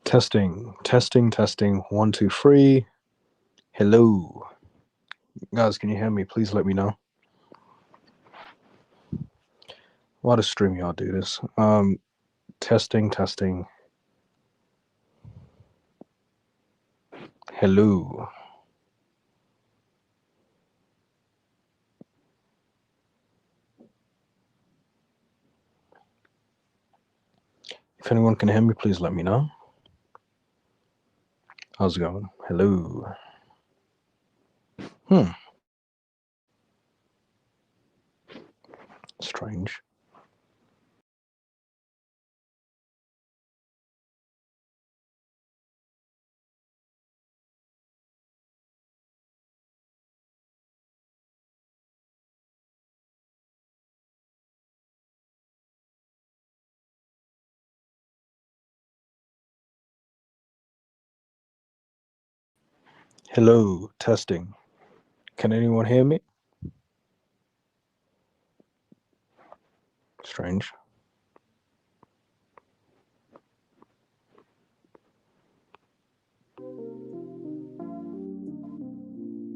Testing, testing, testing. 1, 2, 3. Hello. Guys, can you hear me? Please let me know. Why does StreamYard do this? Testing, testing. Hello. If anyone can hear me, please let me know. How's it going? Hello. Strange. Hello. Testing. Can anyone hear me? Strange.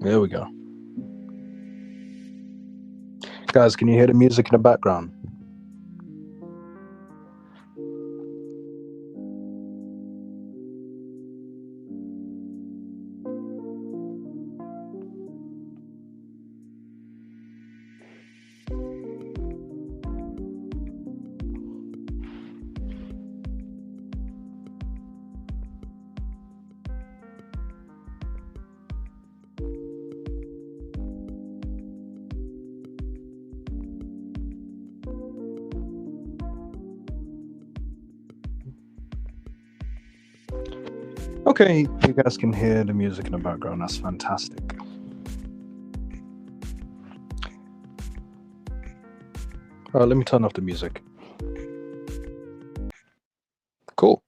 There we go. Guys, can you hear the music in the background? Okay, you guys can hear the music in the background. That's fantastic. Let me turn off the music. Cool.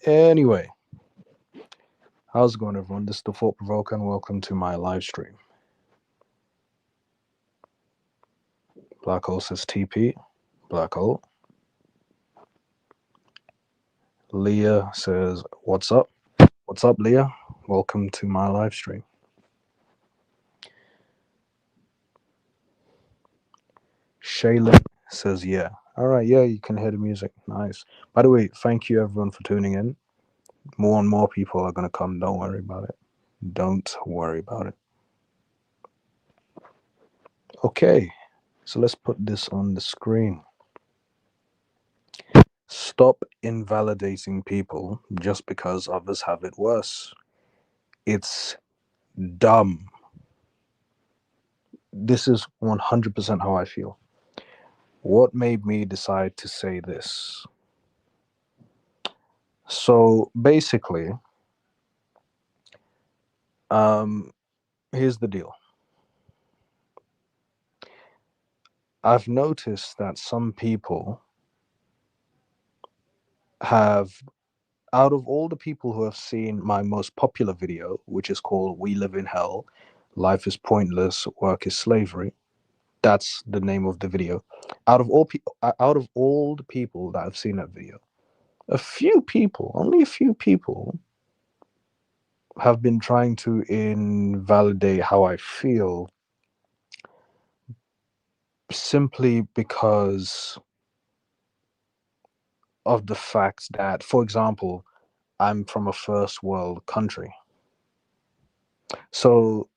Anyway, how's it going, everyone? This is the Thought Provoker, and welcome to my live stream. Black Hole says TP. Black Hole. Leah says, "What's up? What's up, Leah? Welcome to my live stream." Shaylin says, "Yeah." All right, yeah, you can hear the music. Nice. By the way, thank you everyone for tuning in. More and more people are going to come. Don't worry about it. Don't worry about it. Okay, so let's put this on the screen. Stop invalidating people just because others have it worse. It's dumb. This is 100% how I feel. What made me decide to say this? So basically, here's the deal. I've noticed that some people have, out of all the people who have seen my most popular video, which is called "We Live in Hell, Life is Pointless, Work is Slavery," that's the name of the video. Out of all the people that have seen that video, only a few people have been trying to invalidate how I feel simply because of the fact that, for example, I'm from a first world country. So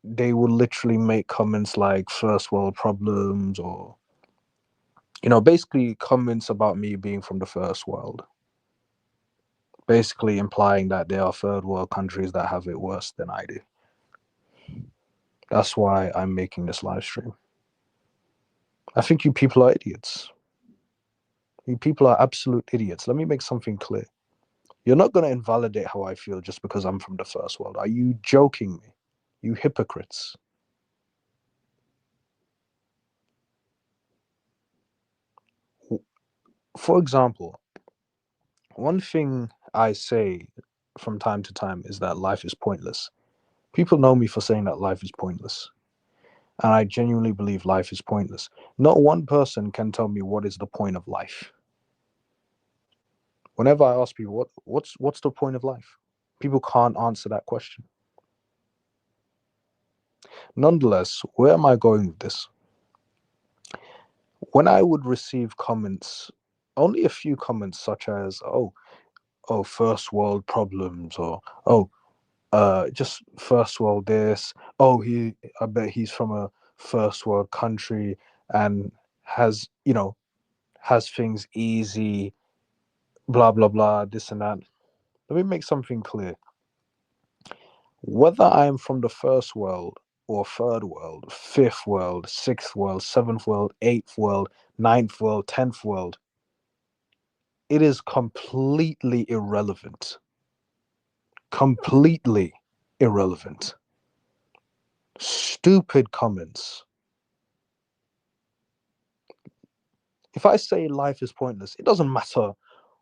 they will literally make comments like first world problems, or, basically comments about me being from the first world, basically implying that there are third world countries that have it worse than I do. That's why I'm making this live stream. I think you people are idiots. You people are absolute idiots. Let me make something clear. You're not going to invalidate how I feel just because I'm from the first world. Are you joking me? You hypocrites. For example, one thing I say from time to time is that life is pointless. People know me for saying that life is pointless. And I genuinely believe life is pointless. Not one person can tell me what is the point of life. Whenever I ask people what's the point of life, people can't answer that question. Nonetheless, where am I going with this? When I would receive comments, only a few comments such as, oh, first world problems, or just first world this, I bet he's from a first world country and has things easy, blah blah blah, this and that. Let me make something clear. Whether I am from the first world or third world, fifth world, sixth world, seventh world, eighth world, ninth world, 10th world, it is completely irrelevant. Completely irrelevant. Stupid comments. If I say life is pointless, it doesn't matter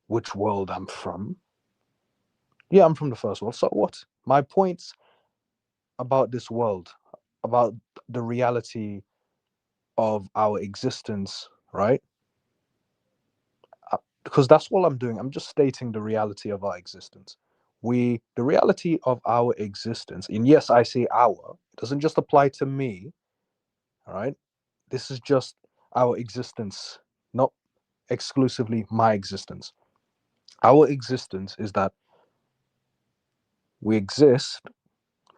which world I'm from. Yeah, I'm from the first world. So what? My points about this world, about the reality of our existence, right? Because that's all I'm doing. I'm just stating the reality of our existence. The reality of our existence, and yes, I say our, it doesn't just apply to me, all right? This is just our existence, not exclusively my existence. Our existence is that we exist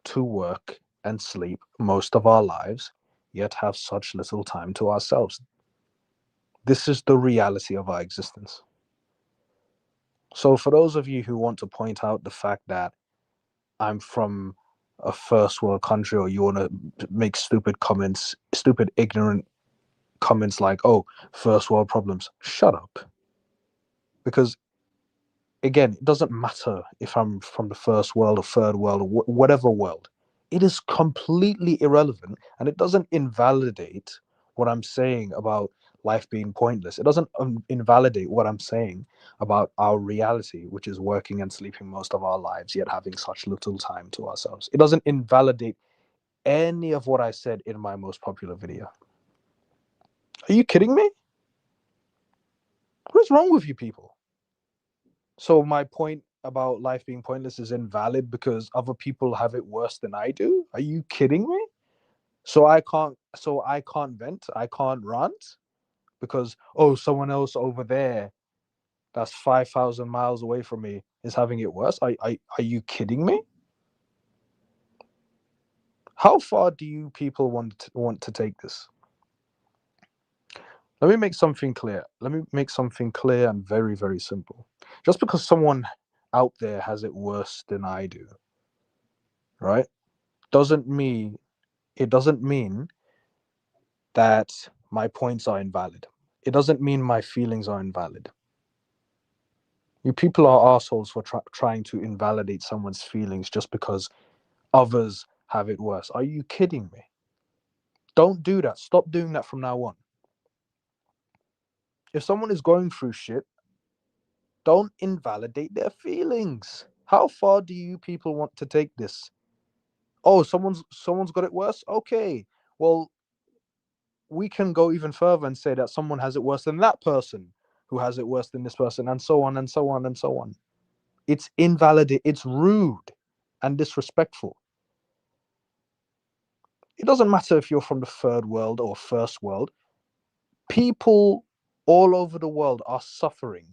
to work and sleep most of our lives, yet have such little time to ourselves. This is the reality of our existence. So, for those of you who want to point out the fact that I'm from a first world country, or you want to make stupid comments, stupid, ignorant comments like, oh, first world problems, shut up. Because again, it doesn't matter if I'm from the first world or third world or whatever world. It is completely irrelevant, and it doesn't invalidate what I'm saying about life being pointless. It doesn't invalidate what I'm saying about our reality, which is working and sleeping most of our lives, yet having such little time to ourselves. It doesn't invalidate any of what I said in my most popular video. Are you kidding me? What is wrong with you people? So my point about life being pointless is invalid because other people have it worse than I do? Are you kidding me? So I can't vent, I can't rant because someone else over there that's 5,000 miles away from me is having it worse. Are you kidding me? How far do you people want to take this? Let me make something clear. Let me make something clear and very, very simple. Just because someone out there has it worse than I do, right? Doesn't mean it doesn't mean that my points are invalid. It doesn't mean my feelings are invalid. You people are assholes for trying to invalidate someone's feelings just because others have it worse. Are you kidding me? Don't do that. Stop doing that from now on. If someone is going through shit, don't invalidate their feelings. How far do you people want to take this? Someone's got it worse? Okay. Well, we can go even further and say that someone has it worse than that person who has it worse than this person, and so on and so on and so on. It's invalid, it's rude and disrespectful. It doesn't matter if you're from the third world or first world. People all over the world are suffering.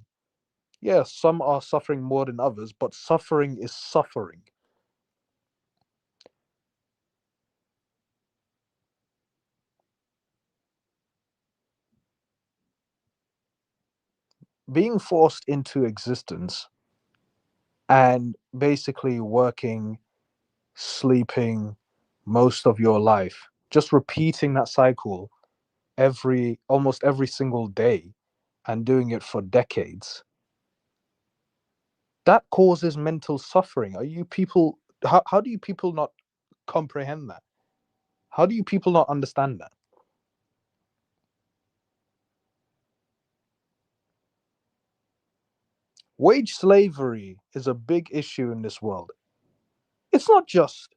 Yes, some are suffering more than others, but suffering is suffering. Being forced into existence and basically working, sleeping most of your life, just repeating that cycle almost every single day and doing it for decades, that causes mental suffering. Are you people how do you people not comprehend that? How do you people not understand that? Wage slavery is a big issue in this world. It's not just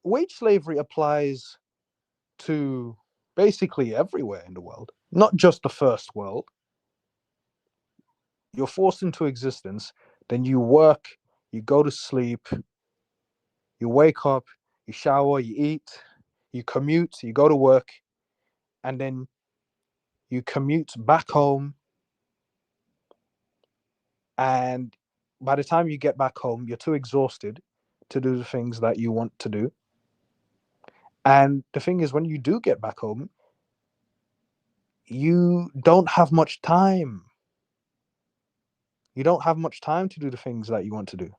wage slavery applies to basically everywhere in the world, not just the first world. You're forced into existence, then you work, you go to sleep, you wake up, you shower, you eat, you commute, you go to work, and then you commute back home. And by the time you get back home, you're too exhausted to do the things that you want to do. And the thing is, when you do get back home, you don't have much time. You don't have much time to do the things that you want to do.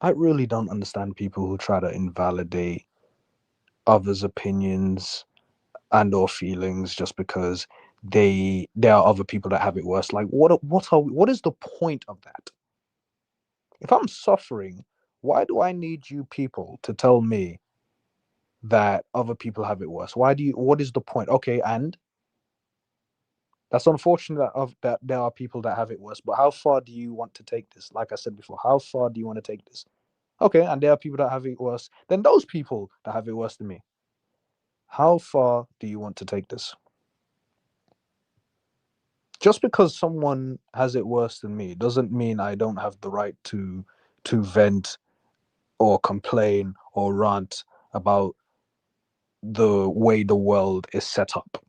I really don't understand people who try to invalidate others' opinions and or feelings just because there are other people that have it worse. Like what is the point of that? If I'm suffering, why do I need you people to tell me that other people have it worse? What is the point? Okay, and that's unfortunate that there are people that have it worse, but how far do you want to take this? Like I said before, how far do you want to take this? Okay, and there are people that have it worse than those people that have it worse than me. How far do you want to take this? Just because someone has it worse than me doesn't mean I don't have the right to vent or complain or rant about the way the world is set up.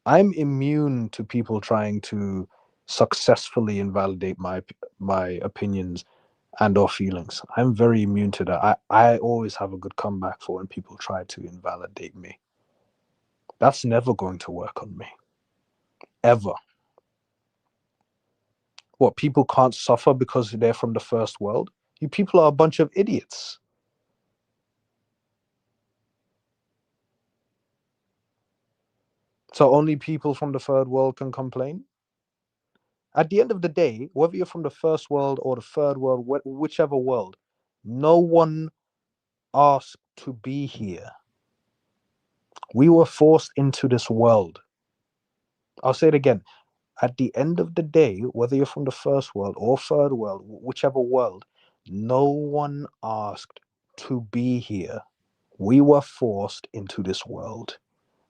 I'm immune to people trying to successfully invalidate my opinions and or feelings. I'm very immune to that. I always have a good comeback for when people try to invalidate me. That's never going to work on me. Ever. What, people can't suffer because they're from the first world? You people are a bunch of idiots. So only people from the third world can complain? At the end of the day, whether you're from the first world or the third world, whichever world, no one asked to be here. We were forced into this world. I'll say it again. At the end of the day, whether you're from the first world or third world, whichever world, no one asked to be here. We were forced into this world.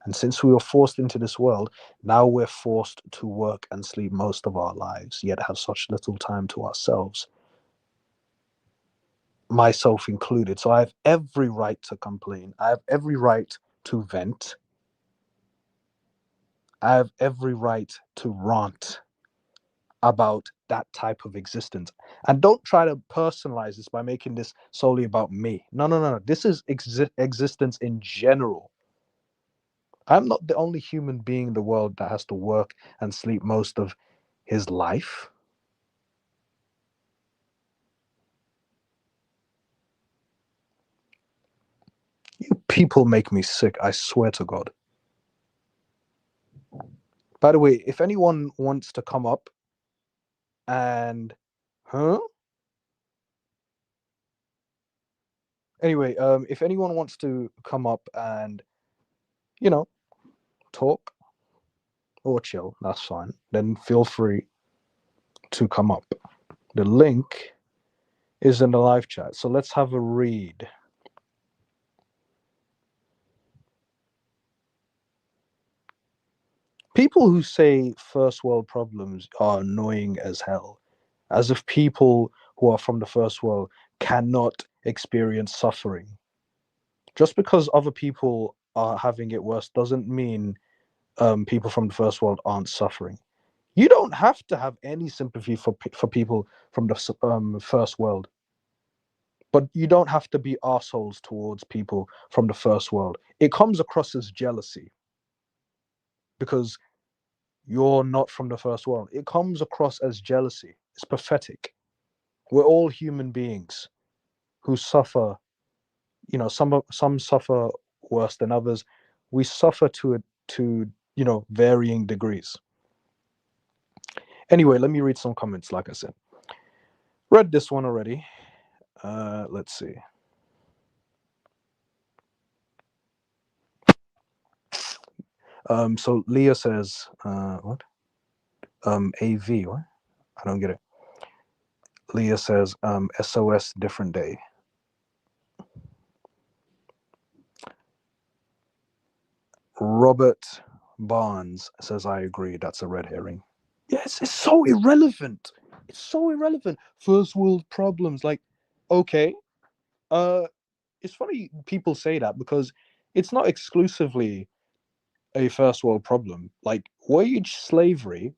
And since we were forced into this world, now we're forced to work and sleep most of our lives, yet have such little time to ourselves, myself included. So I have every right to complain. I have every right to vent. I have every right to rant about that type of existence. And don't try to personalize this by making this solely about me. No, no, no, no. This is existence in general. I'm not the only human being in the world that has to work and sleep most of his life. You people make me sick, I swear to God. By the way, if anyone wants to come up and huh? Anyway, if anyone wants to come up and, you know, talk or chill, that's fine. Then feel free to come up. The link is in the live chat. So let's have a read. People who say first world problems are annoying as hell, as if people who are from the first world cannot experience suffering. Just because other people are having it worse doesn't mean people from the first world aren't suffering. You don't have to have any sympathy for people from the first world, but you don't have to be assholes towards people from the first world. It comes across as jealousy because you're not from the first world. It comes across as jealousy. It's pathetic. We're all human beings who suffer. You know, some suffer worse than others. We suffer to varying degrees. Anyway, let me read some comments. Like I said, read this one already. Let's see. So Leah says, what? AV, what? I don't get it. Leah says, SOS different day. Robert Barnes says, I agree, that's a red herring. Yes, it's so irrelevant. It's so irrelevant. First world problems, like, okay. It's funny people say that because it's not exclusively a first world problem. Like wage slavery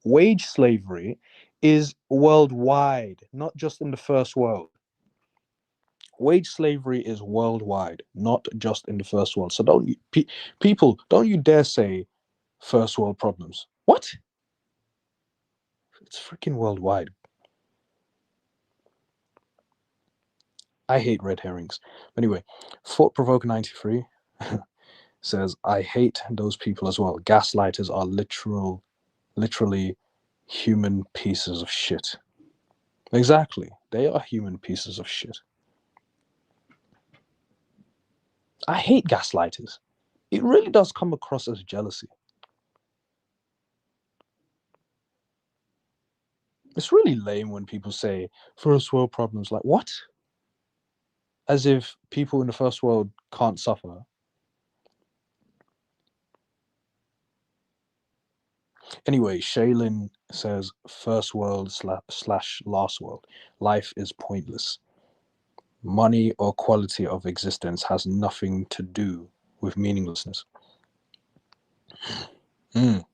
is worldwide, not just in the first world. Wage slavery is worldwide, not just in the first world. So don't you, people, don't you dare say first world problems. What? It's freaking worldwide. I hate red herrings. Anyway, Thought Provoke 93 says, I hate those people as well. Gaslighters are literally human pieces of shit. Exactly. They are human pieces of shit. I hate gaslighters. It really does come across as jealousy. It's really lame when people say first world problems. Like, what? As if people in the first world can't suffer. Anyway, Shaylin says first world slash last world. Life is pointless. Money or quality of existence has nothing to do with meaninglessness. Mm.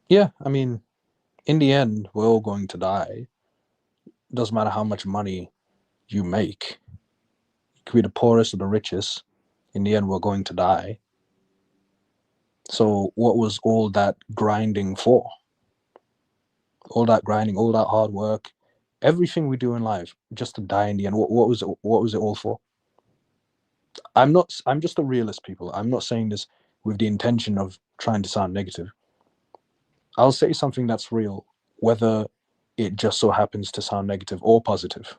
Yeah, I mean, in the end, we're all going to die. It doesn't matter how much money you make. You could be the poorest or the richest. In the end, we're going to die. So what was all that grinding for? All that grinding, all that hard work, Everything we do in life just to die in the end. What was it? What was it all for? I'm not. I'm just a realist, people. I'm not saying this with the intention of trying to sound negative. I'll say something that's real, whether it just so happens to sound negative or positive.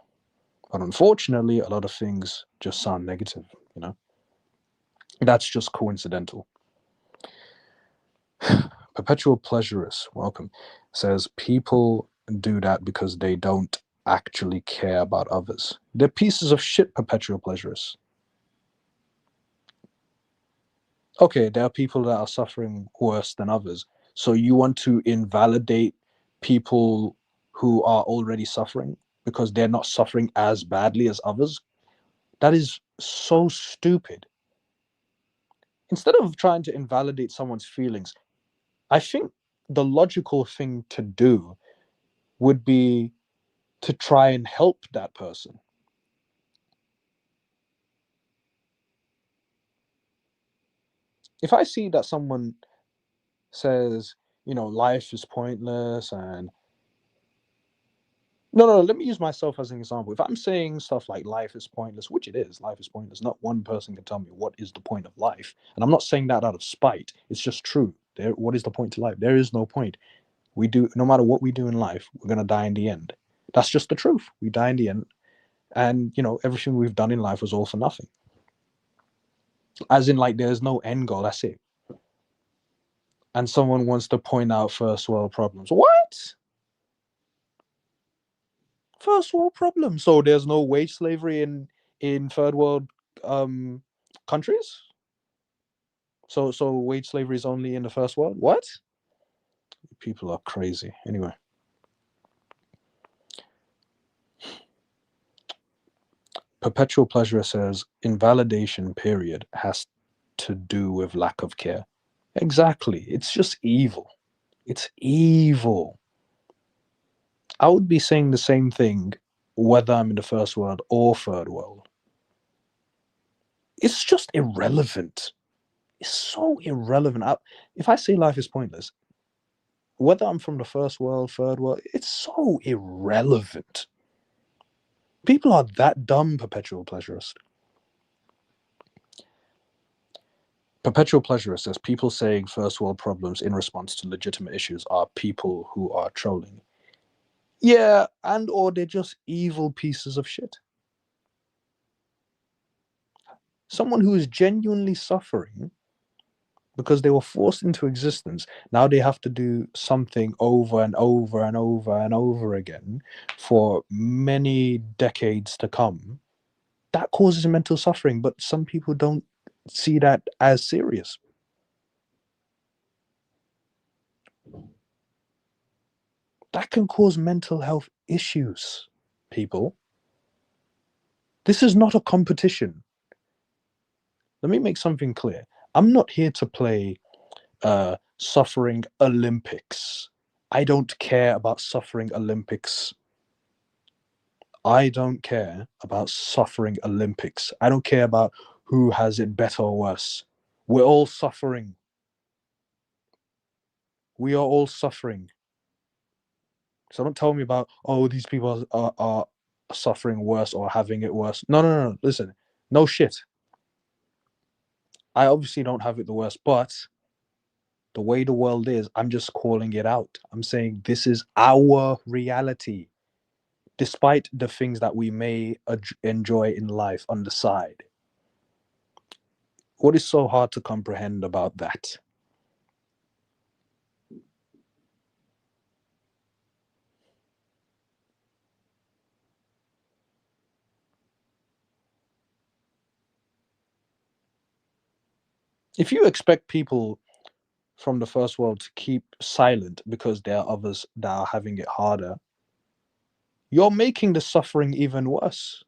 But unfortunately, a lot of things just sound negative. You know, that's just coincidental. Perpetual Pleasurist, welcome, says people do that because they don't actually care about others. They're pieces of shit, Perpetual Pleasurists. Okay, there are people that are suffering worse than others. So you want to invalidate people who are already suffering because they're not suffering as badly as others? That is so stupid. Instead of trying to invalidate someone's feelings, I think the logical thing to do would be to try and help that person. If I see that someone says, life is pointless and no, let me use myself as an example. If I'm saying stuff like life is pointless, which it is, life is pointless, not one person can tell me what is the point of life. And I'm not saying that out of spite. It's just true. What is the point to life? There is no point. No matter what we do in life, we're going to die in the end. That's just the truth. We die in the end. And, everything we've done in life was all for nothing. As in, like, there's no end goal. That's it. And someone wants to point out first world problems. What? First world problems? So there's no wage slavery in third world um countries? So wage slavery is only in the first world? What? People are crazy. Anyway. Perpetual Pleasure says invalidation period has to do with lack of care. Exactly. It's just evil. It's evil. I would be saying the same thing whether I'm in the first world or third world. It's just irrelevant. It's so irrelevant. If I say life is pointless, whether I'm from the first world, third world, it's so irrelevant. People are that dumb, Perpetual Pleasurist. Perpetual Pleasurist says people saying first world problems in response to legitimate issues are people who are trolling. Yeah, and or they're just evil pieces of shit. Someone who is genuinely suffering because they were forced into existence. Now they have to do something over and over and over and over again for many decades to come. That causes mental suffering, but some people don't see that as serious. That can cause mental health issues, people. This is not a competition. Let me make something clear. I'm not here to play suffering Olympics. I don't care about suffering Olympics. I don't care about suffering Olympics. I don't care about who has it better or worse. We're all suffering. We are all suffering. So don't tell me about, oh, these people are suffering worse or having it worse. No. Listen, no shit. I obviously don't have it the worst, but the way the world is, I'm just calling it out. I'm saying this is our reality, despite the things that we may enjoy in life on the side. What is so hard to comprehend about that? If you expect people from the first world to keep silent because there are others that are having it harder, you're making the suffering even worse.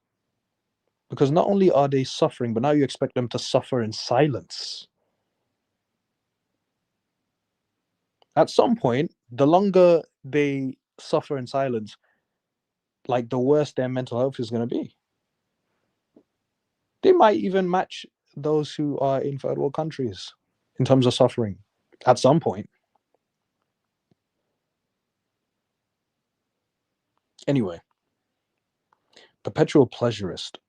Because not only are they suffering, but now you expect them to suffer in silence. At some point, the longer they suffer in silence, like the worse their mental health is going to be. They might even match those who are in third world countries in terms of suffering at some point. Anyway, Perpetual pleasurist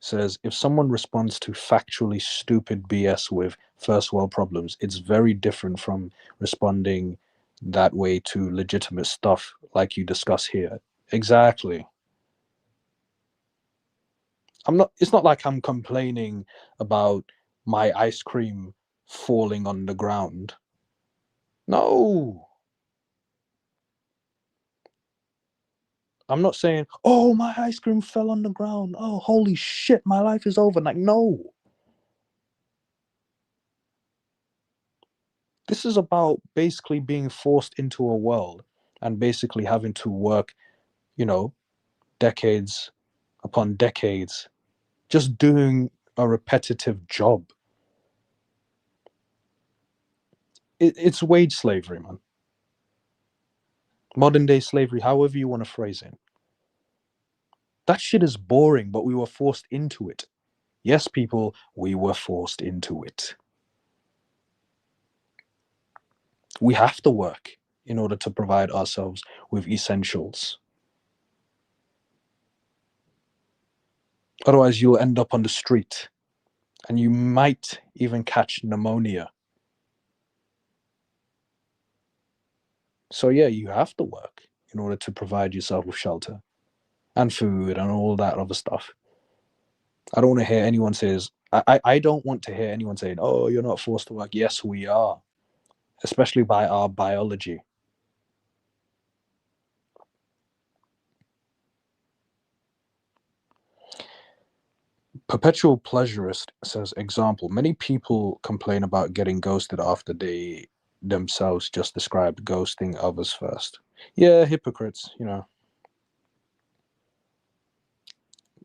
says if someone responds to factually stupid BS with first world problems, it's very different from responding that way to legitimate stuff like you discuss here. Exactly. It's not like I'm complaining about my ice cream falling on the ground. No. I'm not saying, oh, my ice cream fell on the ground. Oh, holy shit, my life is over. Like, no. This is about basically being forced into a world and basically having to work, you know, decades upon decades, just doing a repetitive job. It's wage slavery, man. Modern day slavery, however you want to phrase it. That shit is boring, but we were forced into it. Yes, people, we were forced into it. We have to work in order to provide ourselves with essentials. Otherwise, you'll end up on the street and you might even catch pneumonia. So, yeah, you have to work in order to provide yourself with shelter and food and all that other stuff. I don't want to hear anyone says, I don't want to hear anyone saying, oh, you're not forced to work. Yes, we are, especially by our biology. Perpetual pleasurist says, example, many people complain about getting ghosted after they themselves just described ghosting others first. Yeah, hypocrites,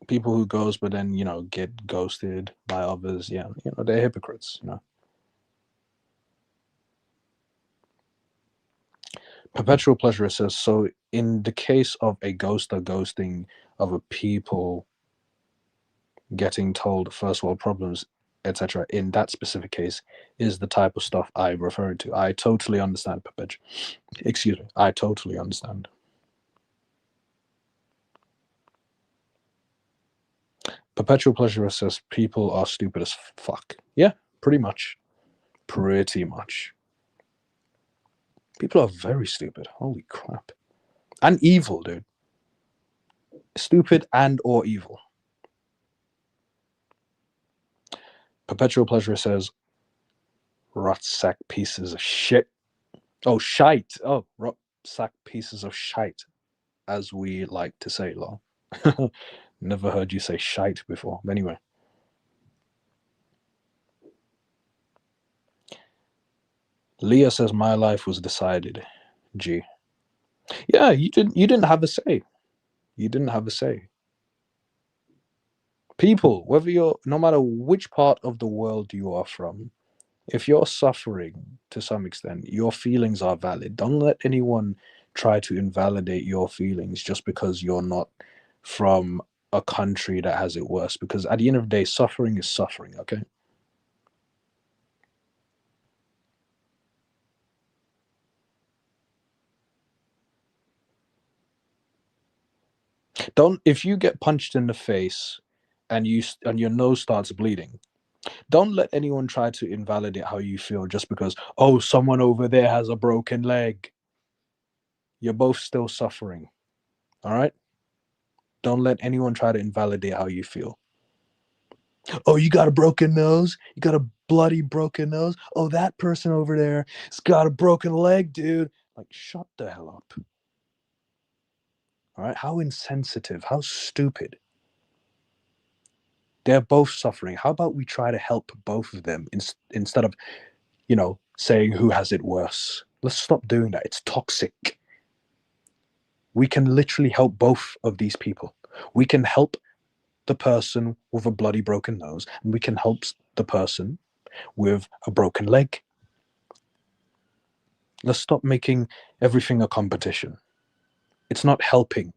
people who ghost but then, get ghosted by others. Yeah, they're hypocrites. Perpetual pleasurist says, so in the case of a ghoster ghosting other people, getting told first world problems, etc., in that specific case is the type of stuff I'm referring to. I totally understand, Perpetual. Excuse me. I totally understand. Perpetual pleasure says people are stupid as fuck. Yeah, pretty much. Pretty much. People are very stupid. Holy crap. And evil, dude. Stupid and or evil. Perpetual pleasure says rot sack pieces of shit. Oh, shite. Oh, rot sack pieces of shite, as we like to say, lol. Never heard you say shite before. Anyway. Leah says my life was decided. G. Yeah, you didn't have a say. You didn't have a say. People, whether you're no matter which part of the world you are from, if you're suffering to some extent, your feelings are valid. Don't let anyone try to invalidate your feelings just because you're not from a country that has it worse. Because at the end of the day, suffering is suffering, okay? Don't if you get punched in the face and your nose starts bleeding, don't let anyone try to invalidate how you feel just because, oh, someone over there has a broken leg. You're both still suffering. All right? Don't let anyone try to invalidate how you feel. Oh, you got a broken nose? You got a bloody broken nose? Oh, that person over there has got a broken leg, dude. Like, shut the hell up. All right? How insensitive, how stupid. They're both suffering. How about we try to help both of them instead of, saying who has it worse? Let's stop doing that. It's toxic. We can literally help both of these people. We can help the person with a bloody broken nose, and we can help the person with a broken leg. Let's stop making everything a competition. It's not helping.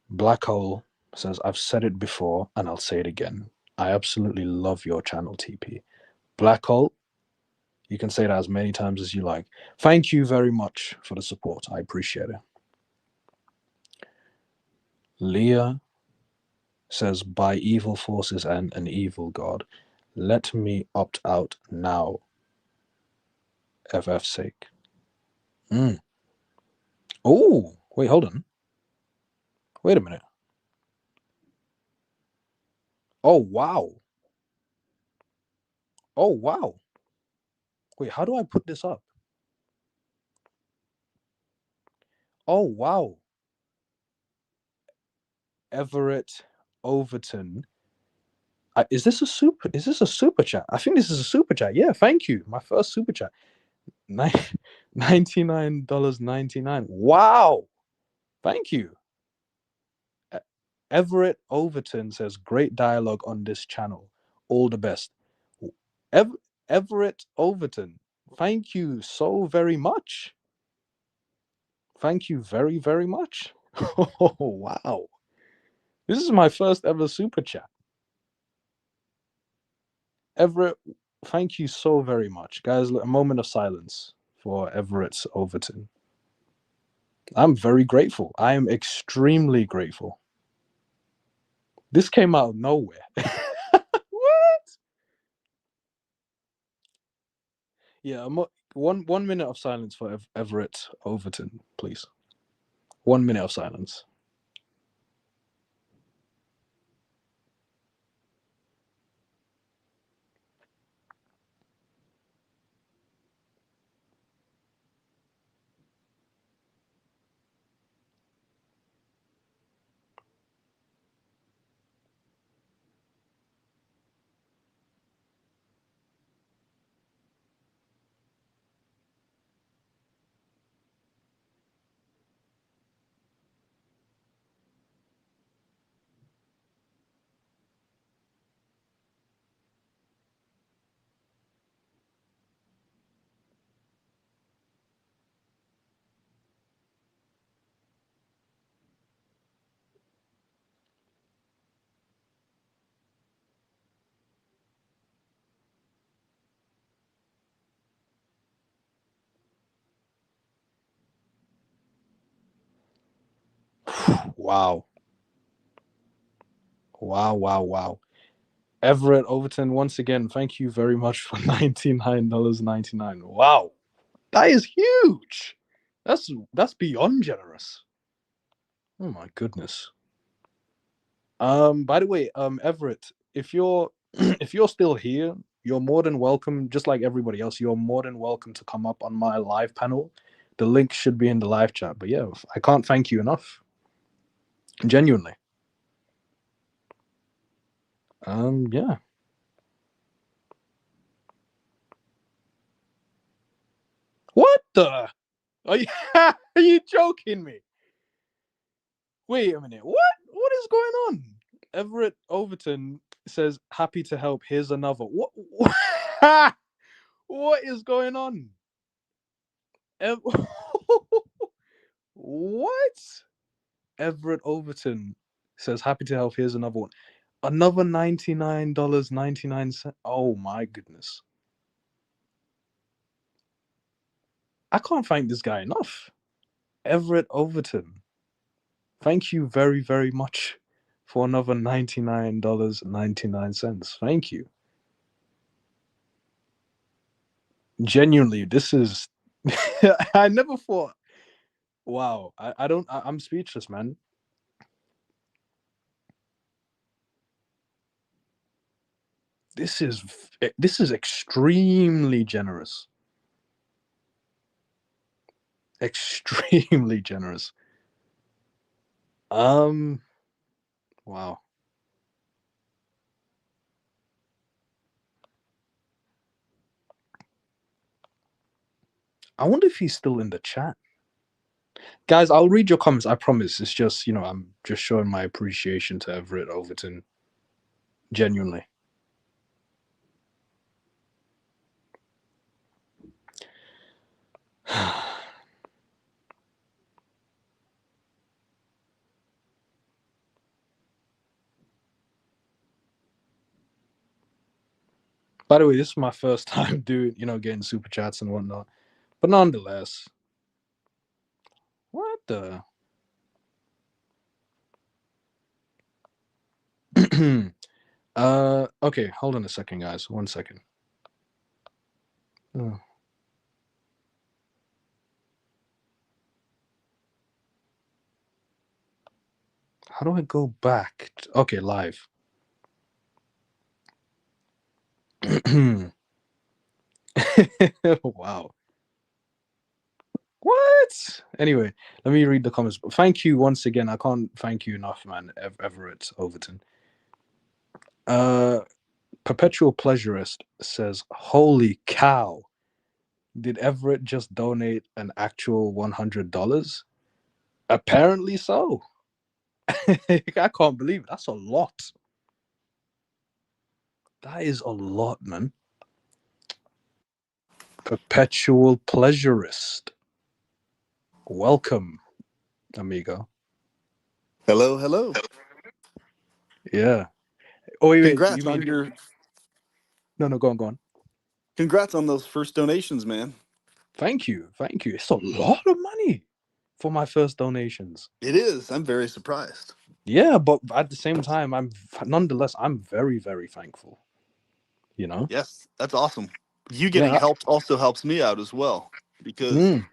Black Hole says, I've said it before and I'll say it again. I absolutely love your channel, TP. Black Hole, you can say that as many times as you like. Thank you very much for the support. I appreciate it. Leah says, by evil forces and an evil god, let me opt out now, FF's sake. Oh, wait, hold on. Wait a minute. Oh, wow. Oh, wow. Wait, how do I put this up? Oh, wow. Everett Overton. Is this a super chat? I think this is a super chat. Yeah, thank you. My first super chat. $99.99. Wow. Thank you. Everett Overton says, great dialogue on this channel. All the best. Everett Overton, thank you so very much. Thank you very, very much. Oh, wow. This is my first ever super chat. Everett, thank you so very much. Guys, a moment of silence for Everett Overton. I'm very grateful. I am extremely grateful. This came out of nowhere. What? Yeah, 1 minute of silence for Everett Overton, please. 1 minute of silence. Wow. Wow, wow, wow. Everett Overton, once again, thank you very much for $99.99. Wow. That is huge. That's beyond generous. Oh my goodness. By the way, Everett, if you're if you're still here, you're more than welcome, just like everybody else, you're more than welcome to come up on my live panel. The link should be in the live chat. But yeah, I can't thank you enough. Genuinely. Yeah. What the? Are you, are you joking me? Wait a minute. What is going on? Everett Overton says, happy to help. Here's another. What? What is going on? What? Everett Overton says, happy to help. Here's another one. Another $99.99. Oh my goodness. I can't thank this guy enough. Everett Overton, thank you very, very much for another $99.99. Thank you. Genuinely, this is I never thought. Wow. I don't I'm speechless, man. This is extremely generous. Extremely generous. Wow. I wonder if he's still in the chat. Guys, I'll read your comments. I promise. It's just, I'm just showing my appreciation to Everett Overton. Genuinely. By the way, this is my first time doing, getting super chats and whatnot. But nonetheless, what the? Okay, hold on a second, guys. 1 second. Oh. How do I go back? Okay, live. Wow. What? Anyway, let me read the comments. Thank you once again. I can't thank you enough, man. Everett Overton. Perpetual Pleasurist says, "Holy cow! Did Everett just donate an actual $100? Apparently so." I can't believe it. That's a lot. That is a lot, man. Perpetual Pleasurist. Welcome, amigo. Hello, hello. Yeah. Oh, wait. You Congrats on mean? your No, no, go on, go on. congrats on those first donations, man. Thank you. Thank you. It's a lot of money for my first donations. It is. I'm very surprised. Yeah, but at the same time, nonetheless, I'm very, very thankful. You know? Yes, that's awesome. You getting Yeah. helped also helps me out as well because Mm,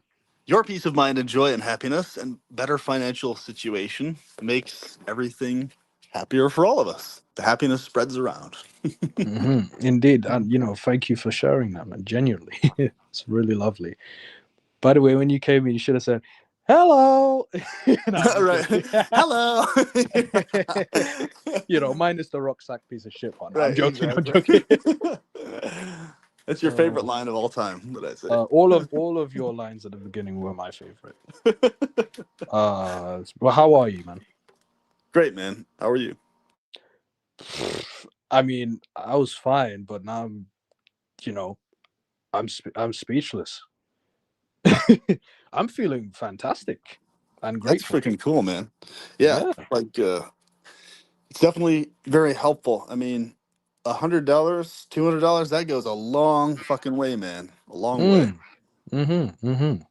your peace of mind and joy and happiness and better financial situation makes everything happier for all of us. The happiness spreads around. indeed. And, thank you for sharing that, man. Genuinely. It's really lovely. By the way, when you came in, you should have said, "Hello." No, I'm just Right. joking. Hello. Minus the rucksack piece of shit part. No, I'm Right, joking. I'm exactly. joking. That's your favorite line of all time, that I say. All of your lines at the beginning were my favorite. Well, how are you, man? Great, man. How are you? I mean, I was fine, but now you know, I'm speechless. I'm feeling fantastic and That's grateful. freaking cool, man. Yeah, Yeah. like it's definitely very helpful. I mean, $100, $200, that goes a long fucking way, man. A long way. Mm. Mm-hmm. Mm-hmm.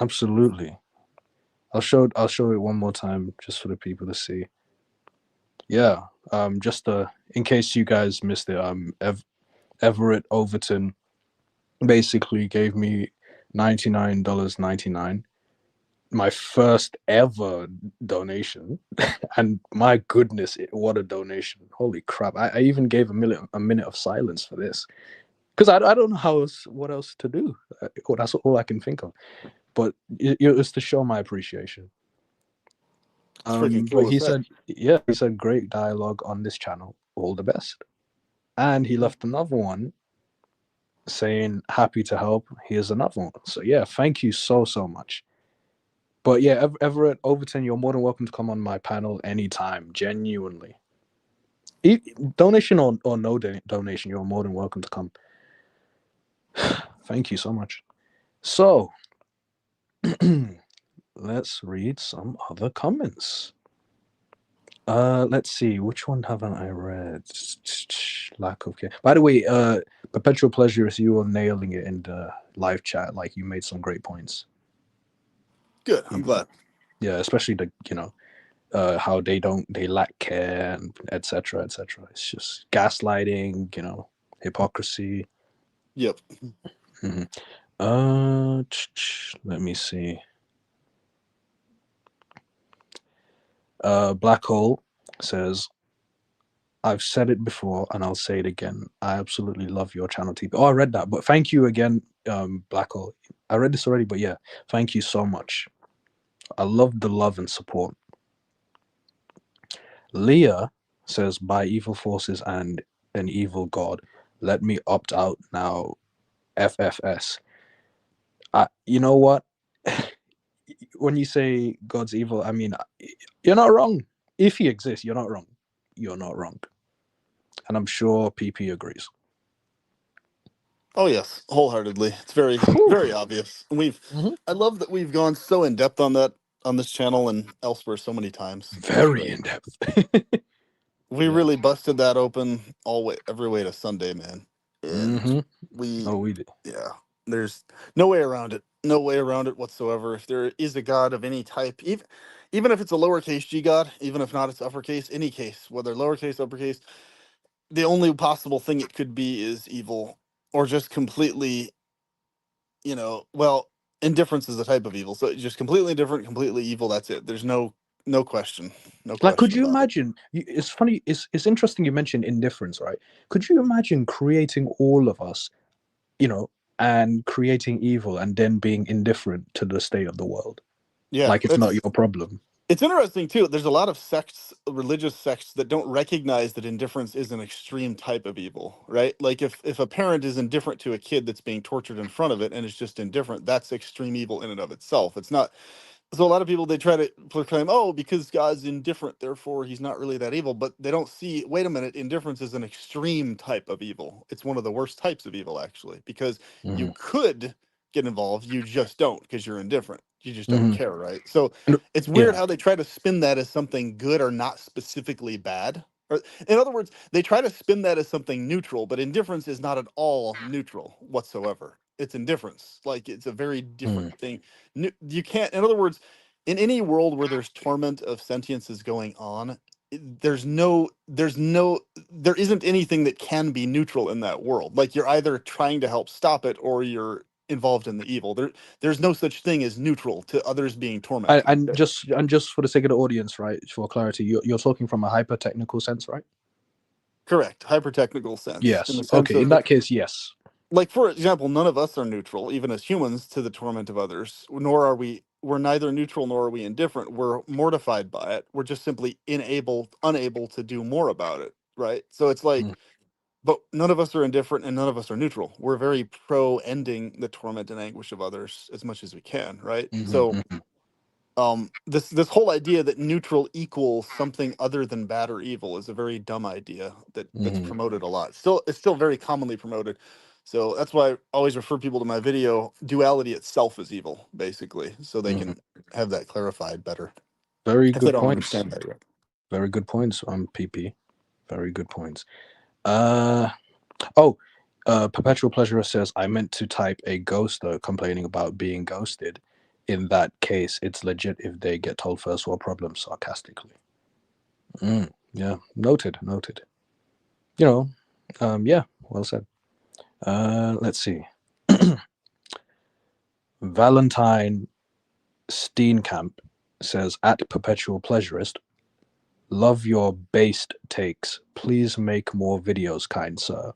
Absolutely. I'll show it one more time just for the people to see. Yeah. Just in case you guys missed it, Everett Overton basically gave me $99.99, my first ever donation. And my goodness, what a donation. Holy crap. I even gave a minute of silence for this. Because I don't know what else to do. That's all I can think of. But it's to show my appreciation. It's freaking But cool as he heck. said, yeah, he said, "Great dialogue on this channel. All the best." And he left another one saying, "Happy to help. Here's another one." So yeah, thank you so, so much. But yeah, Everett Overton, you're more than welcome to come on my panel anytime. Genuinely, donation or no donation, you're more than welcome to come. Thank you so much. So let's read some other comments. Let's see, which one haven't I read? Lack of care. By the way, Perpetual Pleasure is you were nailing it in the live chat. Like, you made some great points. Good. I'm glad. Yeah, especially how they lack care and etc. etc. It's just gaslighting, hypocrisy. Yep. hmm Let me see. Black Hole says, "I've said it before and I'll say it again. I absolutely love your channel, TP." Oh, I read that, but thank you again, Black Hole. I read this already, but yeah, thank you so much. I love the love and support. Leah says, "By evil forces and an evil god, let me opt out now. FFS." You know what? When you say God's evil, I mean, you're not wrong. If he exists, you're not wrong. You're not wrong. And I'm sure PP agrees. Oh yes, wholeheartedly. It's very, Whew. very obvious. And Mhm. I love that we've gone so in depth on that on this channel and elsewhere so many times. It's Very great. in depth. We Yeah. really busted that open all way every way to Sunday, man. And Mm-hmm. we Oh, we did. yeah, there's no way around it. No way around it whatsoever. If there is a god of any type, even if it's a lowercase g god, even if not it's uppercase, any case, whether lowercase, uppercase, the only possible thing it could be is evil, or just completely, well, indifference is a type of evil. So just completely indifferent, completely evil. That's it. There's no question, no Like, could question you about it. imagine? It's funny. It's interesting you mentioned indifference, right? Could you imagine creating all of us, you know, and creating evil and then being indifferent to the state of the world? Yeah, Like it's not your problem. it's interesting too. There's a lot of sects, religious sects, that don't recognize that indifference is an extreme type of evil, right? Like if a parent is indifferent to a kid that's being tortured in front of it and is just indifferent, that's extreme evil in and of itself. It's not. So a lot of people, they try to proclaim, oh, because God's indifferent, therefore he's not really that evil. But they don't see, wait a minute, indifference is an extreme type of evil. It's one of the worst types of evil, actually, because you Hmm. could get involved, you just don't, because you're indifferent. You just don't Hmm. care, right? So it's weird Yeah, how they try to spin that as something good or not specifically bad. Or, in other words, they try to spin that as something neutral, but indifference is not at all neutral whatsoever. It's indifference. Like, it's a very different mm, thing. You can't, in other words, in any world where there's torment of sentience going on, there isn't anything that can be neutral in that world. Like, you're either trying to help stop it or you're involved in the evil. There's no such thing as neutral to others being tormented. and just for the sake of the audience, right? For clarity, you're talking from a hyper technical sense, right? Correct. Hyper-technical sense, in Yes. the sense Okay. In of, that case, yes. like, for example, none of us are neutral, even as humans, to the torment of others. Nor are we're neither neutral nor are we indifferent. We're mortified by it. We're just simply unable to do more about it. Right. So it's like, Mm, but none of us are indifferent and none of us are neutral. We're very pro ending the torment and anguish of others as much as we can. Right. mhm, So mhm, this whole idea that neutral equals something other than bad or evil is a very dumb idea that's mhm, promoted a lot. It's still very commonly promoted. So that's why I always refer people to my video. Duality itself is evil, basically, so they mhm. can have that clarified better Very if they good don't points. understand that yet. Very good points on PP. Very good points. Uh oh. Perpetual Pleasurer says I meant to type a ghoster complaining about being ghosted. In that case, it's legit if they get told first world problems sarcastically. Yeah, noted, noted. You know, yeah, well said. Let's see. Valentine Steenkamp says at Perpetual Pleasurist, love your based takes. Please make more videos, kind sir.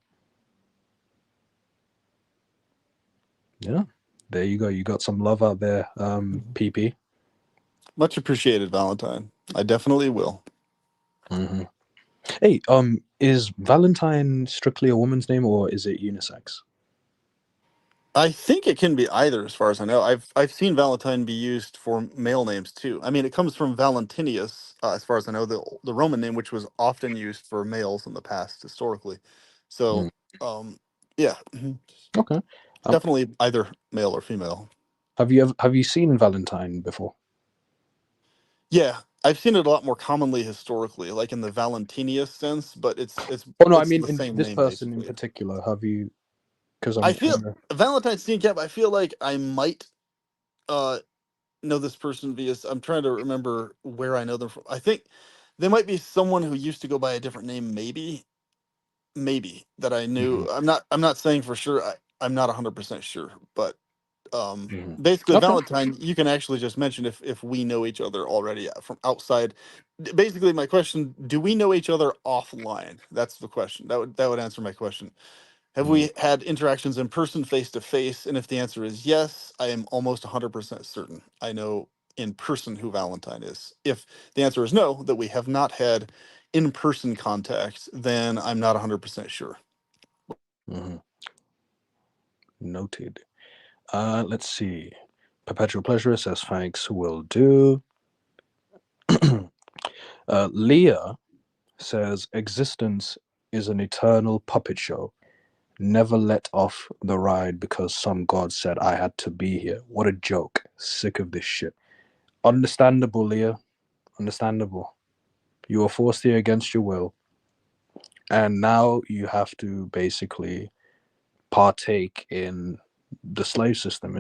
Yeah, there you go. You got some love out there, PP. Much appreciated, Valentine. I definitely will. Hmm. Hey, is Valentine strictly a woman's name or is it unisex? I think it can be either, as far as I know. I've seen Valentine be used for male names too. I mean, it comes from Valentinius, as far as I know, the Roman name, which was often used for males in the past historically. Mm, So, yeah, okay. Um, definitely either male or female. have you seen Valentine before? Yeah, I've seen it a lot more commonly historically, like in the Valentinius sense, but Oh no, I it's mean the in same this name person in basically. particular. Have you? Because I I'm feel kind of. Valentine Steenkamp. I feel like I might uh know this person via. I'm trying to remember where I know them from. I think they might be someone who used to go by a different name, maybe that I Mhm, knew. I'm not saying for sure. I'm not 100% sure, but mhm. basically Okay. Valentine, you can actually just mention if we know each other already from outside. Basically, my question: do we know each other offline? That's the question. That would answer my question. Have Mm, we had interactions in person, face to face? And if the answer is yes, I am almost 100% certain I know in person who Valentine is. If the answer is no, that we have not had in person contact, then I'm not 100% sure. mhm. Noted. Let's see. Perpetual Pleasure says thanks, will do. Leah says existence is an eternal puppet show. Never let off the ride because some god said I had to be here. What a joke. Sick of this shit. Understandable, Leah. Understandable. You were forced here against your will. And now you have to basically partake in the slave system,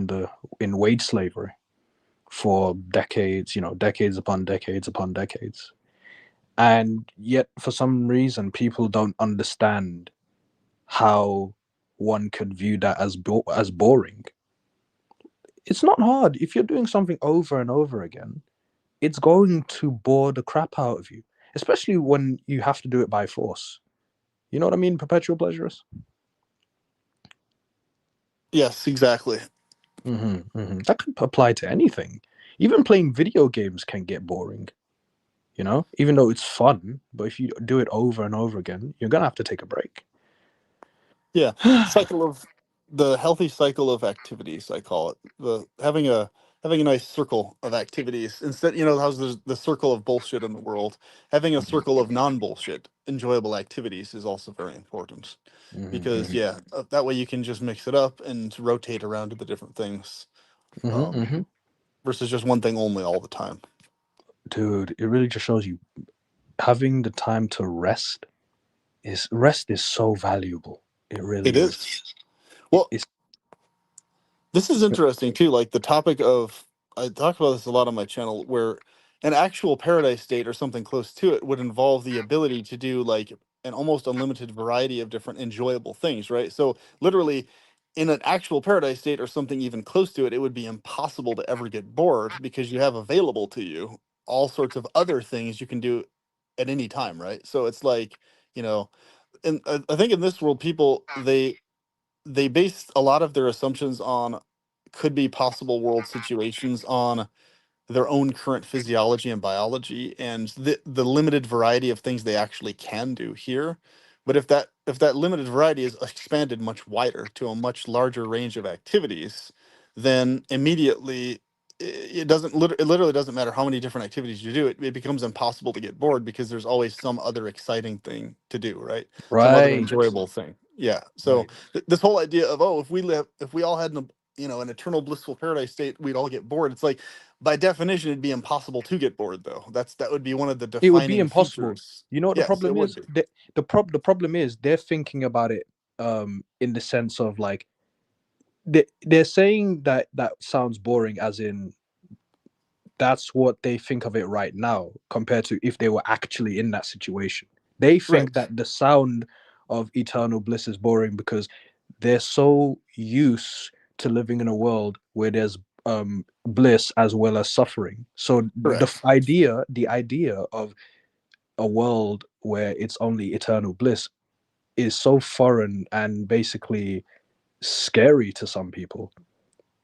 in wage slavery for decades, decades upon decades upon decades. And yet, for some reason, people don't understand how one could view that as boring. It's not hard. If you're doing something over and over again, it's going to bore the crap out of you, especially when you have to do it by force. You know what I mean? Perpetual pleasures. Yes, exactly. That could apply to anything. Even playing video games can get boring, even though it's fun. But if you do it over and over again, you're going to have to take a break. Yeah, cycle of the healthy cycle of activities, I call it. The having a nice circle of activities instead. How's the circle of bullshit in the world? Having a circle of non-bullshit, enjoyable activities is also very important because that way you can just mix it up and rotate around to the different things um, versus just one thing only all the time. Dude, it really just shows you having the time to rest is so valuable. It It really is. is. Well, It's this is interesting too. Like the topic of, I talk about this a lot on my channel, where an actual paradise state or something close to it would involve the ability to do like an almost unlimited variety of different enjoyable things, right? So literally, in an actual paradise state or something even close to it, it would be impossible to ever get bored because you have available to you all sorts of other things you can do at any time, right? So it's like, you know, and I think in this world, people they base a lot of their assumptions on could be possible world situations on their own current physiology and biology and the limited variety of things they actually can do here. But if that limited variety is expanded much wider to a much larger range of activities, then immediately it literally doesn't matter how many different activities you do. It becomes impossible to get bored because there's always some other exciting thing to do, right? Some other right, enjoyable thing. Yeah. So right. this whole idea of, oh, if we all had an eternal blissful paradise state, we'd all get bored. It's like by definition, it'd be impossible to get bored, though. That would be one of the It would be defining impossible. features. You know what the Yes, it problem would is? be. The problem is they're thinking about it in the sense of like they're saying that sounds boring, as in that's what they think of it right now compared to if they were actually in that situation. They think Right. that the sound of eternal bliss is boring because they're so used to living in a world where there's bliss as well as suffering. So Correct. the idea of a world where it's only eternal bliss is so foreign and basically scary to some people,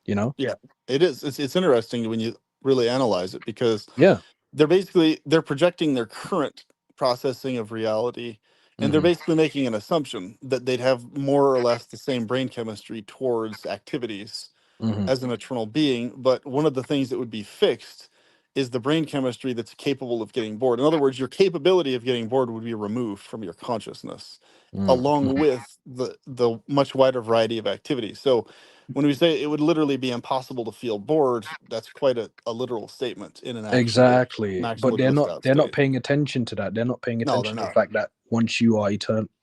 you know? Yeah, it is. It's interesting when you really analyze it because Yeah. they're projecting their current processing of reality, and they're Hmm. basically making an assumption that they'd have more or less the same brain chemistry towards activities Hmm. as an eternal being. But one of the things that would be fixed is the brain chemistry that's capable of getting bored. In other words, your capability of getting bored would be removed from your consciousness, along Hmm. with the much wider variety of activities. So when we say it would literally be impossible to feel bored, that's quite a literal statement in Exactly, an but actual they're glitched not out they're not state. paying attention to that. They're not paying No, they're attention to the not. fact that once you are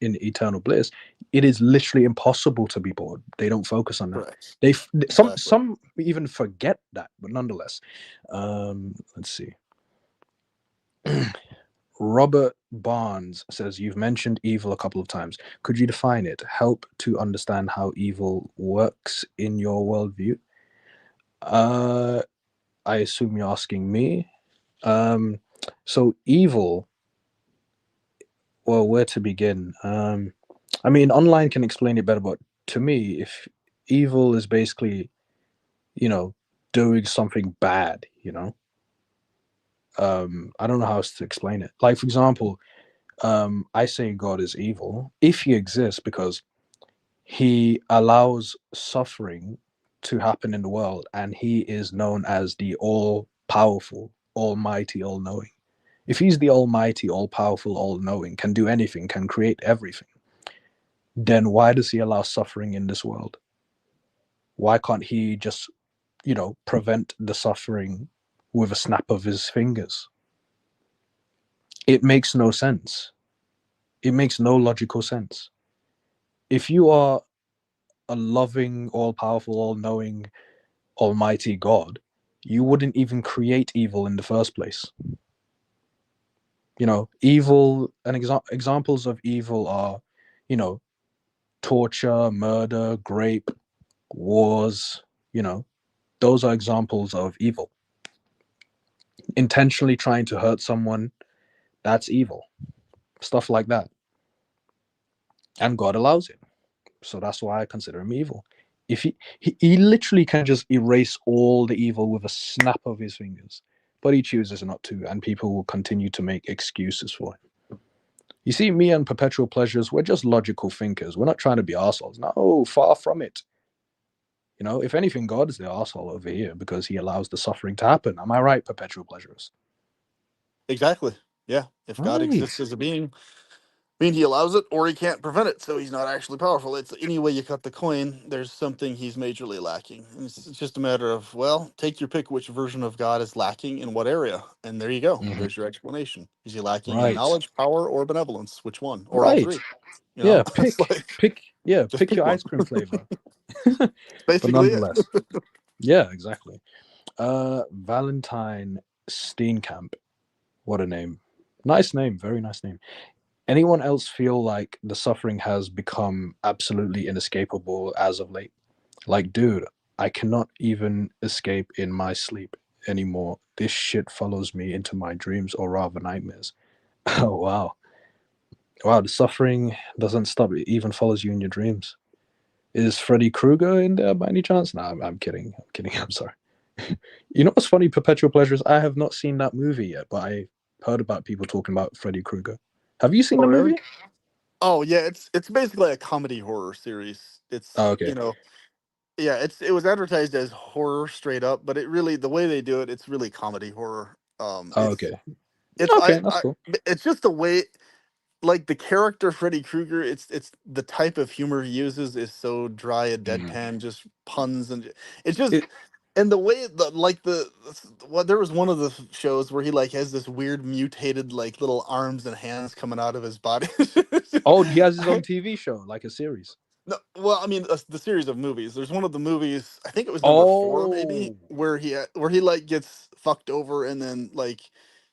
in eternal bliss, it is literally impossible to be bored. They don't focus on that. Correct. Exactly. Some even forget that, but nonetheless, let's see. Robert Barnes says you've mentioned evil a couple of times. Could you define it? Help to understand how evil works in your worldview. Uh, I assume you're asking me. Um, so evil. Well, where to begin? I mean, online can explain it better, but to me, if evil is basically, you know, doing something bad, I don't know how else to explain it. Like, for example, I say God is evil if he exists because he allows suffering to happen in the world, and he is known as the all powerful, almighty, all knowing. If he's the almighty, all powerful, all knowing, can do anything, can create everything, then why does he allow suffering in this world? Why can't he just, prevent the suffering with a snap of his fingers? It makes no sense. It makes no logical sense. If you are a loving, all powerful, all knowing, almighty God, you wouldn't even create evil in the first place. Evil and examples of evil are, you know, torture, murder, rape, wars. Those are examples of evil. Intentionally trying to hurt someone, that's evil. Stuff like that. And God allows it. So that's why I consider him evil. If he literally can just erase all the evil with a snap of his fingers, but he chooses not to, and people will continue to make excuses for him. You see, me and Perpetual Pleasures, we're just logical thinkers. We're not trying to be assholes. No, far from it. If anything, God is the asshole over here because he allows the suffering to happen. Am I right, Perpetual Pleasures? Exactly. Yeah. If God exists Right. as a being, he allows it or he can't prevent it, so he's not actually powerful. It's any way you cut the coin, there's something he's majorly lacking. It's just a matter of, well, take your pick which version of God is lacking in what area, and there you go. Mhm. There's your explanation. Is he lacking in Right. knowledge, power, or benevolence? Which one? Or all Right. three? Yeah. It's Pick. like, Pick. Yeah. just Pick pick your one. ice cream flavor. But Basically it. nonetheless, yeah, exactly. Valentine Steenkamp. What a name. Nice name. Very nice name. Anyone else feel like the suffering has become absolutely inescapable as of late? Like, dude, I cannot even escape in my sleep anymore. This shit follows me into my dreams, or rather nightmares. Oh, wow. Wow, the suffering doesn't stop. It even follows you in your dreams. Is Freddy Krueger in there by any chance? No, I'm kidding. I'm kidding. I'm sorry. You know what's funny? Perpetual Pleasures. I have not seen that movie yet, but I heard about people talking about Freddy Krueger. Have you seen Oh, the really? movie? Oh, yeah. It's basically a comedy horror series. Oh, It's, okay. yeah, it was advertised as horror straight up, but it really, the way they do it, it's really comedy horror. Oh, okay. It's Okay, that's I cool. it's just the way, like the character Freddy Krueger, it's the type of humor he uses is so dry and Mm. deadpan, just puns, and it's just, It, and the way what there was one of the shows where he like has this weird mutated like little arms and hands coming out of his body. oh, he has his own TV show, like a series. No, well, I mean, the series of movies. There's one of the movies. I think it was number four, maybe, Oh. where he like gets fucked over, and then like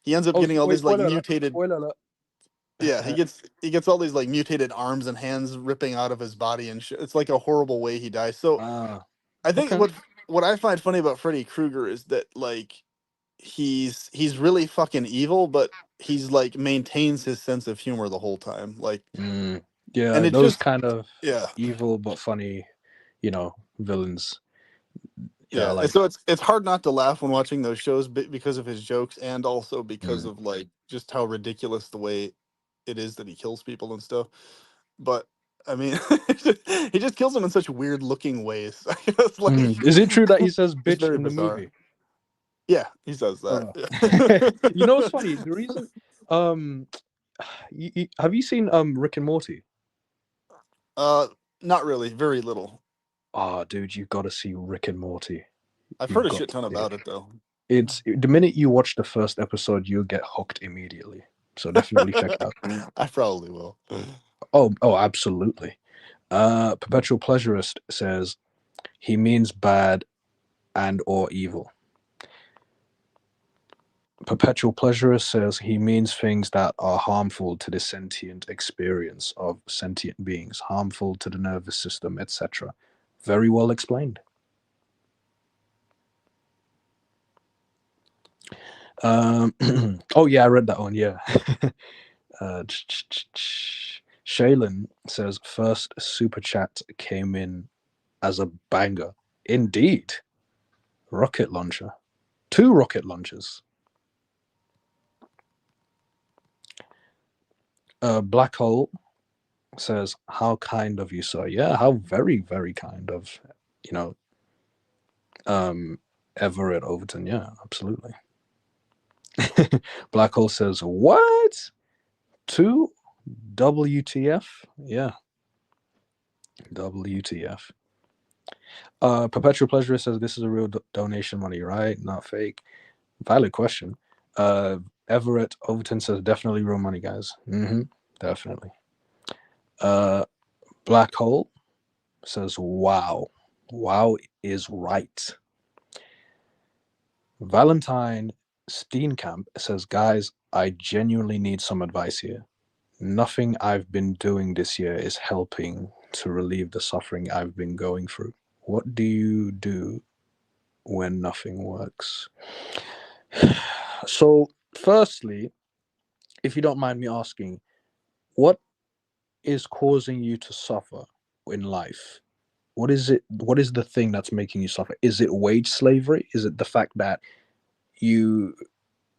he ends up Oh, getting all wait, these like spoiler alert. mutated. Spoiler alert. Yeah, he gets all these like mutated arms and hands ripping out of his body and shit. It's like a horrible way he dies. So Ah, I think okay. what I find funny about Freddy Krueger is that like he's really fucking evil, but he's like maintains his sense of humor the whole time. Like, Mm. and Yeah, it's those just, kind of yeah. evil but funny, villains. Yeah, I Yeah, and like. so it's hard not to laugh when watching those shows because of his jokes, and also because Mm. of like just how ridiculous the way it is that he kills people and stuff. But I mean, he just kills them in such weird looking ways. I guess like Mm. Is it true that he says it's bitch very in the bizarre. movie? Yeah, he says Oh. that. You know what's funny? The reason, um, have you seen Rick and Morty? uh, not really, very little. Oh, dude, you've got to see Rick and Morty. I've heard You've a got shit to ton see it. about it though. It's the minute you watch the first episode, you'll get hooked immediately. So definitely check it out. I probably will. Oh, absolutely. Perpetual Pleasurist says he means bad and or evil. Perpetual Pleasurist says he means things that are harmful to the sentient experience of sentient beings, harmful to the nervous system, etc. Very well explained. Um, oh yeah, I read that one. Yeah. uh, Shaylin says first super chat came in as a banger. Indeed, rocket launcher, two rocket launchers. Black hole says how kind of you, sir. Yeah, how very very kind of you know Everett Overton. Yeah, absolutely. Black hole says what? Two WTF? Yeah, WTF. Perpetual Pleasure says this is a real donation money, right? Not fake. Valid question. Everett Overton says definitely real money, guys. Definitely. Uh, Black Hole says wow. Wow is right. Valentine Steenkamp says, guys, I genuinely need some advice here. Nothing I've been doing this year is helping to relieve the suffering I've been going through. What do you do when nothing works? So, firstly, if you don't mind me asking, what is causing you to suffer in life? What is it? What is the thing that's making you suffer? Is it wage slavery? Is it the fact that you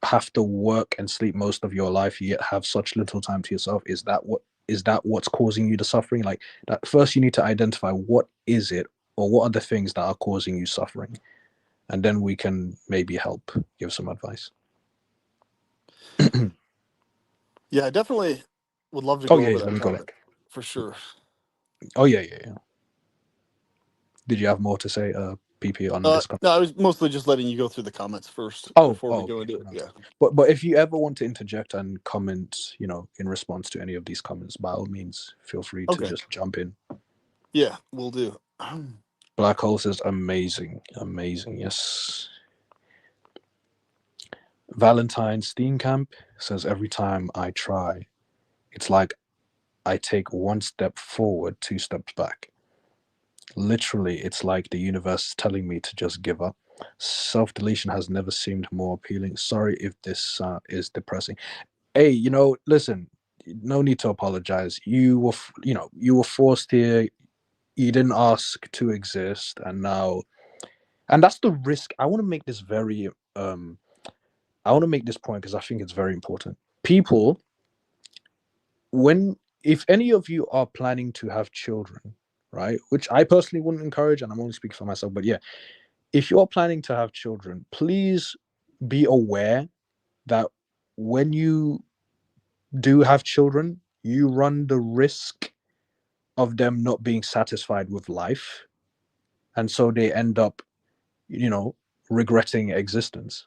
have to work and sleep most of your life, yet have such little time to yourself? Is that what's causing you the suffering? Like that, first you need to identify what is it, or what are the things that are causing you suffering, and then we can maybe help give some advice. Yeah, I definitely would love to Oh go yeah, over yeah, let that me go there. topic for sure. Oh yeah, yeah, yeah. Did you have more to say, PP, on this? No, I was mostly just letting you go through the comments first before we go Okay. into it. No. Yeah. But if you ever want to interject and comment, in response to any of these comments, by all means, feel free to Okay. just jump in. Yeah, we'll do. Black Hole says amazing, amazing. Yes. Valentine Steenkamp says every time I try, it's like I take one step forward, two steps back. Literally, it's like the universe is telling me to just give up. Self deletion has never seemed more appealing. Sorry if this is depressing. Hey, listen, no need to apologize. You were forced here. You didn't ask to exist, and now, and that's the risk. Um I want to make this point because I think it's very important. People, when if any of you are planning to have children, right, which I personally wouldn't encourage, and I'm only speaking for myself, but yeah, if you're planning to have children, please be aware that when you do have children, you run the risk of them not being satisfied with life. And so they end up, you know, regretting existence.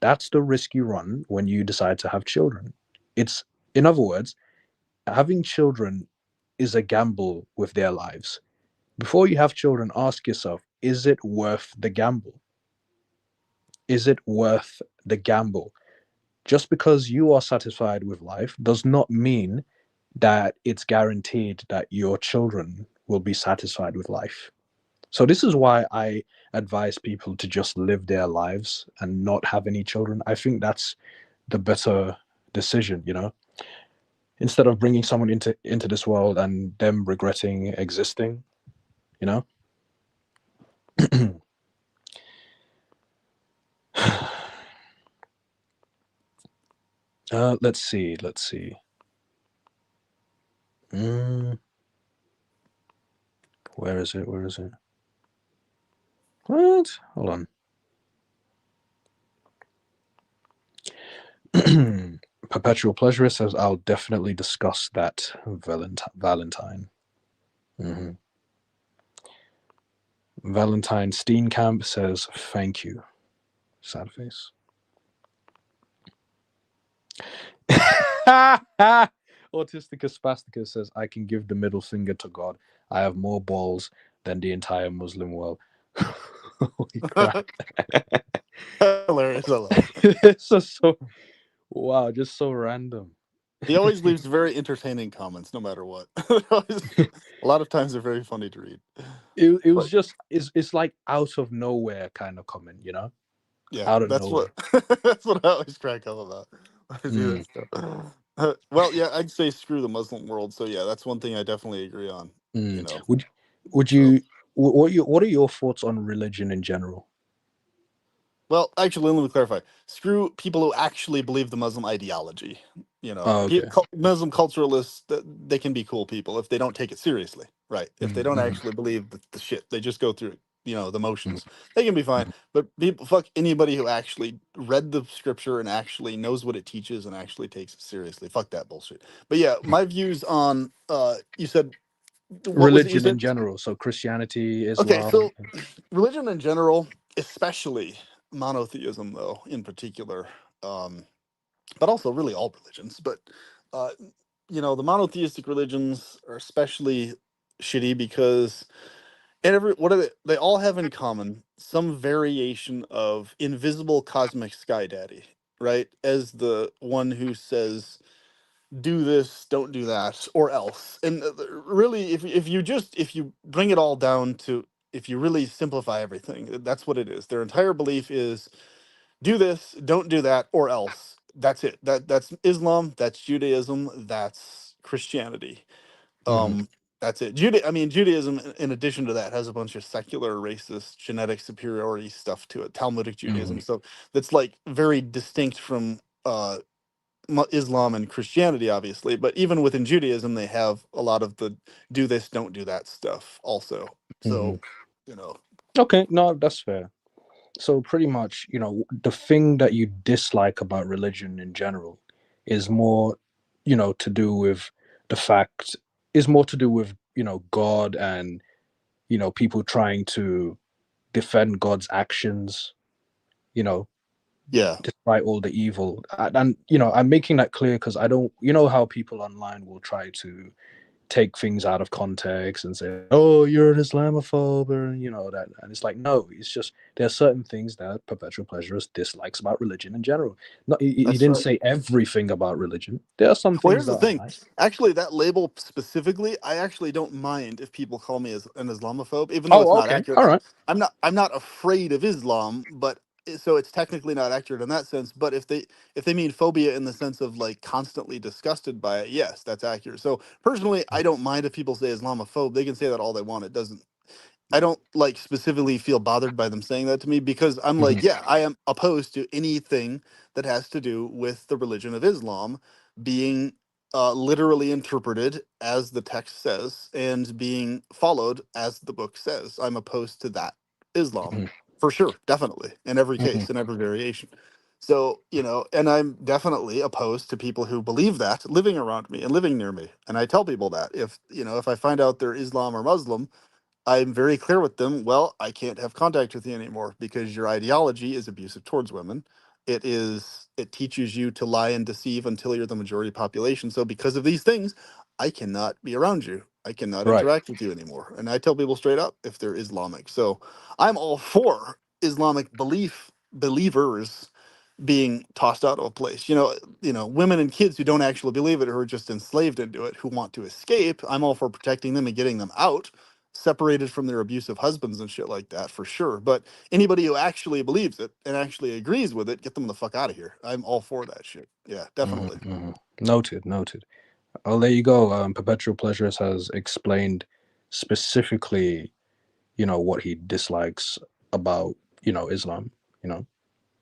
That's the risk you run when you decide to have children. It's, in other words, having children is a gamble with their lives. Before you have children, ask yourself, is it worth the gamble? Is it worth the gamble? Just because you are satisfied with life does not mean that it's guaranteed that your children will be satisfied with life. So this is why I advise people to just live their lives and not have any children. I think that's the better decision, instead of bringing someone into this world and them regretting existing, you know. Let's see. Mm, where is it? What? Hold on. Perpetual Pleasure says, I'll definitely discuss that Valentine. Mhm. Valentine Steenkamp says, thank you. Sad face. Autisticus Spasticus says, I can give the middle finger to God. I have more balls than the entire Muslim world. Holy crap. Hilarious. I love it. It's just so, wow, just so random. He always leaves very entertaining comments, no matter what. A lot of times they're very funny to read. It was But just, it's like out of nowhere kind of comment. yeah, Out of that's what nowhere. that's what I always crack up about. I see Mm, that stuff. Well, yeah, I'd say screw the Muslim world. So yeah, that's one thing I definitely agree on. You mm. know, Would so you, what are your thoughts on religion in general? well, actually, let me clarify. Screw people who actually believe the Muslim ideology. Oh, okay. Muslim culturalists, they can be cool people if they don't take it seriously, right? If they Mm, don't mm, actually believe the shit, they just go through, the mm, motions. They can be fine. mm. But people, fuck anybody who actually read the scripture and actually knows what it teaches and actually takes it seriously. Fuck that bullshit. But yeah, my views on, you said, what was it you Religion in said? general, so Christianity, Okay, Islam. so religion in general, especially monotheism, though, in particular, um, but also really all religions. But uh, the monotheistic religions are especially shitty because And what do they all have in common? Some variation of invisible cosmic sky daddy, right? As the one who says, do this, don't do that, or else. And really, if you bring it all down to, if you really simplify everything, that's what it is. Their entire belief is do this, don't do that, or else. That's it. That's Islam, that's Judaism, that's Christianity. Hmm. Um, that's it. I mean, Judaism, in addition to that, has a bunch of secular, racist, genetic superiority stuff to it. Talmudic Hmm. Judaism stuff that's like very distinct from Islam and Christianity, obviously. But even within Judaism, they have a lot of the do this, don't do that stuff also. Hmm. So, you know, Okay, no, that's fair. So pretty much, the thing that you dislike about religion in general is more, to do with the fact is more to do with, God and, people trying to defend God's actions, you know, yeah, despite all the evil. And, I'm making that clear because I don't, how people online will try to take things out of context and say, "Oh, you're an Islamophobe," or that. And it's like, no, it's just there are certain things that perpetual pleasurist dislikes about religion in general. Not he that's didn't right. say everything about religion. There are some Well, things here's that the are thing. nice. Actually, that label specifically, I actually don't mind if people call me as an Islamophobe, even though it's Oh, not okay, accurate. all right. I'm not afraid of Islam, but so it's technically not accurate in that sense. But if they mean phobia in the sense of like constantly disgusted by it, yes, that's accurate. So personally, I don't mind if people say Islamophobe. They can say that all they want. It doesn't I don't like specifically feel bothered by them saying that to me because I'm Hmm. like, yeah, I am opposed to anything that has to do with the religion of Islam being literally interpreted as the text says and being followed as the book says. I'm opposed to that Islam Hmm. for sure, definitely, in every Hmm. case, in every variation. So, and I'm definitely opposed to people who believe that living around me and living near me. And I tell people that if I find out they're Islam or Muslim, I'm very clear with them. Well, I can't have contact with you anymore because your ideology is abusive towards women. It teaches you to lie and deceive until you're the majority population. So because of these things, I cannot be around you. I cannot Right. interact with you anymore. And I tell people straight up if they're Islamic. So I'm all for Islamic believers being tossed out of a place. Women and kids who don't actually believe it, who are just enslaved into it, who want to escape. I'm all for protecting them and getting them out, separated from their abusive husbands and shit like that, for sure. But anybody who actually believes it and actually agrees with it, get them the fuck out of here. I'm all for that shit. Yeah, Hmm. definitely. Hmm. Noted. Noted. Oh, there you go. Perpetual pleasurist has explained specifically, what he dislikes about, Islam. You know,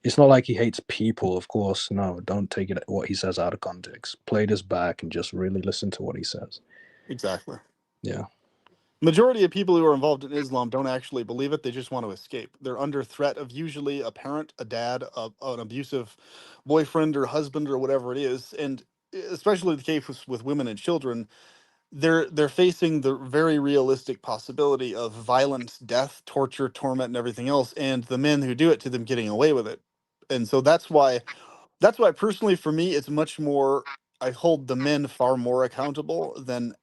it's not like he hates people, of course. No, don't take it what he says out of context. Play this back and just really listen to what he says. Exactly. Yeah. Majority of people who are involved in Islam don't actually believe it. They just want to escape. They're under threat of usually a parent, a dad, an abusive boyfriend or husband or whatever it is. And especially the case with women and children, they're facing the very realistic possibility of violent death, torture, torment, and everything else, and the men who do it to them getting away with it. And so that's why personally for me it's much more, I hold the men far more accountable than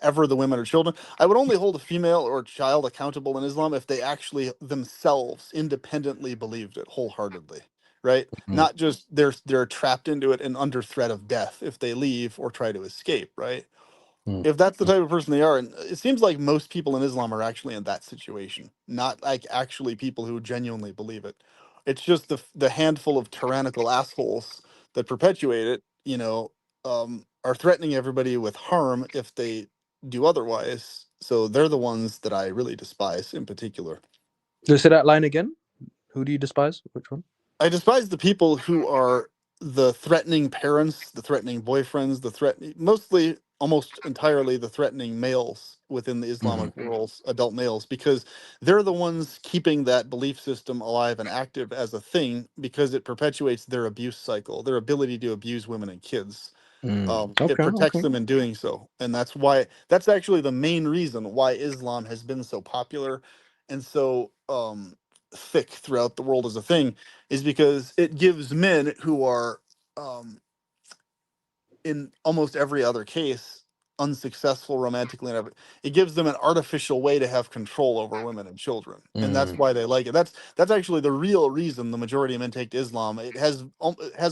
ever the women or children. I would only hold a female or child accountable in Islam if they actually themselves independently believed it wholeheartedly, right? Mhm. Not just they're trapped into it and under threat of death if they leave or try to escape, right? Mhm. If that's the type of person they are, and it seems like most people in Islam are actually in that situation, not like actually people who genuinely believe it. It's just the handful of tyrannical assholes that perpetuate it, are threatening everybody with harm if they do otherwise. So they're the ones that I really despise in particular. Let's say that line again. Who do you despise? Which one? I despise the people who are the threatening parents, the threatening boyfriends, the threatening, mostly almost entirely the threatening males within the Hmm. Islamic world, adult males, because they're the ones keeping that belief system alive and active as a thing because it perpetuates their abuse cycle, their ability to abuse women and kids. It Okay. protects Okay. them in doing so, and that's actually the main reason why Islam has been so popular and so thick throughout the world as a thing, is because it gives men who are, um, in almost every other case, unsuccessful romantically and everything. It gives them an artificial way to have control over women and children, and that's why they like it. That's actually the real reason the majority of men take to Islam. It has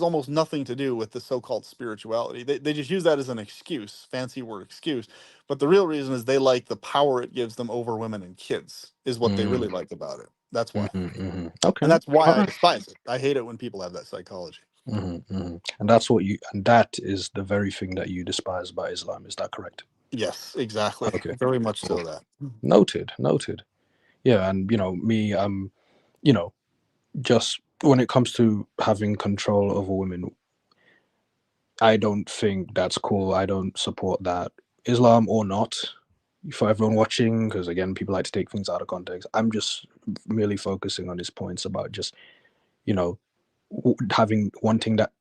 almost nothing to do with the so-called spirituality. They just use that as an excuse, fancy word excuse. But the real reason is they like the power it gives them over women and kids, is what they really like about it. That's why. Okay. And that's why All I right. despise it. I hate it when people have that psychology. And that's what and that is the very thing that you despise about Islam. Is that correct? Yes, exactly. Okay. Very much Cool. so that. Noted. Noted. Yeah, and me, you know, just when it comes to having control over women, I don't think that's cool. I don't support that, Islam or not. For everyone watching, because again, people like to take things out of context. I'm just merely focusing on his points about just you know having wanting that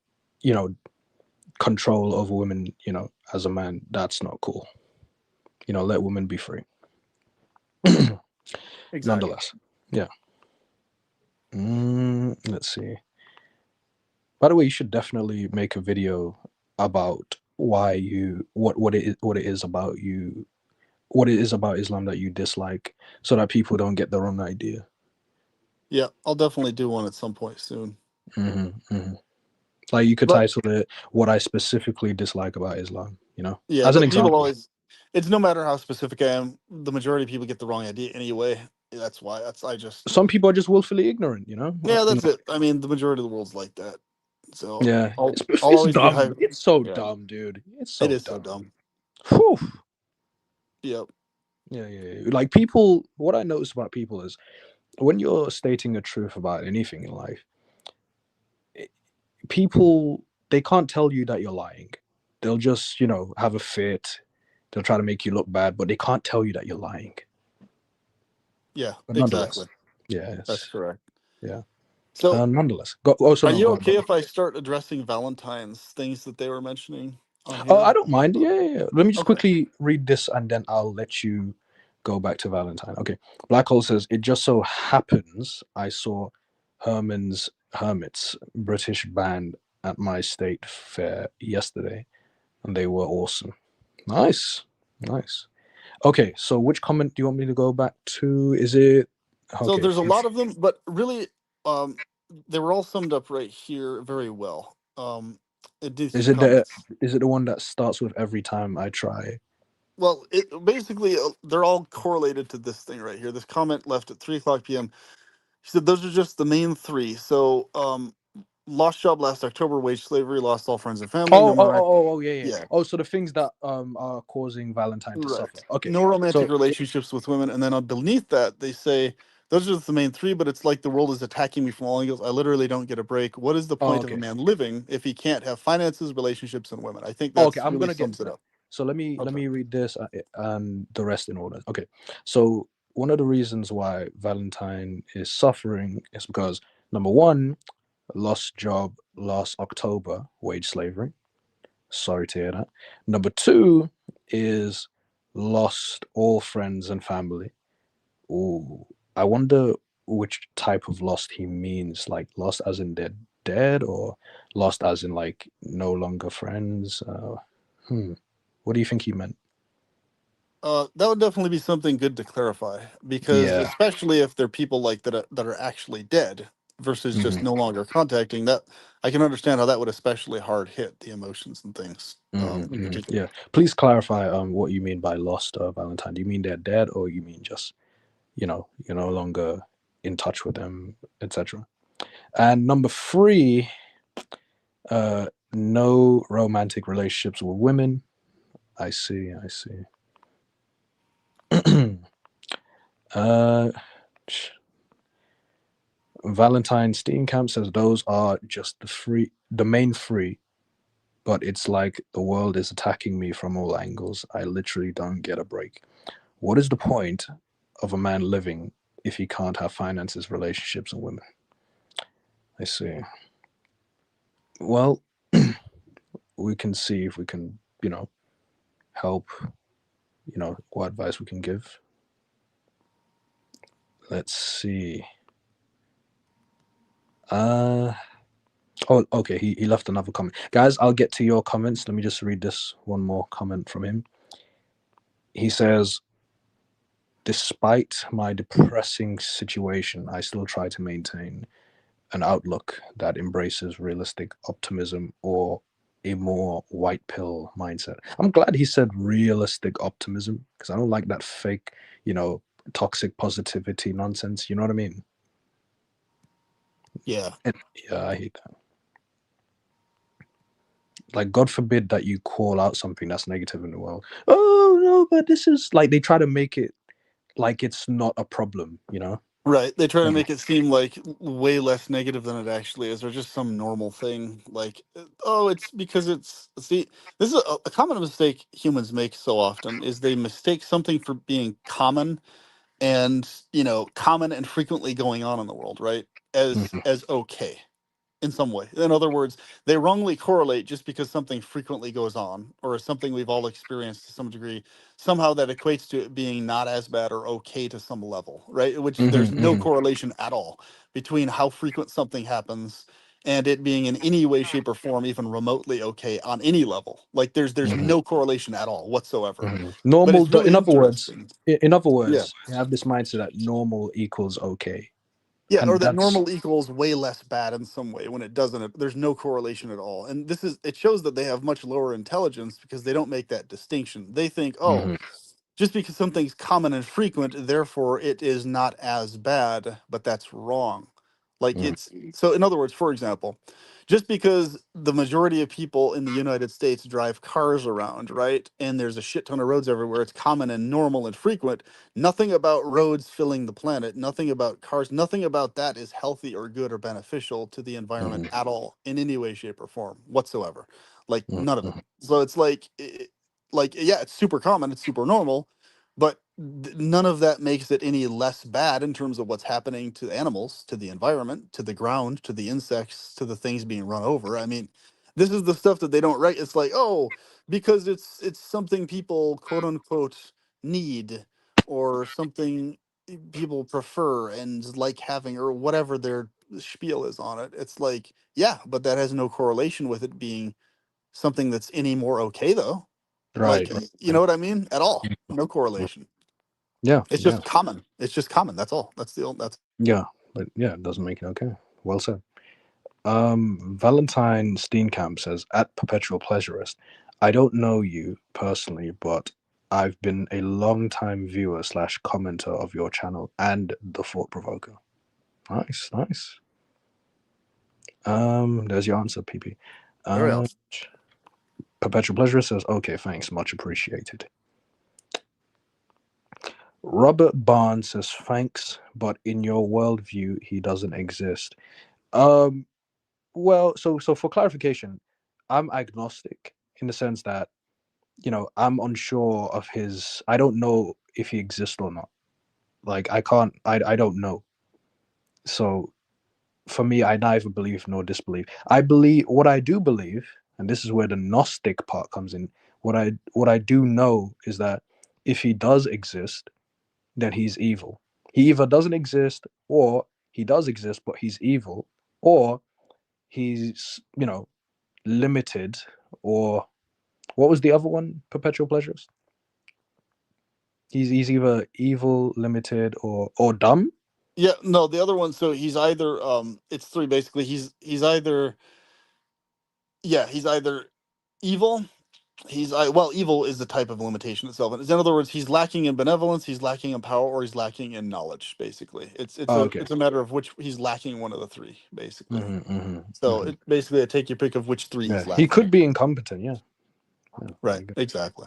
you know control over women. As a man, that's not cool. Let women be free. Exactly. Nonetheless, yeah. Let's see. By the way, you should definitely make a video about why you what it is about you what it is about Islam that you dislike, so that people don't get the wrong idea. Yeah, I'll definitely do one at some point soon. hmm hmm Like you could But title it "What I Specifically Dislike About Islam." yeah, As an but people example. always, it's no matter how specific I am, the majority of people get the wrong idea anyway. That's why. I just, Some people are just willfully ignorant. yeah, that's it. I mean, the majority of the world's like that. So Yeah, I'll it's always be dumb. high. It's so Yeah, dumb, dude. It's it so is so dumb. dumb. Whew. Yep. Yeah. Like people, what I notice about people is when you're stating a truth about anything in life, people they can't tell you that you're lying. They'll just have a fit. They'll try to make you look bad, but they can't tell you that you're lying. Yeah, But nonetheless, exactly. That's yes, correct. yeah. So, Nonetheless, go. Also, are no, you go on, go okay on. if I start addressing Valentine's things that they were mentioning on Oh, I here? don't mind. Yeah. Let me just Okay. quickly read this, and then I'll let you go back to Valentine. Okay. Black Hole says it just so happens I saw Hermits British band at my state fair yesterday, and they were awesome. Nice, nice. Okay, so which comment do you want me to go back to? Is it So okay? there's a lot of them, but really, um, they were all summed up right here very well. These Is two it the comments. is it the one that starts with every time I try? Well, it basically they're all correlated to this thing right here. This comment left at 3 o'clock p.m. He said those are just the main three. So, lost job last October, wage slavery, lost all friends and family, no more. Yeah. Yeah, Oh, so the things that are causing Valentine to suffer. right. Okay, No romantic so relationships with women, and then beneath that they say those are the main three. But it's like the world is attacking me from all angles. I literally don't get a break. What is the point of a okay, man living if he can't have finances, relationships, and women? I think okay, that's I'm really gonna get sums to it that. up. So let Okay. me read this and the rest in order. Okay, so one of the reasons why Valentine is suffering is because number one, lost job last October, wage slavery. Sorry to hear that. Number two is lost all friends and family. Ooh, I wonder which type of lost he means. Like lost as in they're dead, or lost as in like no longer friends. Hmm. What do you think he meant? That would definitely be something good to clarify, because Yeah. especially if they're people like that are actually dead versus just hmm no longer contacting. That I can understand how that would especially hard hit the emotions and things in particular. Yeah. Please clarify what you mean by lost, Valentine. Do you mean they're dead, or you mean just you're no longer in touch with them, etc. And number three, no romantic relationships with women. I see. I see. uh, Valentine Steenkamp says those are just the main three, but it's like the world is attacking me from all angles. I literally don't get a break. What is the point of a man living if he can't have finances, relationships, and women? I see. Well, we can see if we can, help, what advice we can give. Let's see. Uh oh, okay. He left another comment. Guys, I'll get to your comments. Let me just read this one more comment from him. He says, despite my depressing situation, I still try to maintain an outlook that embraces realistic optimism or a more white pill mindset. I'm glad he said realistic optimism because I don't like that fake, you know, toxic positivity nonsense. You know what I mean? Yeah. And, yeah, I hate that. Like, God forbid that you call out something that's negative in the world. Oh no, but this is like they try to make it like it's not a problem. You know? Right. They try to Yeah. make it seem like way less negative than it actually is, or just some normal thing. Like, oh, it's because it's. See, this is a common mistake humans make so often is they mistake something for being common and, common and frequently going on in the world, right? Mhm, As okay. In some way. In other words, they wrongly correlate just because something frequently goes on or is something we've all experienced to some degree. Somehow that equates to it being not as bad or okay to some level, right? Which there's mhm, no mhm, correlation at all between how frequent something happens and it being in any way, shape, or form even remotely okay on any level. Like there's mhm, no correlation at all whatsoever. mhm. But Normal. it's really In other words, interesting. in other Yeah. words, you have this mindset that normal equals okay, Yeah, or and that that's. normal equals way less bad in some way when it doesn't. There's no correlation at all. And it shows that they have much lower intelligence because they don't make that distinction. They think, oh, Mhm, just because something's common and frequent, therefore it is not as bad, but that's wrong. Like mhm, so in other words, for example, just because the majority of people in the United States drive cars around, right? And there's a shit ton of roads everywhere, it's common and normal and frequent. Nothing about roads filling the planet, nothing about cars, nothing about that is healthy or good or beneficial to the environment mhm, at all in any way, shape, or form whatsoever. Like mhm, none of it. mhm. So it's like yeah, it's super common, it's super normal, but none of that makes it any less bad in terms of what's happening to animals, to the environment, to the ground, to the insects, to the things being run over. I mean, this is the stuff that they don't write. It's like, oh, because it's something people quote unquote need or something people prefer and like having or whatever their spiel is on it. It's like, yeah, but that has no correlation with it being something that's any more okay though. Like, Right. you Right. know what I mean? At all. No correlation. Yeah. It's Yeah. just common. It's just common. That's all. That's Yeah. But yeah, it doesn't make it okay. Well said. Valentine Steenkamp says, at Perpetual Pleasurist, I don't know you personally, but I've been a long time viewer slash commenter of your channel and the Thought Provoker. Nice, nice. There's your answer, PP. very Uh, awesome. Perpetual Pleasurist says, okay, thanks, much appreciated. Robert Barnes says, thanks, but in your worldview, he doesn't exist. Um, well, so for clarification, I'm agnostic in the sense that I'm unsure of his. I don't know if he exists or not. Like I can't. I don't know. So for me, I neither believe nor disbelieve. I believe what I do believe, and this is where the Gnostic part comes in. What I do know is that if he does exist, then he's evil. He either doesn't exist, or he does exist, but he's evil, or he's limited, or what was the other one? Perpetual pleasures. He's either evil, limited, or dumb. Yeah, no, the other one, so he's either it's three basically. He's either he's either evil. Well, evil is the type of limitation itself. And in other words, he's lacking in benevolence, he's lacking in power, or he's lacking in knowledge, basically. It's Oh, a okay. it's a matter of which he's lacking one of the three, basically. Hmm, hmm, So hmm. it basically a take your pick of which three Yeah, he's he lacking could in. be incompetent. Yeah, yeah. There Right, you go. exactly.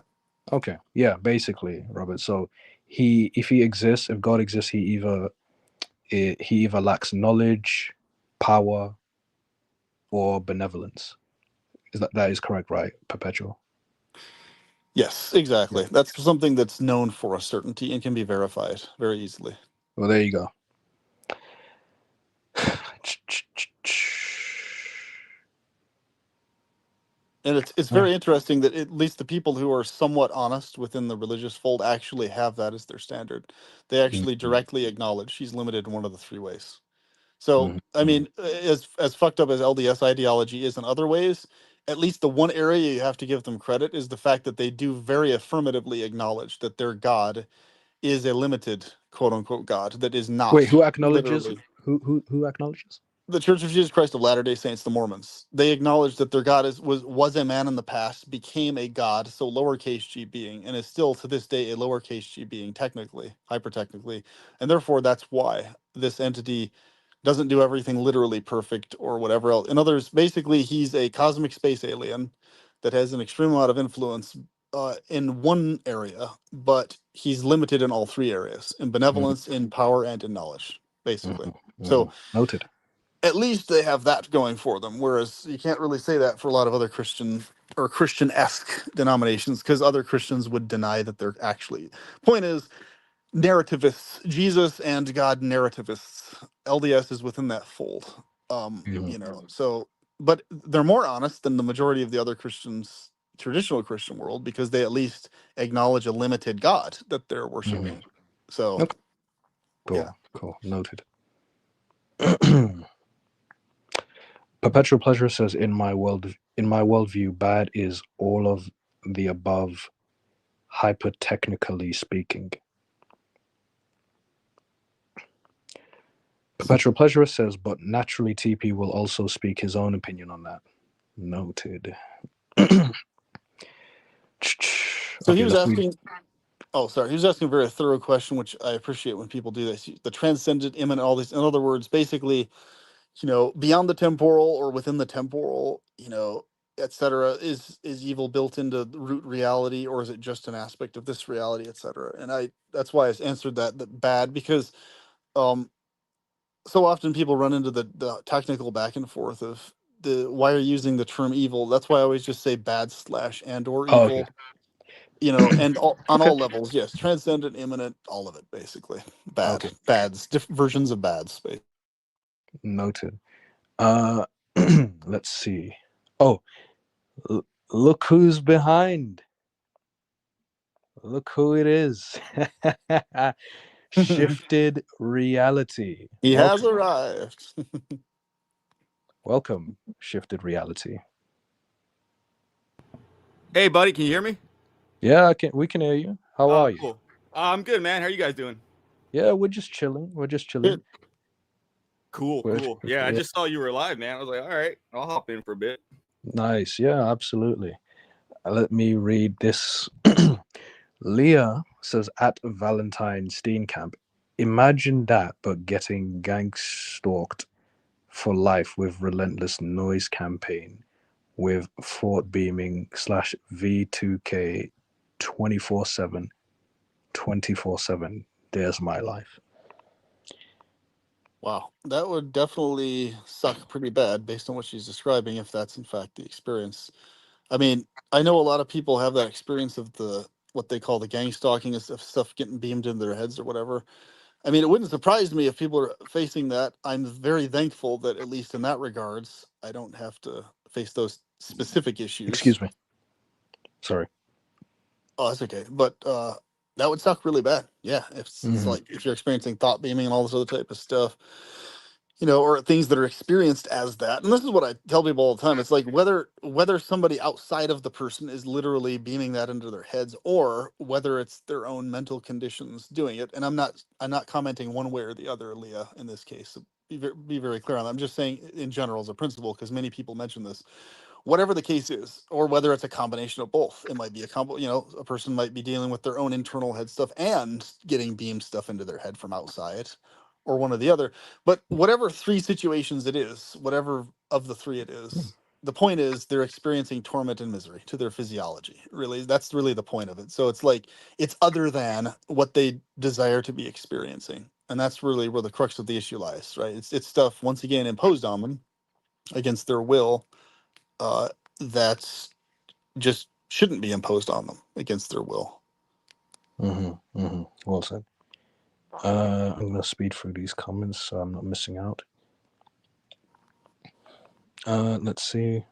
Okay. Yeah, basically, Robert. So if he exists, if God exists, he either lacks knowledge, power, or benevolence. That is correct, right? Perpetual. Yes, Yeah. exactly. That's something that's known for a certainty and can be verified very easily. Well, there you go. And it's Yeah. very interesting that at least the people who are somewhat honest within the religious fold actually have that as their standard. They actually Mhm, directly acknowledge she's limited in one of the three ways. So, mhm, I mhm, mean, as fucked up as LDS ideology is in other ways, at least the one area you have to give them credit is the fact that they do very affirmatively acknowledge that their God is a limited quote unquote God that is Wait, not who acknowledges? literally Who acknowledges? the Church of Jesus Christ of Latter-day Saints, the Mormons. They acknowledge that their God was a man in the past, became a God, so lowercase g being, and is still to this day a lowercase g being, technically, hyper-technically, and therefore that's why this entity doesn't do everything literally perfect or whatever else. In others, basically, he's a cosmic space alien that has an extreme amount of influence in one area, but he's limited in all three areas: in Mm-hmm. benevolence, in power, and in knowledge, basically. Mm-hmm. Mm-hmm. So Noted. at least they have that going for them. Whereas you can't really say that for a lot of other Christian or Christian-esque denominations, because other Christians would deny that they're actually. Point is, narrativists, Jesus and God narrativists, LDS is within that fold. Mm-hmm. So, but they're more honest than the majority of the other Christians, traditional Christian world, because they at least acknowledge a limited God that they're Mm-hmm. worshiping. So, Okay. yeah. Cool. Noted. Perpetual Pleasure says, in my worldview, bad is all of the above, hyper-technically speaking. Perpetual Pleasure says, but naturally TP will also speak his own opinion on that. Noted. So he Okay, was let's read. asking. Oh, sorry. He was asking a very thorough question, which I appreciate when people do this. The transcendent, immanent, all these. In other words, basically, beyond the temporal or within the temporal, etc. Is evil built into the root reality, or is it just an aspect of this reality, etc.? And that's why I answered that bad, because um so often people run into the technical back and forth of the why are you using the term evil. That's why I always just say bad slash and or Oh, okay. evil, and on Okay. all levels, yes, transcendent, imminent, all of it, basically. Okay. Bads, different versions of bads. Noted. Uh, let's see. Oh, look who's behind. Look who it is. Shifted reality. He has Welcome. arrived. Welcome, Shifted reality. Hey, buddy, can you hear me? Yeah, we can hear you. How are you? Cool. I'm good, man. How are you guys doing? Yeah, we're just chilling. We're just chilling. Good. Cool, We're, cool. Yeah, I yeah, just saw you were live, man. I was like, all right, I'll hop in for a bit. nice. Yeah, absolutely. Let me read this. Leah says at Valentine Steenkamp, imagine that, but getting gangstalked for life with relentless noise campaign with Fort Beaming / V2K 24/7, 24/7. There's my life. Wow, that would definitely suck pretty bad based on what she's describing, if that's in fact the experience. I mean, I know a lot of people have that experience of what they call the gang stalking, of stuff getting beamed into their heads or whatever. I mean, it wouldn't surprise me if people are facing that. I'm very thankful that at least in that regards, I don't have to face those specific issues. Excuse me. Sorry. Oh, that's okay. But that would suck really bad. Yeah, if it's Mm-hmm. like if you're experiencing thought beaming and all this other type of stuff, or things that are experienced as that. And this is what I tell people all the time. It's like whether somebody outside of the person is literally beaming that into their heads, or whether it's their own mental conditions doing it. And I'm not commenting one way or the other, Leah, in this case. So be very clear on that. I'm just saying in general as a principle, because many people mention this. Whatever the case is, or whether it's a combination of both. It might be a person might be dealing with their own internal head stuff and getting beamed stuff into their head from outside, or one or the other. But whatever three situations it is, whatever of the three it is, the point is they're experiencing torment and misery to their physiology. Really, that's really the point of it. So it's like it's other than what they desire to be experiencing. And that's really where the crux of the issue lies, right? It's stuff once again imposed on them against their will, uh, that just shouldn't be imposed on them against their will. Mm-hmm. Mm-hmm. Well said. I'm going to speed through these comments so I'm not missing out. Let's see.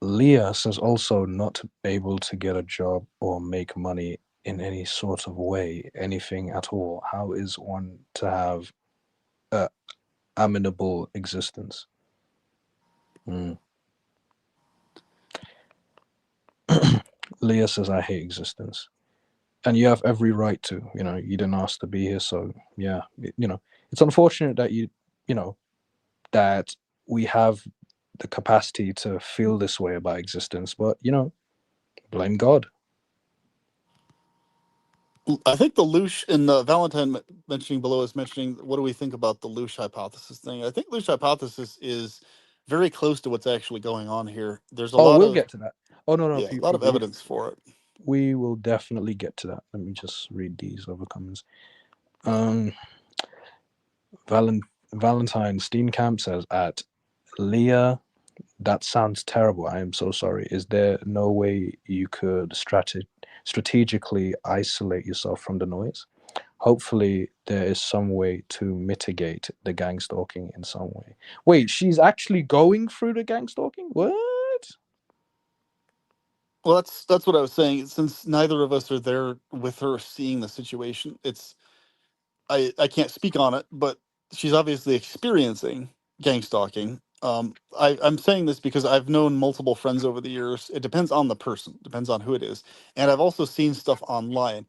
Leah says also not able to get a job or make money in any sort of way, anything at all. How is one to have a amenable existence? Mm. Leah says, I hate existence. And you have every right to, you didn't ask to be here. So yeah, it's unfortunate that that we have the capacity to feel this way about existence, but blame God. I think the loosh in the Valentine mentioning below is mentioning, what do we think about the loosh hypothesis thing? I think loosh hypothesis is very close to what's actually going on here. There's a Oh, lot we'll of, get to that. Oh no, yeah, a lot of evidence for it. we will definitely get to that. Let me just read these other comments. Um, Valentine Steenkamp says at Leah, that sounds terrible. I am so sorry. Is there no way you could strategically isolate yourself from the noise? Hopefully, there is some way to mitigate the gang stalking in some way. Wait, she's actually going through the gang stalking? What? Well, that's what I was saying. Since neither of us are there with her seeing the situation, I can't speak on it, but she's obviously experiencing gang stalking. I'm saying this because I've known multiple friends over the years. It depends on the person, depends on who it is, and I've also seen stuff online.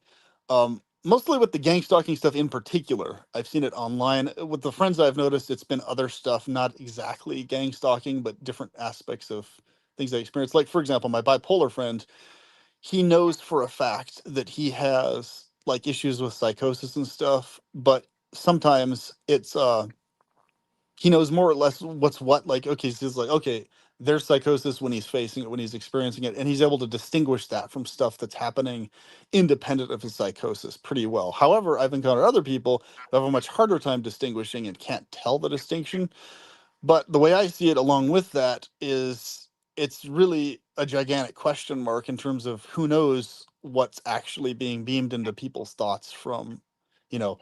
Mostly with the gang stalking stuff in particular, I've seen it online. With the friends I've noticed, it's been other stuff, not exactly gang stalking, but different aspects of things they experience. Like, for example, my bipolar friend, he knows for a fact that he has like issues with psychosis and stuff, but sometimes it's he knows more or less what's what. Like, okay, so he's like, okay, there's psychosis when he's facing it, when he's experiencing it, and he's able to distinguish that from stuff that's happening independent of his psychosis pretty well. However, I've encountered other people who have a much harder time distinguishing and can't tell the distinction. But the way I see it along with that is, it's really a gigantic question mark in terms of who knows what's actually being beamed into people's thoughts from,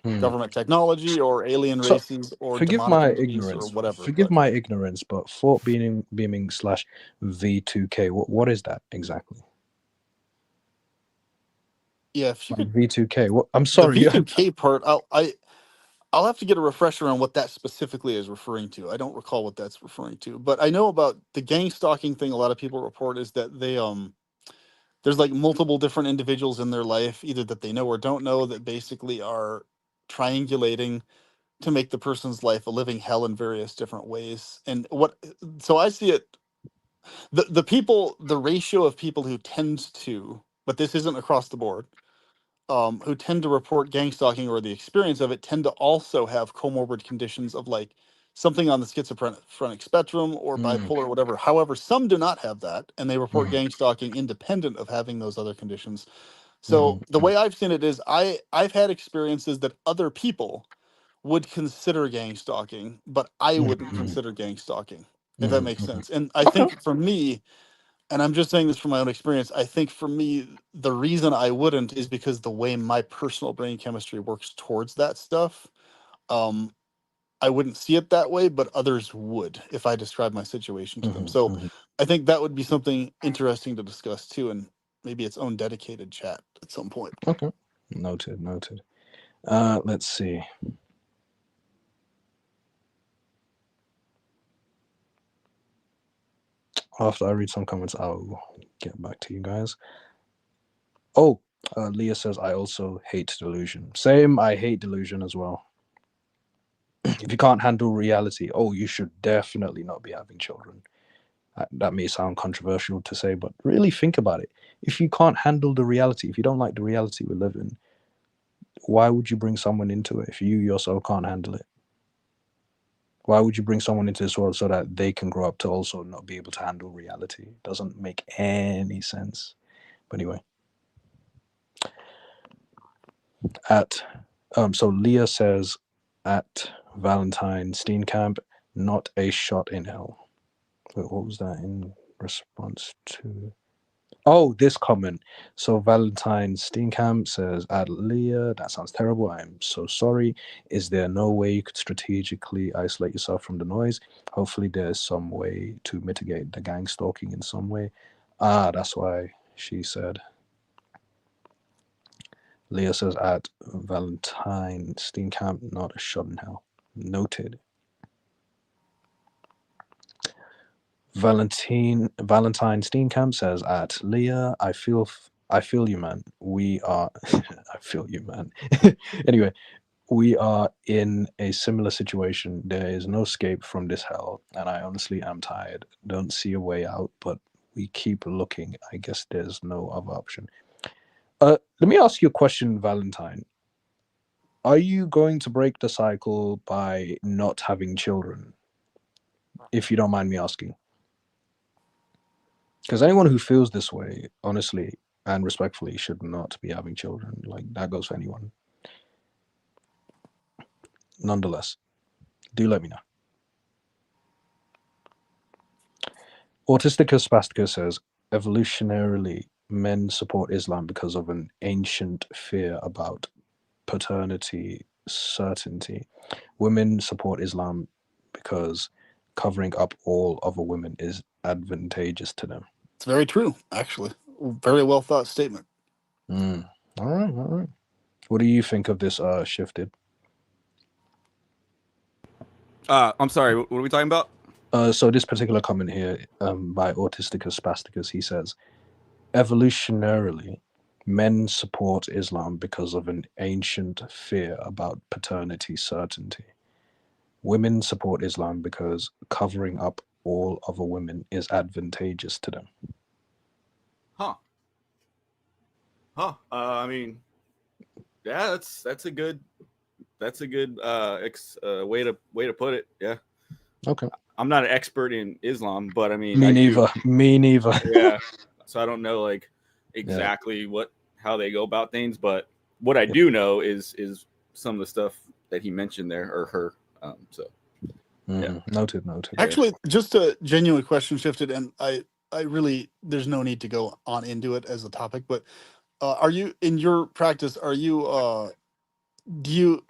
Hmm. government technology or alien So, races or forgive demonic my entities or ignorance. whatever. Forgive But my ignorance, but thought beaming slash V2K. What is that exactly? yeah, if you Like could, V2K. What? I'm the sorry. V2K part, I'll have to get a refresher on what that specifically is referring to. I don't recall what that's referring to, but I know about the gang stalking thing. A lot of people report is that there's like multiple different individuals in their life, either that they know or don't know, that basically are triangulating to make the person's life a living hell in various different ways. And so I see it, the people, the ratio of people who tend to, but this isn't across the board, who tend to report gang stalking or the experience of it, tend to also have comorbid conditions of like something on the schizophrenic spectrum or Mm, bipolar or whatever. However, some do not have that, and they report mm, gang stalking independent of having those other conditions. So mm, the way I've seen it is, I've had experiences that other people would consider gang stalking, but I mm, wouldn't mm, consider gang stalking, if that mm, makes mm. sense. And I Okay. think for me, and I'm just saying this from my own experience, I think for me, the reason I wouldn't is because the way my personal brain chemistry works towards that stuff. Um, I wouldn't see it that way, but others would if I describe my situation to them. Mhm, So mhm. I think that would be something interesting to discuss too, and maybe its own dedicated chat at some point. Okay. Noted. Noted. Let's see. After I read some comments, I'll get back to you guys. Oh, Leah says I also hate delusion. Same. I hate delusion as well. If you can't handle reality, oh, you should definitely not be having children. That may sound controversial to say, but really think about it. If you can't handle the reality, if you don't like the reality we live in, why would you bring someone into it if you yourself can't handle it? Why would you bring someone into this world so that they can grow up to also not be able to handle reality? It doesn't make any sense. But anyway, at so Leah says at Valentine Steenkamp, not a shot in hell. Wait, what was that in response to? Oh, this comment. So Valentine Steenkamp says, at Leah, that sounds terrible. I'm so sorry. Is there no way you could strategically isolate yourself from the noise? Hopefully there's some way to mitigate the gang stalking in some way. Ah, that's why she said. Leah says, at Valentine Steenkamp, not a shot in hell. Noted. Valentine Steenkamp says at Leah, I feel you, man. We are I feel you, man. Anyway, we are in a similar situation. There is no escape from this hell, and I honestly am tired. Don't see a way out, but we keep looking. I guess there's no other option. Let me ask you a question, Valentine. Are you going to break the cycle by not having children? If you don't mind me asking. Because anyone who feels this way, honestly and respectfully, should not be having children. Like, that goes for anyone. Nonetheless, do let me know. Autisticus Spasticus says, evolutionarily, men support Islam because of an ancient fear about paternity certainty. Women support Islam because covering up all other women is advantageous to them. It's very true, actually. Very well thought statement. All right. What do you think of this shifted? I'm sorry. What are we talking about? So this particular comment here by Autisticus Spasticus, he says, evolutionarily, men support Islam because of an ancient fear about paternity certainty. Women support Islam because covering up all other women is advantageous to them. Huh. I mean, yeah, that's a good way to put it. Yeah. Okay. I'm not an expert in Islam, but I mean, Me neither. Yeah. So I don't know like exactly how they go about things, but what I do know is some of the stuff that he mentioned there, or her. Noted. Actually, just a genuine question shifted, and I really, there's no need to go on into it as a topic, but are you, in your practice, do you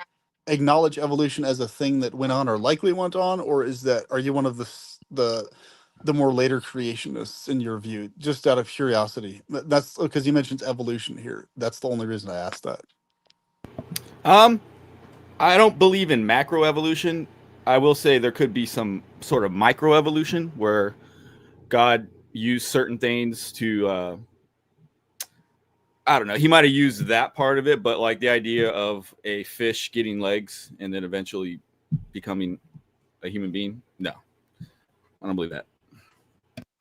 acknowledge evolution as a thing that went on or likely went on, or are you one of the more later creationists in your view? Just out of curiosity, that's because you mentioned evolution here. That's the only reason I asked that. I don't believe in macroevolution. I will say there could be some sort of microevolution where God used certain things to I don't know. He might have used that part of it, but like the idea of a fish getting legs and then eventually becoming a human being, no, I don't believe that.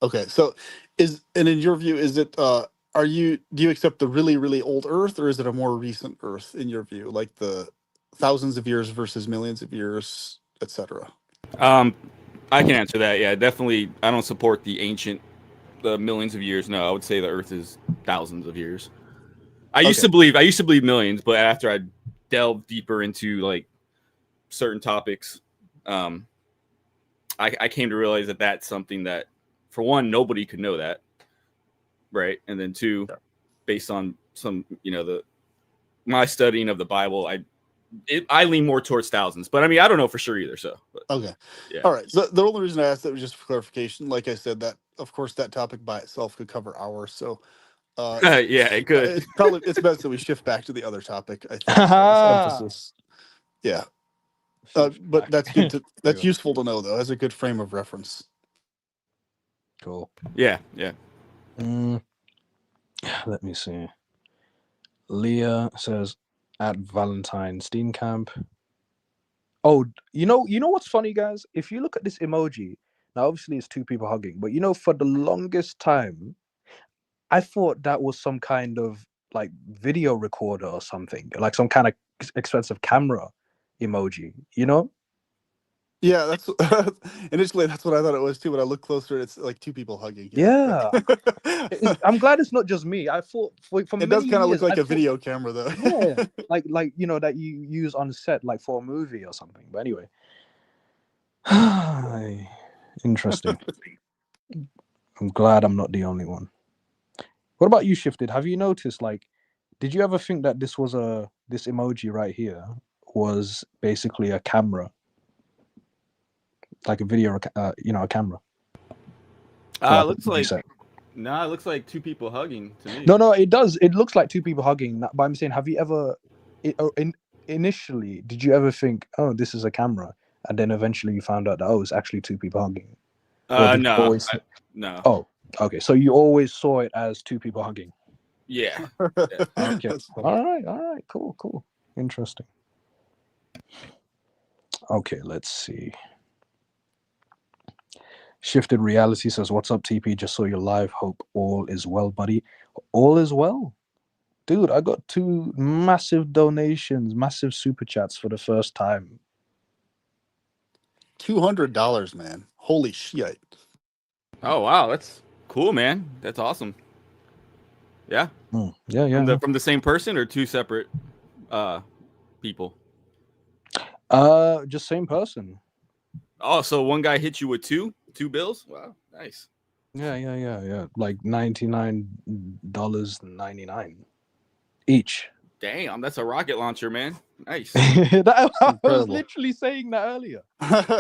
Okay, so in your view, is it do you accept the really, really old Earth, or is it a more recent Earth in your view, like the thousands of years versus millions of years, etc.? I can answer that. Yeah, definitely. I don't support the millions of years. No, I would say the Earth is thousands of years. I used to believe millions, but after I delved deeper into like certain topics, I came to realize that that's something that, for one, nobody could know that, right? And then two, based on some, my studying of the Bible, I lean more towards thousands, but I mean, I don't know for sure either. So, Okay, yeah. All right. So the only reason I asked that was just for clarification. Like I said, that of course that topic by itself could cover hours. So, yeah, it could. It's best that we shift back to the other topic. I think emphasis. Yeah. But that's good that's useful to know, though, as a good frame of reference. Cool. Yeah. Let me see. Leah says at Valentine Steenkamp. Oh, you know what's funny, guys? If you look at this emoji, now obviously it's two people hugging, but for the longest time, I thought that was some kind of like video recorder or something, like some kind of expensive camera emoji, Yeah, that's initially that's what I thought it was too. But I look closer, it's like two people hugging. Yeah. I'm glad it's not just me. I thought for it many does kind of look years, like a video camera, though. Yeah, like that you use on set, like for a movie or something. But anyway, interesting. I'm glad I'm not the only one. What about you, Shifted? Have you noticed, like, did you ever think that this emoji right here was basically a camera, like a video, a camera? It looks like two people hugging to me. No, it does. It looks like two people hugging. But I'm saying, have you ever, initially, did you ever think, oh, this is a camera, and then eventually you found out that it's actually two people hugging? Or did you No, always? no. Oh, okay. So you always saw it as two people hugging. Yeah. Okay. That's funny. All right. Cool. Interesting. Okay, let's see. Shifted Reality says, "What's up, TP? Just saw you live. Hope all is well, buddy. All is well, dude. I got 2 massive donations, massive super chats for the first time. $200, man. Holy shit. Oh wow, that's cool, man. That's awesome. Yeah. Yeah. From the same person or 2 separate people? Just same person. Oh, so one guy hit you with two bills? Wow, nice. Yeah. Like $99.99 each. Damn, that's a rocket launcher, man. Nice. I was Incredible. literally saying that earlier.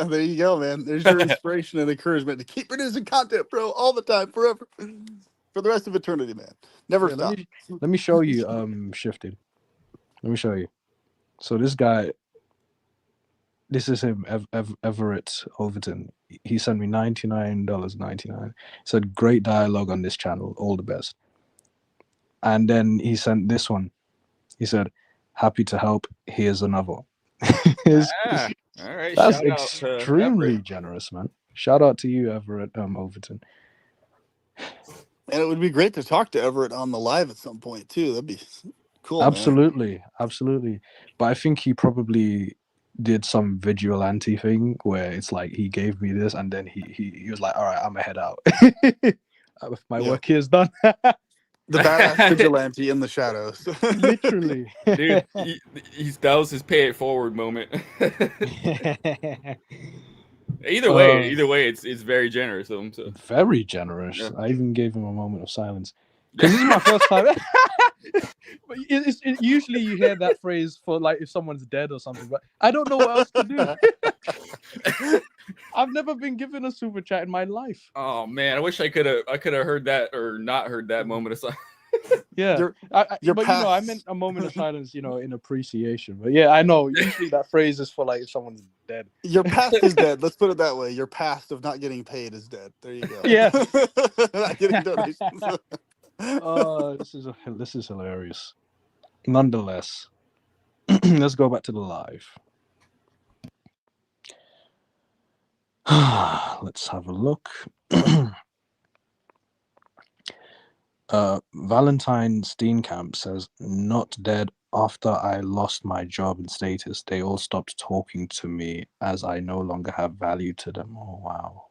There you go, man. There's your inspiration and encouragement to keep producing content, bro, all the time, forever, for the rest of eternity, man. Never stop. Let me show you Shifted. Let me show you. So this guy, this is him, Everett Overton. He sent me $99.99. Said, "Great dialogue on this channel, all the best." And then he sent this one. He said, "Happy to help. Here's another." Ah, all right. That's Shout out to extremely Everett. generous, man. Shout out to you, Everett Overton. And it would be great to talk to Everett on the live at some point too. That'd be cool, Absolutely. But I think he probably did some vigilante thing where it's like he gave me this and then he was like, "All right, I'm gonna head out. My work here is done." man. The badass vigilante in the shadows. Literally. Dude, that was his pay it forward moment. Either way, it's very generous of him. So. Very generous. Yeah. I even gave him a moment of silence because this is my first time. But usually you hear that phrase for like if someone's dead or something, but I don't know what else to do. I've never been given a super chat in my life. Oh man, I wish I could have heard that or not heard that moment of silence. Yeah, but you know, I meant a moment of silence, you know, in appreciation. But yeah, I know usually that phrase is for like if someone's dead. Your past is dead. Let's put it that way. Your past of not getting paid is dead. There you go. Yeah. Not getting donations. This is hilarious. Nonetheless, let's go back to the live. Let's have a look. Valentine Steenkamp says, "Not dead. After I lost my job and status, they all stopped talking to me as I no longer have value to them." Oh, wow.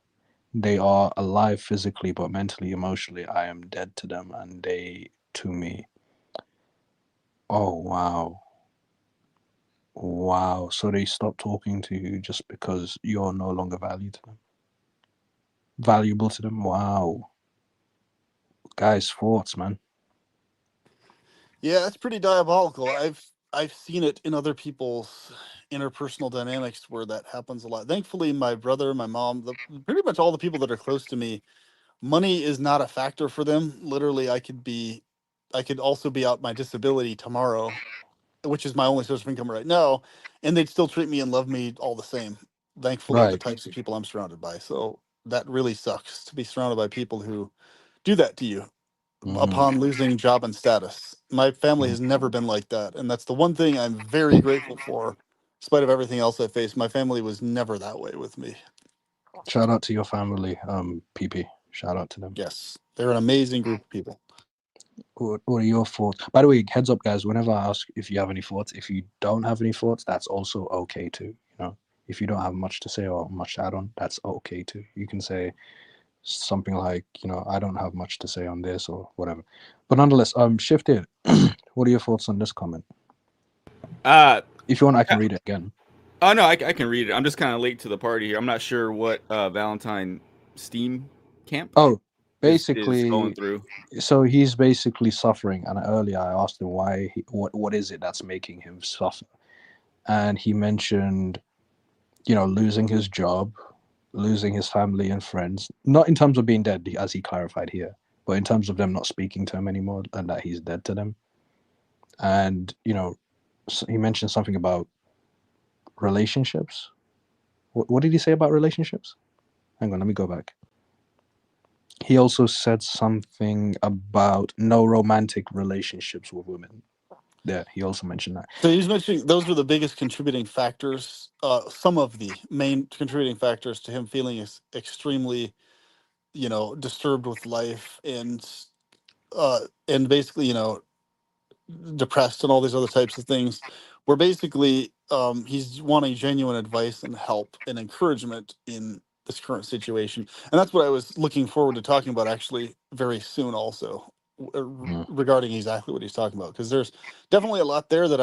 They are alive physically, but mentally, emotionally, I am dead to them and they to me. Oh, wow. Wow. So they stopped talking to you just because you're no longer valuable to them. Wow. Guys, thoughts, man. Yeah, that's pretty diabolical. I've seen it in other people's interpersonal dynamics where that happens a lot. Thankfully, my brother, my mom, pretty much all the people that are close to me, money is not a factor for them. Literally, I could also be out my disability tomorrow, which is my only source of income right now, and they'd still treat me and love me all the same. Thankfully, the Right. types of people I'm surrounded by. So that really sucks to be surrounded by people who do that to you upon losing job and status. My family has never been like that, and that's the one thing I'm very grateful for. In spite of everything else I faced, my family was never that way with me. Shout out to your family, PP. Shout out to them. Yes, they're an amazing group of people. What are your thoughts? By the way, heads up, guys. Whenever I ask if you have any thoughts, if you don't have any thoughts, that's also okay too. You know, if you don't have much to say or much to add on, that's okay too. You can say something like, you know, I don't have much to say on this or whatever. But nonetheless, Shifted. What are your thoughts on this comment? If you want, I can read it again. Oh no, I can read it. I'm just kind of late to the party here. I'm not sure what Valentine Steam Camp. Oh, basically is going through. So he's basically suffering. And earlier I asked him why. What is it that's making him suffer? And he mentioned, you know, losing his job, losing his family and friends. Not in terms of being dead, as he clarified here, but in terms of them not speaking to him anymore and that he's dead to them. And, you know, he mentioned something about relationships. What did he say about relationships? Hang on, let me go back. He also said something about no romantic relationships with women. Yeah, he also mentioned that. So he's mentioning those were the biggest contributing factors, some of the main contributing factors to him feeling extremely, disturbed with life and basically, depressed and all these other types of things. Where basically he's wanting genuine advice and help and encouragement in this current situation, and that's what I was looking forward to talking about actually very soon, also Mm. regarding exactly what he's talking about, because there's definitely a lot there that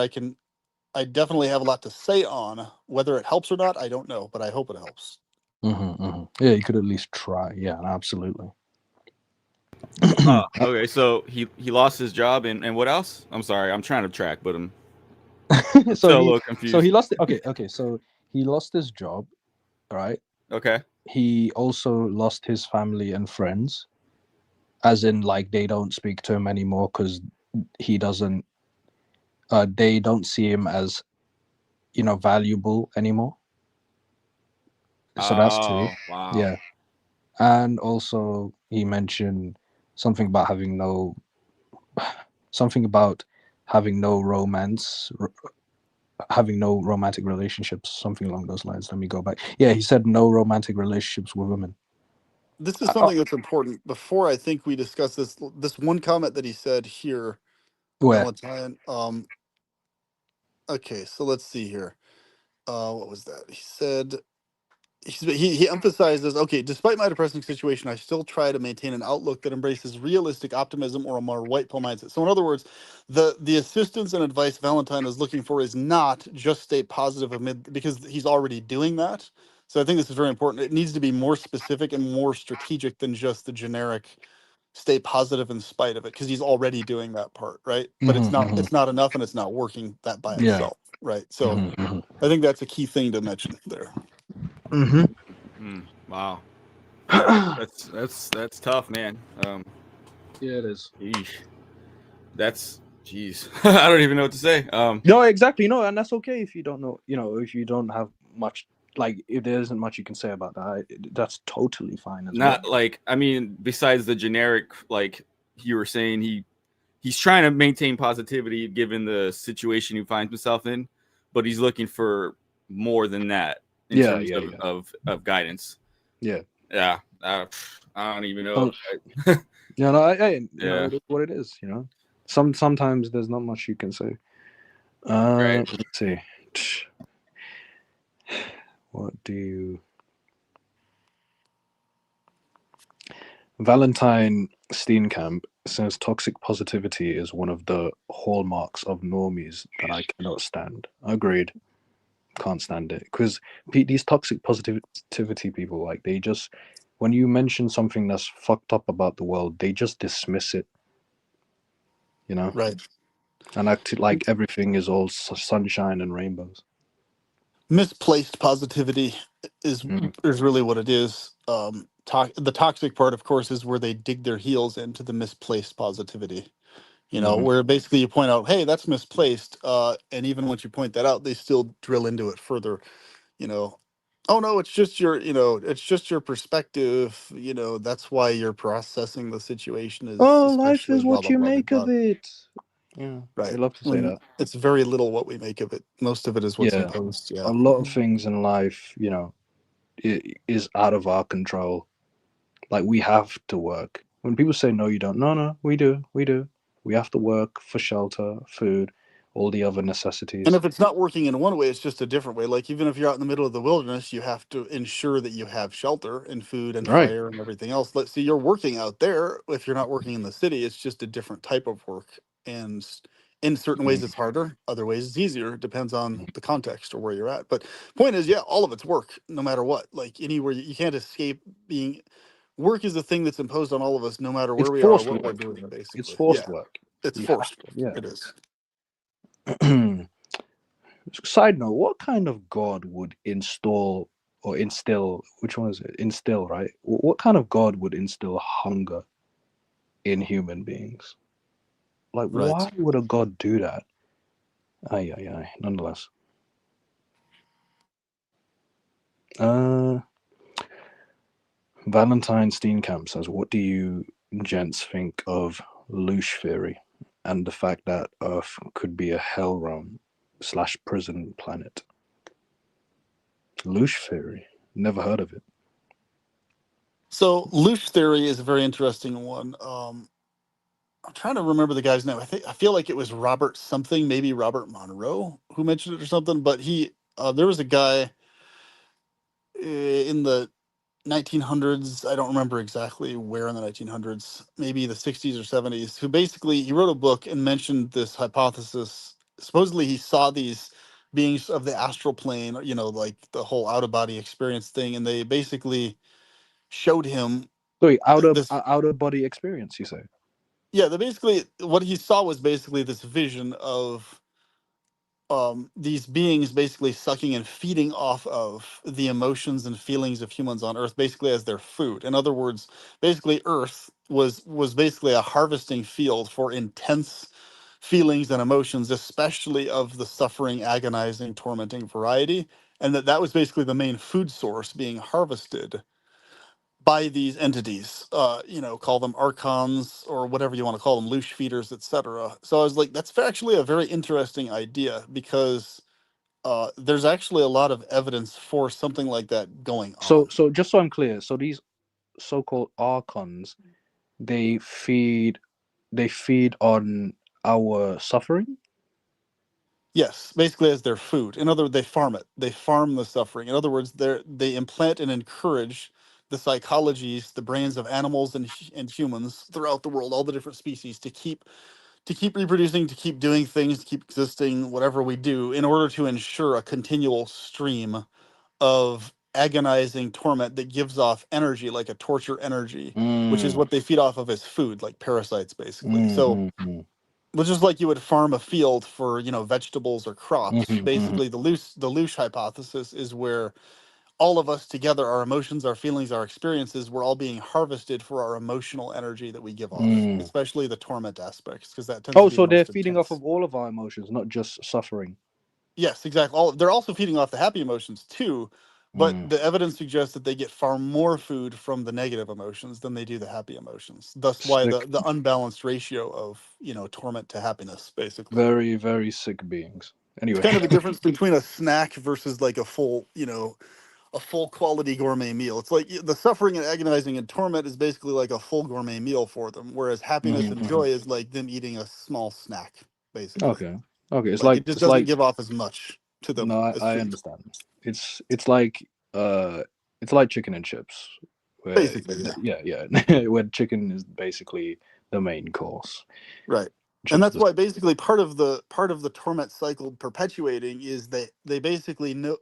I definitely have a lot to say on. Whether it helps or not, I don't know, but I hope it helps. Yeah, you could at least try. Yeah, absolutely. Okay, so he lost his job and what else? I'm sorry, I'm trying to track, but I'm so still a he little so he confused. lost it. Okay. So he lost his job, right? Okay. He also lost his family and friends, as in like they don't speak to him anymore because he doesn't. They don't see him as valuable anymore. So that's two. Oh, wow. Yeah, and also he mentioned something about something about having no romance having no romantic relationships, something along those lines. Let me go back. Yeah, he said no romantic relationships with women. This is something that's important. Before I think we discuss this one comment that he said here, Where? Valentine. Okay, so let's see here. What was that? He said he emphasizes, okay, despite my depressing situation, I still try to maintain an outlook that embraces realistic optimism or a more white pill mindset. So in other words, the assistance and advice Valentine is looking for is not just stay positive amid, because he's already doing that. So I think this is very important. It needs to be more specific and more strategic than just the generic stay positive in spite of it, because he's already doing that part, right? But Mm-hmm, mm-hmm. it's not enough and it's not working that by Yeah. itself, right? So Mm-hmm, mm-hmm. I think that's a key thing to mention there. Mm-hmm. Wow. That's tough, man. Yeah, it is. Yeesh. That's jeez. I don't even know what to say. No, exactly. No, and that's okay if you don't know. If you don't have much, like if there isn't much you can say about that, that's totally fine as well. Not like, I mean, besides the generic, like you were saying, he's trying to maintain positivity given the situation he finds himself in, but he's looking for more than that in Yeah, terms yeah, of yeah, of guidance. yeah. Yeah, I don't even know. Um, no, Yeah, it is what it is. Sometimes there's not much you can say. right. Let's see. What do you? Valentine Steenkamp says toxic positivity is one of the hallmarks of normies that I cannot stand. Agreed. Can't stand it because these toxic positivity people, like they just, when you mention something that's fucked up about the world, they just dismiss it, you know, Right. and act like everything is all sunshine and rainbows. Misplaced positivity is Mm. is really what it is. The toxic part, of course, is where they dig their heels into the misplaced positivity. Hmm. Where basically you point out, hey, that's misplaced, and even once you point that out, they still drill into it further. You know, oh no, it's just your perspective. That's why you're processing the situation is Oh, life especially is blah what blah you blah blah make of blah. it. Yeah, they Right. love to say When that. it's very little what we make of it. Most of it is what's Yeah, imposed. a Yeah. lot of things in life, is out of our control. Like we have to work. When people say no, you don't. No, no, we do. We do. We have to work for shelter, food, all the other And necessities. if it's not working in one way, it's just a different way. Like even if you're out in the middle of the wilderness, you have to ensure that you have shelter and food and Right. fire and everything else. Let's see, you're working out there. If you're not working in the city, it's just a different type of work. And in certain ways, it's harder. Other ways, it's easier. It depends on the context or where you're at. But point is, yeah, all of it's work, no matter what. Like anywhere, you can't escape being. Work is the thing that's imposed on all of us, no matter It's where we are or forced what we're work. doing. It's Basically, forced yeah, work. it's You have forced to. work. Yeah. It is. Side note: what kind of God would install or instill? Which one is it? Instill, right? What kind of God would instill hunger in human beings? Like, Right. why would a God do that? Aye, aye, aye. Nonetheless. Uh, Valentine Steenkamp says, what do you gents think of loosh theory and the fact that Earth could be a hell realm / prison planet? Loosh theory. Never heard of it. So loosh theory is a very interesting one. I'm trying to remember the guy's name. I feel like it was Robert something, maybe Robert Monroe, who mentioned it or something. But there was a guy in the 1900s. I don't remember exactly where in the 1900s, maybe the 60s or 70s, who basically he wrote a book and mentioned this hypothesis. Supposedly, he saw these beings of the astral plane, like the whole out of body experience thing, and they basically showed him Sorry, this. out of body experience, you say? Yeah, basically what he saw was basically this vision of these beings basically sucking and feeding off of the emotions and feelings of humans on Earth, basically as their food. In other words, basically Earth was basically a harvesting field for intense feelings and emotions, especially of the suffering, agonizing, tormenting variety, and that was basically the main food source being harvested by these entities, call them archons or whatever you want to call them, loosh feeders, etc. So I was like, that's actually a very interesting idea because there's actually a lot of evidence for something like that going So, on. just so I'm clear, so these so-called archons, they feed on our suffering. Yes, basically as their food. In other words, they farm it. They farm the suffering. In other words, they implant and encourage the psychologies, the brains of animals and humans throughout the world, all the different species, to keep reproducing, to keep doing things, to keep existing, whatever we do, in order to ensure a continual stream of agonizing torment that gives off energy, like a torture energy, which is Mm, what they feed off of as food, like parasites, basically. mm, So, mm, mm, just like you would farm a field for, vegetables or crops, mhm, mhm, basically the loosh hypothesis is where all of us together, our emotions, our feelings, our experiences, we're all being harvested for our emotional energy that we give off, mm. especially the torment aspects, because that tends to Oh, be the so they're most feeding off intense. of all of our emotions, not just suffering. Yes, exactly. They're also feeding off the happy emotions too, but Mm. the evidence suggests that they get far more food from the negative emotions than they do the happy emotions. Thus, why Sick, the unbalanced ratio of torment to happiness, basically. very, very sick beings. It's Anyway, kind of the difference between a snack versus like a full quality gourmet meal. It's like the suffering and agonizing and torment is basically like a full gourmet meal for them, whereas happiness mhm, and mhm. joy is like them eating a small snack, basically. Okay, okay. Like it just doesn't give off as much to No, them as I food. understand. It's like it's like chicken and chips, where Basically, yeah. yeah, yeah, where chicken is basically the main course. Right. And Chips that's the why basically part of the torment cycle perpetuating is they basically know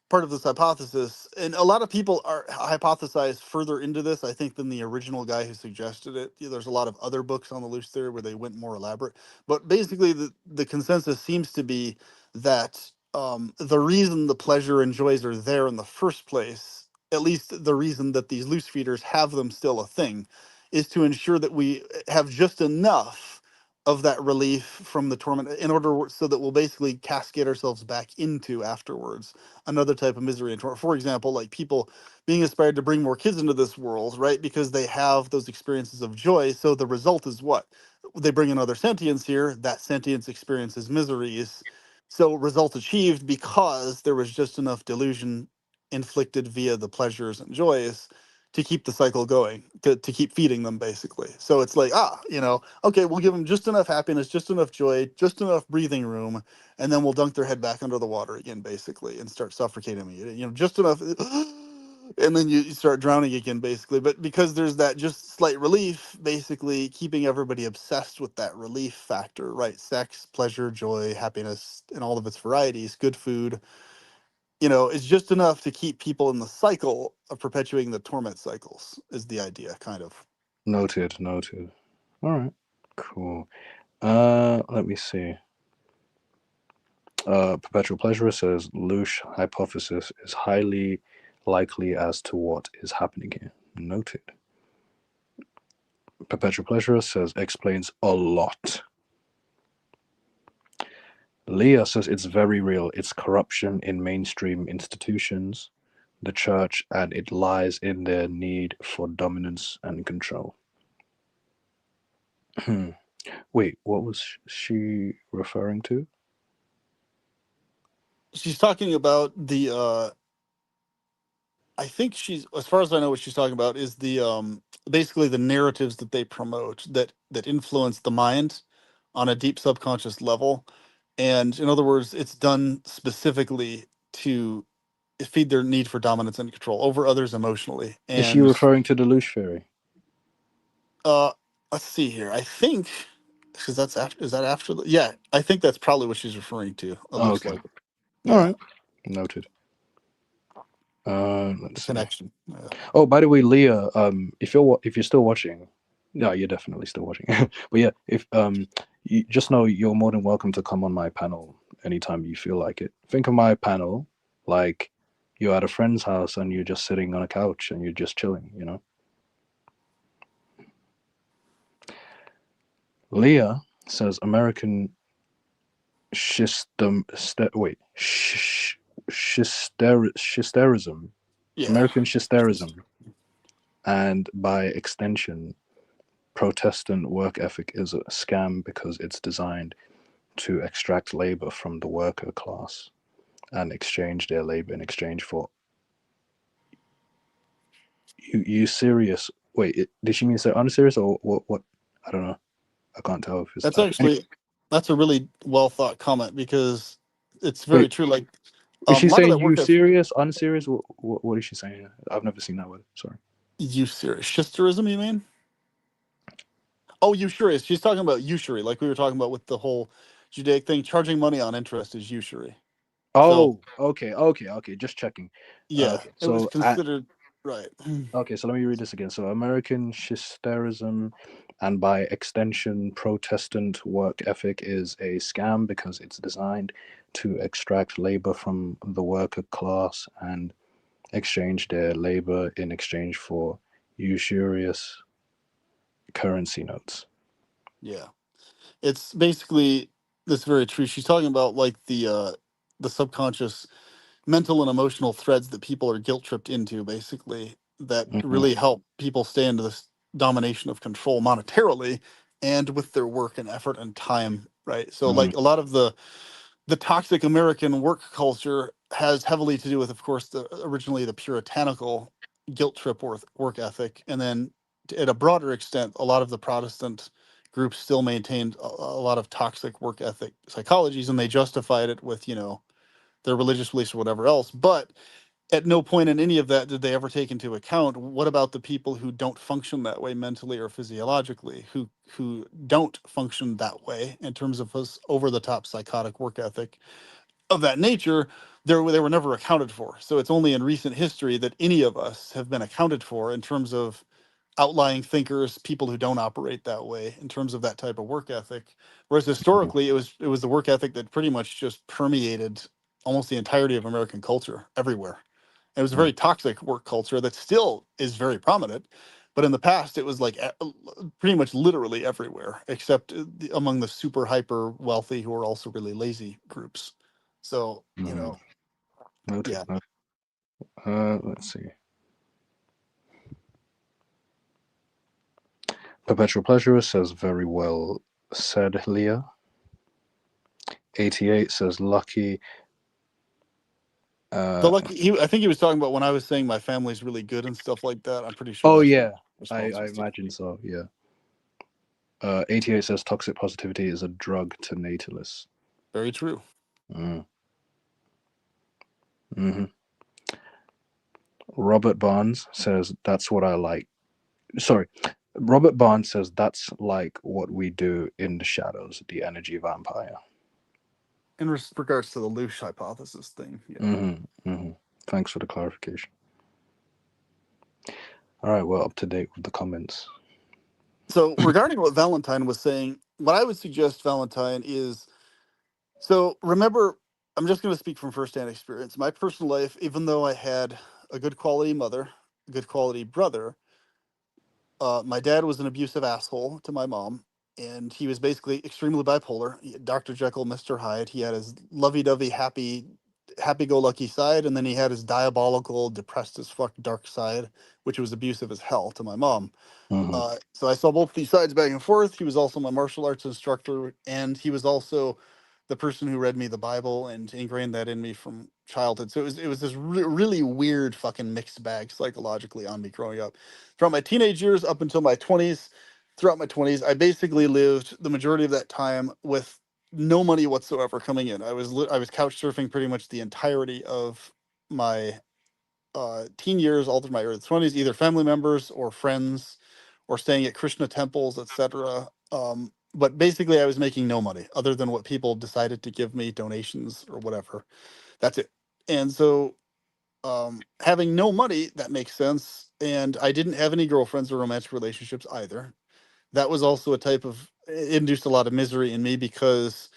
part of this hypothesis, and a lot of people are hypothesize further into this, I think, than the original guy who suggested it. There's a lot of other books on the loose theory where they went more elaborate, but basically the consensus seems to be that the reason the pleasure and joys are there in the first place, at least the reason that these loose feeders have them still a thing, is to ensure that we have just enough of that relief from the torment in order so that we'll basically cascade ourselves back into afterwards another type of misery and torment. For example, like people being inspired to bring more kids into this world, right? Because they have those experiences of joy. So the result is what? They bring another sentience here. That sentience experiences miseries. So result achieved because there was just enough delusion inflicted via the pleasures and joys to keep the cycle going, to keep feeding them basically. So it's like, okay, we'll give them just enough happiness, just enough joy, just enough breathing room, and then we'll dunk their head back under the water again, basically, and start suffocating them. Just enough, and then you start drowning again, basically. But because there's that just slight relief, basically keeping everybody obsessed with that relief factor, right? Sex, pleasure, joy, happiness, and all of its varieties, good food, is just enough to keep people in the cycle of perpetuating the torment cycles, is the idea, kind of. noted, noted. All right, cool. Let me see. Perpetual Pleasurer says loosh hypothesis is highly likely as to what is happening here. Noted. Perpetual Pleasurer says explains a lot. Leah says it's very real. It's corruption in mainstream institutions, the church, and it lies in their need for dominance and control. Wait, what was she referring to? She's talking about the I think she's, as far as I know, what she's talking about is the basically the narratives that they promote that influence the mind on a deep subconscious level. And in other words, it's done specifically to feed their need for dominance and control over others emotionally. Is she And referring to the loosh theory? uh let's see here. I think, because that's after, is that after the, yeah, I think that's probably what she's referring to. It Oh, looks okay. like it. All Yeah, right. Noted. the Let's see. connection. Yeah. Oh, by the way, Leah, if you're still watching, no, you're definitely still watching. But yeah, if you just know you're more than welcome to come on my panel anytime you feel like it. Think of my panel like you're at a friend's house and you're just sitting on a couch and you're just chilling, you know. Leah says American schisterism, Yeah. American schisterism, and by extension, Protestant work ethic is a scam because it's designed to extract labor from the worker class and exchange their labor in exchange for you serious. Wait, did she mean to say unserious or what? I don't know. I can't tell if it's That's okay. Anyway, actually, that's a really well thought comment, because it's very wait, true. Like is a she lot of saying that you work that's serious, unserious? What is she saying? I've never seen that word. Sorry. usury. Shisterism, you mean? Oh, usury. She's talking about usury, like we were talking about with the whole Judaic thing. Charging money on interest is usury. So Oh, okay. Just checking. yeah, Okay, it was so considered right. okay, so let me read this again. So American schisterism and by extension Protestant work ethic is a scam because it's designed to extract labor from the worker class and exchange their labor in exchange for usurious currency notes. Yeah, it's basically, that's very true. She's talking about like the subconscious mental and emotional threads that people are guilt tripped into, basically, that Hmm. really help people stay into this domination of control monetarily and with their work and effort and time, right? So Hmm. like a lot of the toxic American work culture has heavily to do with, of course, the originally the puritanical guilt trip work ethic, and then at a broader extent, a lot of the Protestant groups still maintained a lot of toxic work ethic psychologies, and they justified it with, you know, their religious beliefs or whatever else. But at no point in any of that did they ever take into account what about the people who don't function that way mentally or physiologically, who don't function that way in terms of us over the top psychotic work ethic of that nature. They were never accounted for. So it's only in recent history that any of us have been accounted for in terms of outlying thinkers, people who don't operate that way in terms of that type of work ethic. Whereas historically, it was the work ethic that pretty much just permeated almost the entirety of American culture everywhere. It was a very toxic work culture that still is very prominent, but in the past it was like pretty much literally everywhere, except among the super hyper wealthy who are also really lazy groups. So you Hmm. know, Noted. yeah. Let's see. Perpetual Pleasurer says very well said, Leah. 88 says lucky. The Uh, lucky, I think he was talking about when I was saying my family's really good and stuff like that. I'm pretty sure oh that's what yeah, the response I was to. imagine so. Yeah. 88 says toxic positivity is a drug to natalists. Very true. Mm. Hmm. Robert Barnes says that's what I like. Sorry, Robert Barnes says that's like what we do in the shadows, the energy vampire. In regards to the loosh hypothesis thing, yeah. Thanks for the clarification. All right, we're up to date with the comments. So regarding what Valentine was saying, what I would suggest, Valentine, is, so remember, I'm just going to speak from firsthand experience. My personal life, even though I had a good quality mother, a good quality brother, my dad was an abusive asshole to my mom, and he was basically extremely bipolar. Dr. Jekyll, Mr. Hyde. He had his lovey-dovey, happy happy-go-lucky side, and then he had his diabolical, depressed as fuck dark side, which was abusive as hell to my mom. Mhm. So I saw both these sides back and forth. He was also my martial arts instructor, and he was also the person who read me the Bible and ingrained that in me from childhood. So it was this really weird fucking mixed bag psychologically on me growing up. From my teenage years up until my 20s, throughout my 20s, I basically lived the majority of that time with no money whatsoever coming in. I was couch surfing pretty much the entirety of my teen years, all through my early 20s, either family members or friends, or staying at Krishna temples, etc. But basically, I was making no money other than what people decided to give me, donations or whatever. That's it. And so, having no money, that makes sense. And I didn't have any girlfriends or romantic relationships either. That was also a type of, it induced a lot of misery in me because,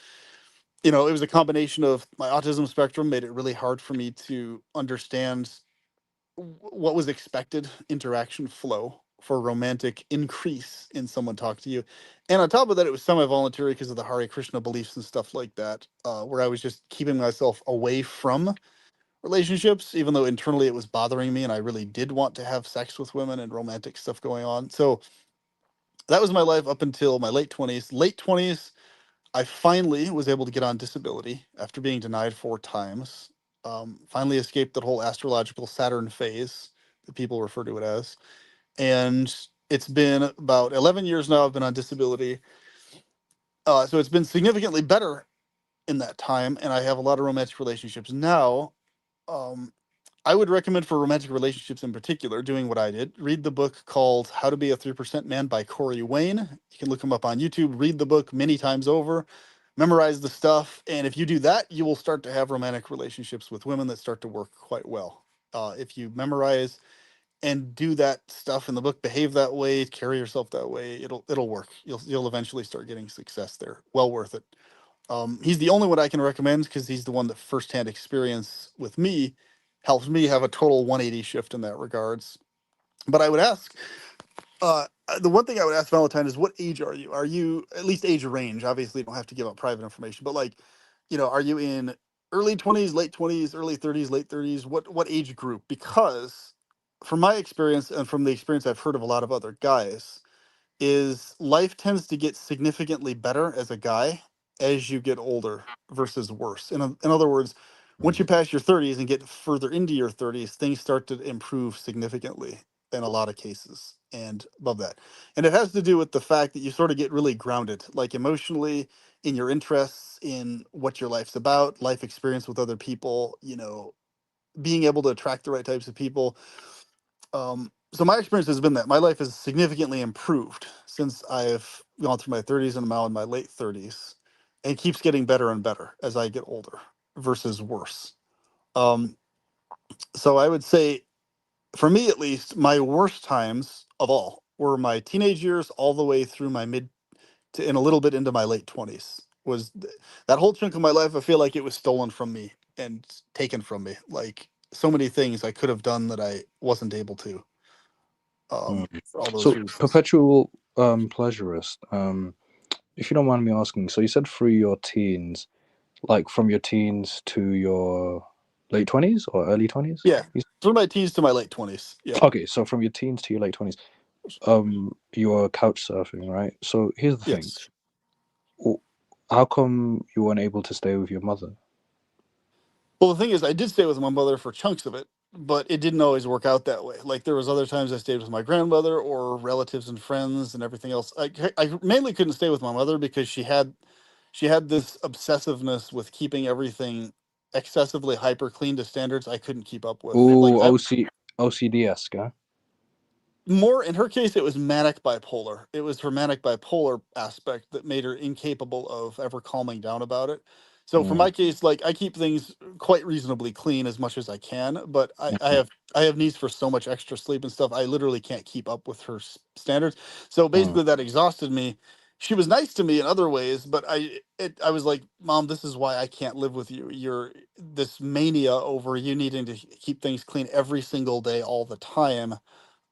it was a combination of my autism spectrum made it really hard for me to understand what was expected interaction flow for romantic increase in someone talk to you. And on top of that, it was semi-voluntary because of the Hare Krishna beliefs and stuff like that, where I was just keeping myself away from relationships, even though internally it was bothering me and I really did want to have sex with women and romantic stuff going on. So that was my life up until my late 20s. Late 20s, I finally was able to get on disability after being denied 4 times. Finally escaped that whole astrological Saturn phase that people refer to it as. And it's been about 11 years now I've been on disability. So it's been significantly better in that time. And I have a lot of romantic relationships now. Um, I would recommend for romantic relationships in particular, doing what I did. Read the book called How to Be a 3% Man by Corey Wayne. You can look him up on YouTube. Read the book many times over. Memorize the stuff. And if you do that, you will start to have romantic relationships with women that start to work quite well. If you memorize and do that stuff in the book, behave that way, carry yourself that way, it'll work. You'll eventually start getting success there. Well worth it. He's the only one I can recommend because he's the one that firsthand experience with me helps me have a total 180 shift in that regards. But I would ask, the one thing I would ask Valentine is, what age are you? Are you at least age range? Obviously, you don't have to give out private information, but like, are you in early 20s, late 20s, early 30s, late 30s? What age group? Because from my experience and from the experience I've heard of a lot of other guys, is life tends to get significantly better as a guy as you get older versus worse. In other words, once you pass your 30s and get further into your 30s, things start to improve significantly in a lot of cases and above that. And it has to do with the fact that you sort of get really grounded, like emotionally, in your interests, in what your life's about, life experience with other people, being able to attract the right types of people. So my experience has been that my life has significantly improved since I've gone through my 30s and I'm now in my late 30s, and keeps getting better and better as I get older versus worse. Um, so I would say, for me at least, my worst times of all were my teenage years all the way through my mid to and a little bit into my late 20s. That whole chunk of my life, I feel like it was stolen from me and taken from me. Like so many things I could have done that I wasn't able to, Mm. for all those So, reasons. perpetual pleasurist. If you don't mind me asking, so you said through your teens, like from your teens to your late 20s or early 20s? Yeah, through my teens to my late 20s. Yeah. Okay, so from your teens to your late 20s, you were couch surfing, right? So here's the thing. Yes. How come you weren't able to stay with your mother? Well, the thing is, I did stay with my mother for chunks of it, but it didn't always work out that way. Like there was other times I stayed with my grandmother or relatives and friends and everything else. I mainly couldn't stay with my mother because she had this obsessiveness with keeping everything excessively hyper clean to standards I couldn't keep up with. Like Oh, I OCD-esque, huh? more in her case, it was manic bipolar. It was her manic bipolar aspect that made her incapable of ever calming down about it. So for Mm, my case, like I keep things quite reasonably clean as much as I can, but I mm, have I have needs for so much extra sleep and stuff. I literally can't keep up with her standards. So mm, basically, that exhausted me. She was nice to me in other ways, but I was like, Mom, this is why I can't live with you. You're this mania over you needing to keep things clean every single day, all the time.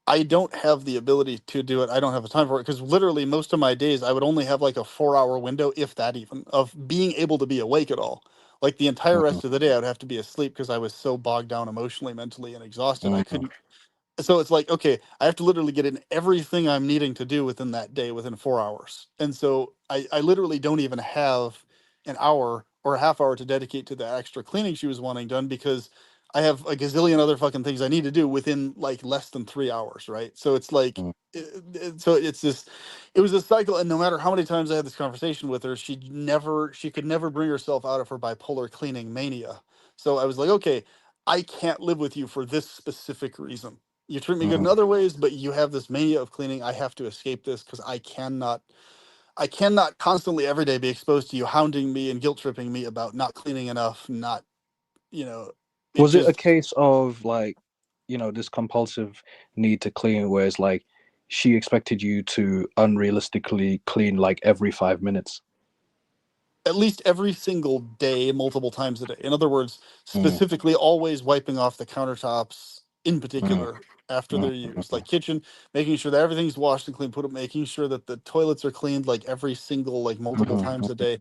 I don't have the ability to do it. I don't have the time for it because literally most of my days I would only have like a 4-hour window, if that even, of being able to be awake at all. Like the entire Mhm. rest of the day, I would have to be asleep because I was so bogged down emotionally, mentally, and exhausted. I Mhm. couldn't. So it's like, okay, I have to literally get in everything I'm needing to do within that day within 4 hours. And so I literally don't even have an hour or a half hour to dedicate to the extra cleaning she was wanting done because I have a gazillion other fucking things I need to do within like less than 3 hours, right? So it's like, Mhm. so it's this, it was a cycle. And no matter how many times I had this conversation with her, she could never bring herself out of her bipolar cleaning mania. So I was like, okay, I can't live with you for this specific reason. You treat me good in Mhm. other ways, but you have this mania of cleaning. I have to escape this because I cannot constantly every day be exposed to you hounding me and guilt tripping me about not cleaning enough, not, you know, it Was it a just case of like, this compulsive need to clean, where it's like she expected you to unrealistically clean like every 5 minutes? at least every single day, multiple times a day. In other words, Mm, specifically always wiping off the countertops in mm, particular after mm, they're used, mm. like kitchen, making sure that everything's washed and clean, making sure that the toilets are cleaned like every single, like multiple Mhm, times a mhm. day.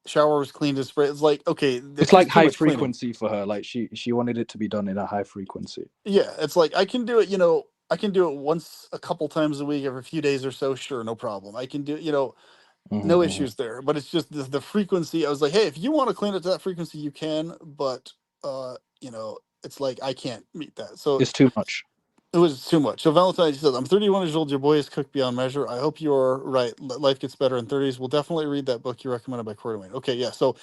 Shower was cleaned and sprayed. It's like, okay, It's that's like just too high much cleaning. frequency for her. Like she wanted it to be done in a high frequency. Yeah, it's like I can do it, I can do it once a couple times a week, every few days or so, sure, no problem. I can do, Hmm, no hmm. issues there. But it's just the frequency. I was like, hey, if you want to clean it to that frequency, you can, but it's like I can't meet that. So It's too much. it was too much. So Valentine says, I'm 31 years old. Your boy is cooked beyond measure. I hope you're right. Life gets better in 30s. We'll definitely read that book you recommended by Corey Wayne. Okay, yeah. So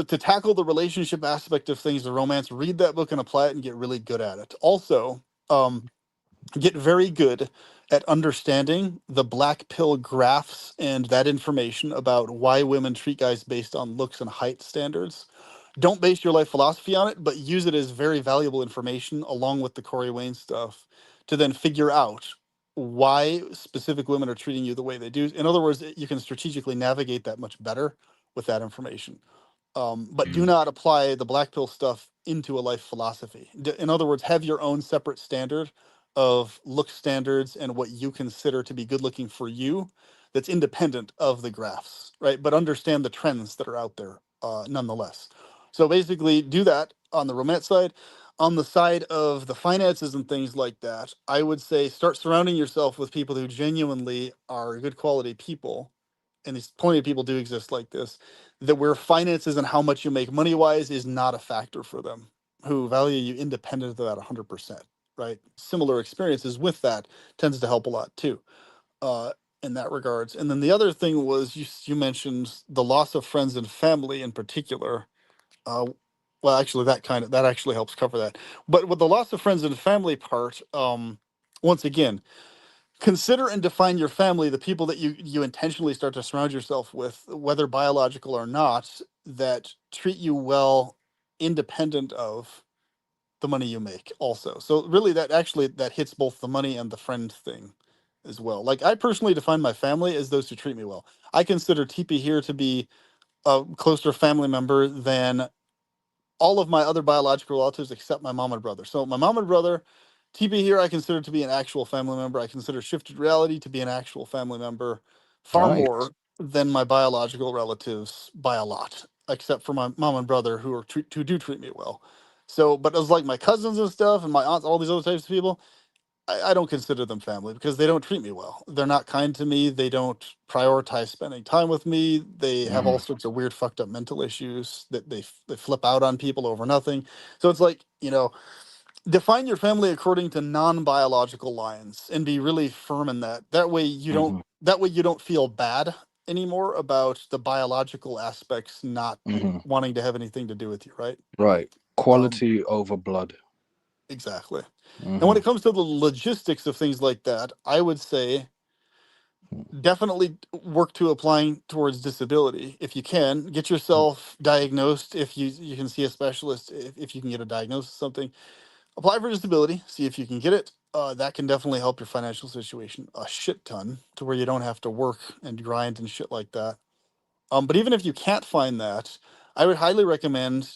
to tackle the relationship aspect of things, the romance, read that book and apply it and get really good at it. Also, get very good at understanding the black pill graphs and that information about why women treat guys based on looks and height standards. Don't base your life philosophy on it, but use it as very valuable information along with the Corey Wayne stuff to then figure out why specific women are treating you the way they do. In other words, you can strategically navigate that much better with that information. But do Mm. not apply the black pill stuff into a life philosophy. In other words, have your own separate standard of look standards and what you consider to be good looking for you that's independent of the graphs, right? But understand the trends that are out there nonetheless. So basically, do that on the romance side. On the side of the finances and things like that, I would say start surrounding yourself with people who genuinely are good quality people, and these plenty of people do exist like this, that where finances and how much you make money wise is not a factor for them, who value you independent of that 100%, right? Similar experiences with that tends to help a lot too, uh, in that regards. And then the other thing was you mentioned the loss of friends and family in particular. Uh, well, actually, that actually helps cover that. But with the loss of friends and family part, once again, consider and define your family, the people that you intentionally start to surround yourself with, whether biological or not, that treat you well independent of the money you make also. So really that hits both the money and the friend thing as well. Like I personally define my family as those who treat me well. I consider TP here to be a closer family member than all of my other biological relatives except my mom and brother. So my mom and brother, TB here, I consider to be an actual family member. I consider Shifted Reality to be an actual family member far Nice. more than my biological relatives by a lot, except for my mom and brother who do treat me well. So, but as like my cousins and stuff and my aunts, all these other types of people, I don't consider them family because they don't treat me well. They're not kind to me. They don't prioritize spending time with me. They have Hmm. all sorts of weird, fucked up mental issues that they flip out on people over nothing. So it's like, define your family according to non-biological lines and be really firm in that. Hmm. That way you don't feel bad anymore about the biological aspects not Hmm. wanting to have anything to do with you, right? Right. Um, Quality over blood. exactly. And when Hmm. it comes to the logistics of things like that, I would say definitely work to applying towards disability if you can. Get yourself diagnosed if you can see a specialist if you can get a diagnosis of something. Apply for disability, see if you can get it. That can definitely help your financial situation a shit ton to where you don't have to work and grind and shit like that. But even if you can't find that, I would highly recommend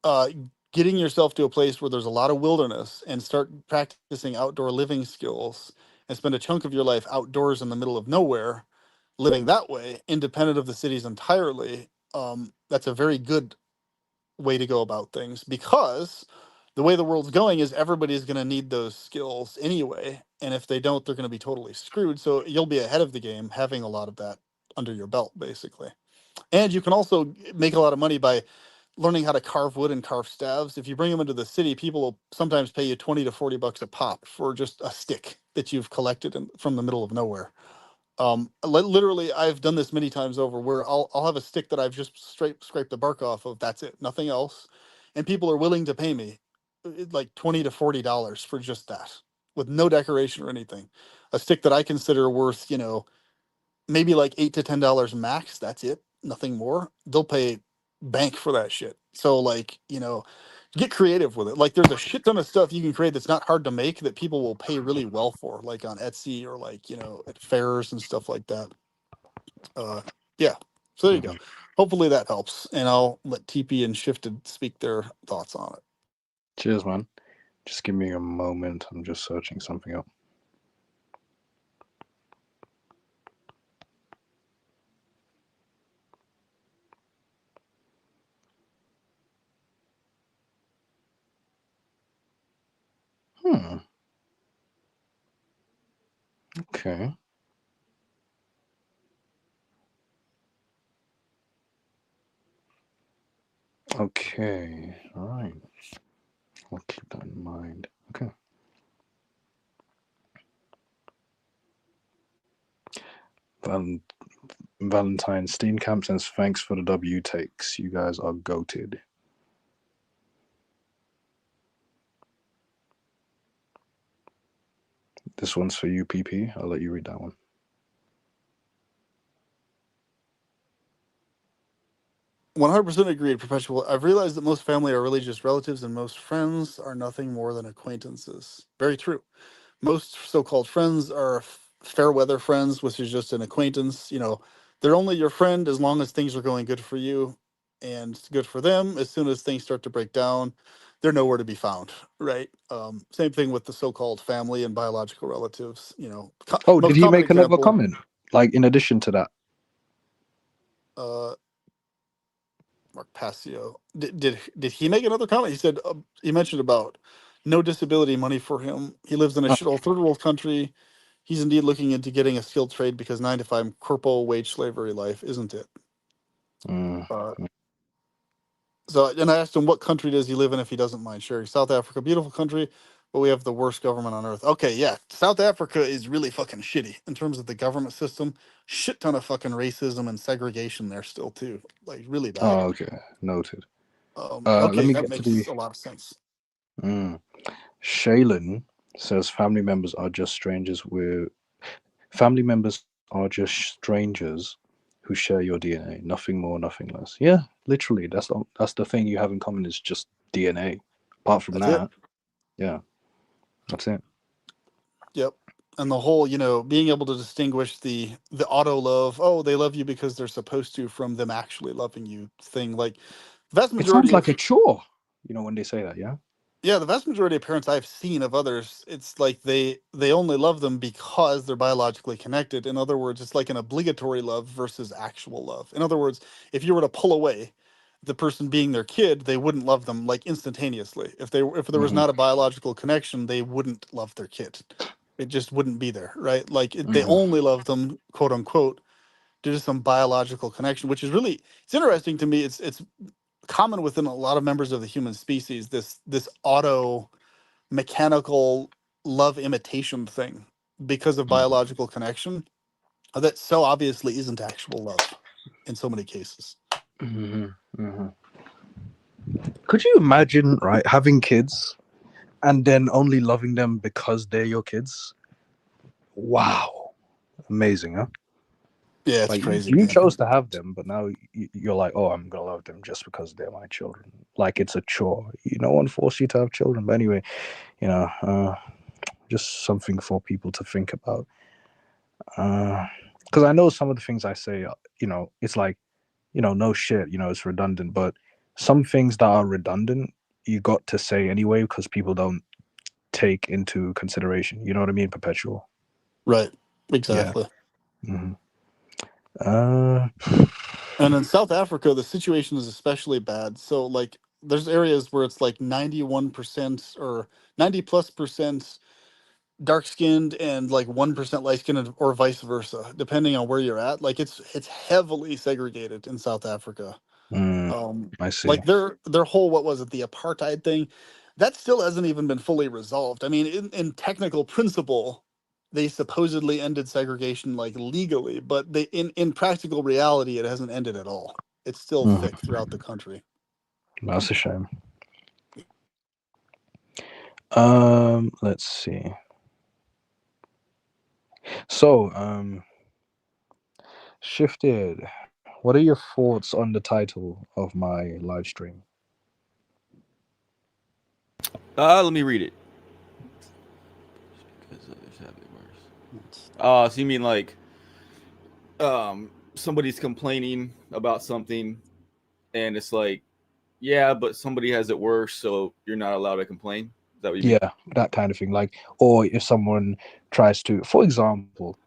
uh, getting yourself to a place where there's a lot of wilderness and start practicing outdoor living skills and spend a chunk of your life outdoors in the middle of nowhere, living that way, independent of the cities entirely. That's a very good way to go about things, because the way the world's going is everybody's going to need those skills anyway, and if they don't, they're going to be totally screwed. So you'll be ahead of the game having a lot of that under your belt, basically. And you can also make a lot of money by learning how to carve wood and carve staves. If you bring them into the city, people will sometimes pay you 20 to 40 bucks a pop for just a stick that you've collected from the middle of nowhere. Literally, I've done this many times over, where I'll have a stick that I've just straight scraped the bark off of. That's it, nothing else, and people are willing to pay me like $20 to $40 for just that, with no decoration or anything. A stick that I consider worth, maybe like $8 to $10 max. That's it, nothing more. They'll pay bank for that shit. So like, get creative with it. Like, there's a shit ton of stuff you can create that's not hard to make that people will pay really well for, like on Etsy or like, at fairs and stuff like that. Yeah. So there you go. Mhm. Hopefully that helps. And I'll let TP and Shifted speak their thoughts on it. Cheers, man. Just give me a moment. I'm just searching something up. Okay. Okay. All right. I'll keep that in mind. Okay. Valentine Steenkamp says, thanks for the W takes. You guys are goated. This one's for you, PP. I'll let you read that one. 100% agreed, Perpetual. I've realized that most family are really just relatives and most friends are nothing more than acquaintances. Very true. Most so-called friends are fair weather friends, which is just an acquaintance. They're only your friend as long as things are going good for you and good for them. As soon as things start to break down, they're nowhere to be found, right? Same thing with the so-called family and biological relatives. Oh, did Most he common make another example. comment? Like, in addition to that? Mark Passio. Did he make another comment? He said he mentioned about no disability money for him. He lives in a Oh, shithole third world country. He's indeed looking into getting a skilled trade because 9 to 5 corporal wage slavery life, isn't it? mm, So, and I asked him what country does he live in if he doesn't mind sharing. South Africa, beautiful country, but we have the worst government on earth. Okay, yeah, South Africa is really fucking shitty in terms of the government system. Shit ton of fucking racism and segregation there still too, like really bad. oh, okay. Noted. Let Okay, me that get to the... makes a lot of sense. Shaylin says, family members are just strangers with... Family members are just strangers who share your DNA. Nothing more, nothing less. Yeah, literally. That's the thing you have in common is just DNA. Apart from That's it. that, yeah, that's it. Yep. And the whole, being able to distinguish the auto love, oh, they love you because they're supposed to, from them actually loving you thing. Like, vast It sounds majority like of a chore, when they say that, yeah? yeah, the vast majority of parents I've seen of others, it's like they only love them because they're biologically connected. In other words, it's like an obligatory love versus actual love. In other words, if you were to pull away the person being their kid, they wouldn't love them like instantaneously. If there was Hmm. not a biological connection, they wouldn't love their kid. It just wouldn't be there, right? Like they Hmm. only love them, quote unquote, due to some biological connection, which is really it's interesting to me. It's common within a lot of members of the human species, this auto mechanical love imitation thing because of biological connection that so obviously isn't actual love in so many cases. Hmm. Hmm. Could you imagine, right, having kids and then only loving them because they're your kids? Wow. Amazing, huh? Yeah, it's Like, crazy, you man. chose to have them, but now you're like, oh, I'm gonna love them just because they're my children. Like it's a chore. No one forced you to have children, but anyway, just something for people to think about. Because I know some of the things I say, it's like, no shit, it's redundant. But some things that are redundant, you got to say anyway because people don't take into consideration. You know what I mean? Perpetual. Right. Yeah. Exactly. Hmm. Uh, And in South Africa, the situation is especially bad. So, like, there's areas where it's like 91% or 90 plus percent dark skinned and like 1% light skinned, or vice versa, depending on where you're at. Like, it's heavily segregated in South Africa. Mm, I see. Like their whole, what was it, the apartheid thing, that still hasn't even been fully resolved. I mean, in technical principle, they supposedly ended segregation like legally, but they in practical reality, it hasn't ended at all. It's still thick Mhm. throughout the country. That's a shame. Let's see. So, Shifted. What are your thoughts on the title of my live stream? Let me read it. Because others have it worse. So you mean like somebody's complaining about something, and it's like, yeah, but somebody has it worse, so you're not allowed to complain. Is that what you mean? Yeah, that kind of thing. Like, or if someone tries to, for example,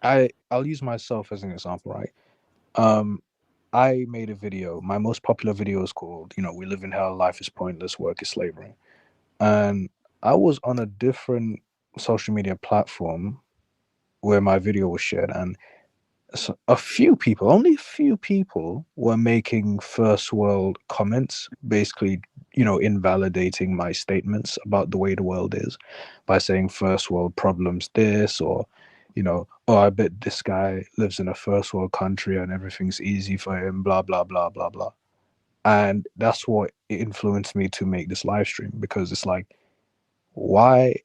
I'll use myself as an example, right? Um, I made a video. My most popular video is called, "We live in hell, life is pointless, work is slavery," and I was on a different social media platform where my video was shared, and so a few people, only a few people, were making first world comments, basically, invalidating my statements about the way the world is by saying first world problems this, or, oh, I bet this guy lives in a first world country and everything's easy for him, blah, blah, blah, blah, blah. And that's what influenced me to make this live stream, because it's like, why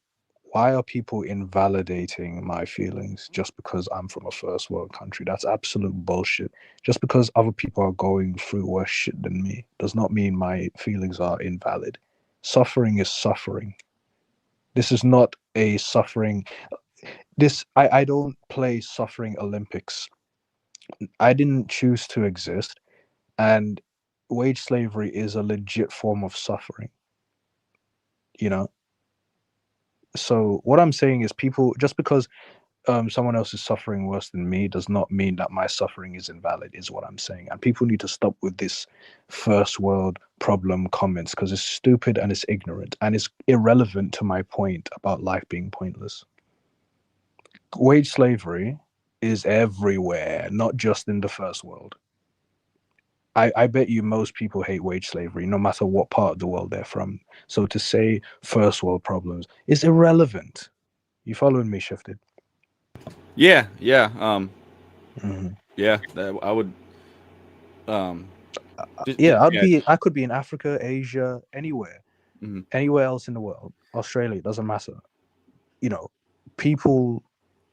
why are people invalidating my feelings just because I'm from a first world country? That's absolute bullshit. Just because other people are going through worse shit than me does not mean my feelings are invalid. Suffering is suffering. This is not a suffering. I don't play suffering Olympics. I didn't choose to exist, and wage slavery is a legit form of suffering, you know? So what I'm saying is, people, just because someone else is suffering worse than me does not mean that my suffering is invalid, is what I'm saying. And people need to stop with this first world problem comments, because it's stupid and it's ignorant and it's irrelevant to my point about life being pointless. Wage slavery is everywhere, not just in the first world. I bet you most people hate wage slavery, no matter what part of the world they're from. So to say first world problems is irrelevant. You following me, Shifted? Yeah, yeah, Mhm. yeah. I would, um, Yeah, yeah. I could be in Africa, Asia, anywhere, Mm-hmm. anywhere else in the world, Australia, it doesn't matter. You know, people,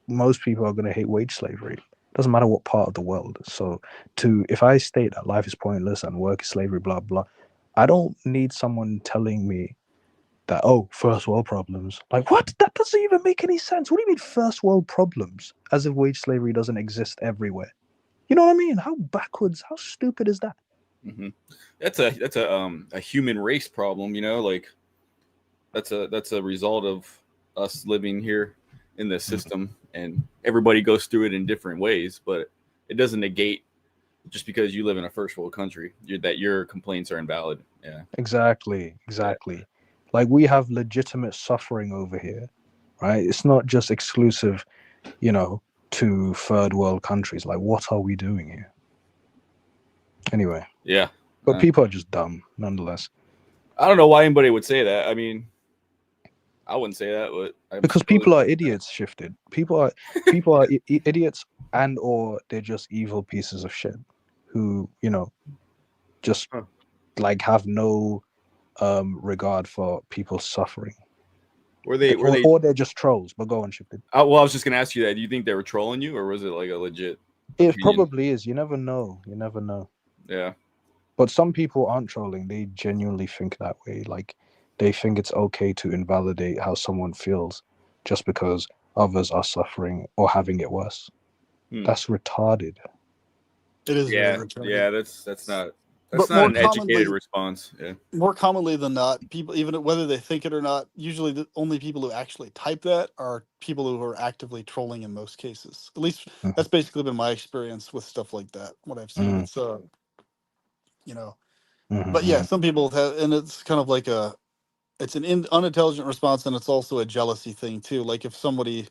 most people are going to hate wage slavery. Doesn't matter what part of the world. So, if I state that life is pointless and work is slavery, blah blah, I don't need someone telling me that, oh, first world problems. Like, what? That doesn't even make any sense. What do you mean first world problems? As if wage slavery doesn't exist everywhere. You know what I mean? How backwards? How stupid is that? Mm-hmm. That's a human race problem. Like that's a result of us living here in this system, and everybody goes through it in different ways. But it doesn't negate, just because you live in a first world country, that your complaints are invalid. Yeah. Exactly, Yeah. exactly. Like, we have legitimate suffering over here, right? It's not just exclusive, you know, to third world countries. Like, what are we doing here? Anyway, Yeah. but people are just dumb, nonetheless. I don't know why anybody would say that. I mean, I wouldn't say that, but I Because suppose. people are idiots. Shifted. People are idiots, and or they're just evil pieces of shit who, just Huh. like have no regard for people's suffering. Were they? Were Or, they? or they're just trolls. But go on, Shifted. Well, I was just gonna ask you that. Do you think they were trolling you, or was it like a legit It opinion? probably is. You never know. You never know. Yeah. But some people aren't trolling. They genuinely think that way. Like, they think it's okay to invalidate how someone feels just because others are suffering or having it worse. Hmm. That's retarded. It is very Yeah. retarded. Yeah. That's not. That's not an educated response. Yeah. More commonly than not, people, even whether they think it or not, usually the only people who actually type that are people who are actively trolling in most cases. At least that's basically been my experience with stuff like that. What I've seen, it's you know, but yeah, some people have, and it's kind of like it's an unintelligent response, and it's also a jealousy thing too. Like if somebody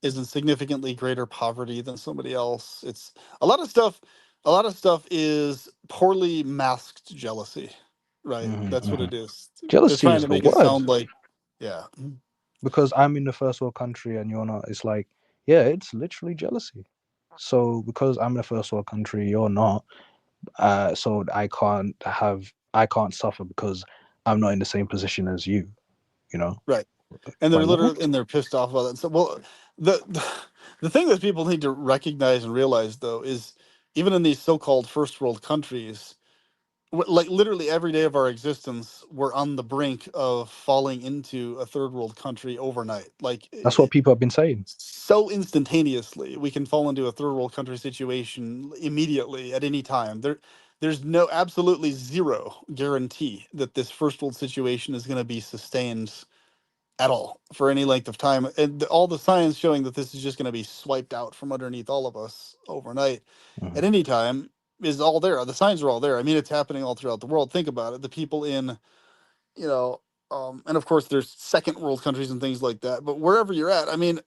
is in significantly greater poverty than somebody else, it's a lot of stuff. A lot of stuff is poorly masked jealousy, right? That's what it is. They're Jealousy trying is to the make it word. sound like, yeah, Because I'm in the first world country and you're not, it's like, yeah, it's literally jealousy. So because I'm in a first world country, you're not, so I can't suffer because I'm not in the same position as you, you know? right. And they're Like what? literally, and they're pissed off about that. So, well, the thing that people need to recognize and realize though is even in these so-called first world countries, like literally every day of our existence, we're on the brink of falling into a third world country overnight. Like That's what people have been saying. so instantaneously, we can fall into a third world country situation immediately at any time. There's no absolutely zero guarantee that this first world situation is going to be sustained at all for any length of time. And all the science showing that this is just going to be swiped out from underneath all of us overnight at any time is all there. The signs are all there. I mean, it's happening all throughout the world. Think about it. The people in, you know, and of course there's second world countries and things like that, but wherever you're at, I mean,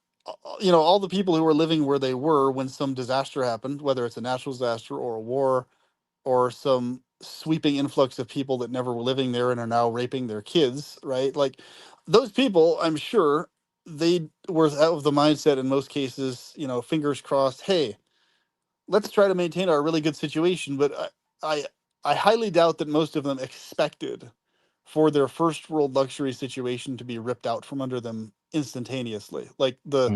you know, all the people who were living where they were when some disaster happened, whether it's a natural disaster or a war or some sweeping influx of people that never were living there and are now raping their kids, right? Like those people, I'm sure they were out of the mindset in most cases, you know, fingers crossed, hey, let's try to maintain our really good situation. But I, I highly doubt that most of them expected for their first world luxury situation to be ripped out from under them instantaneously. Like the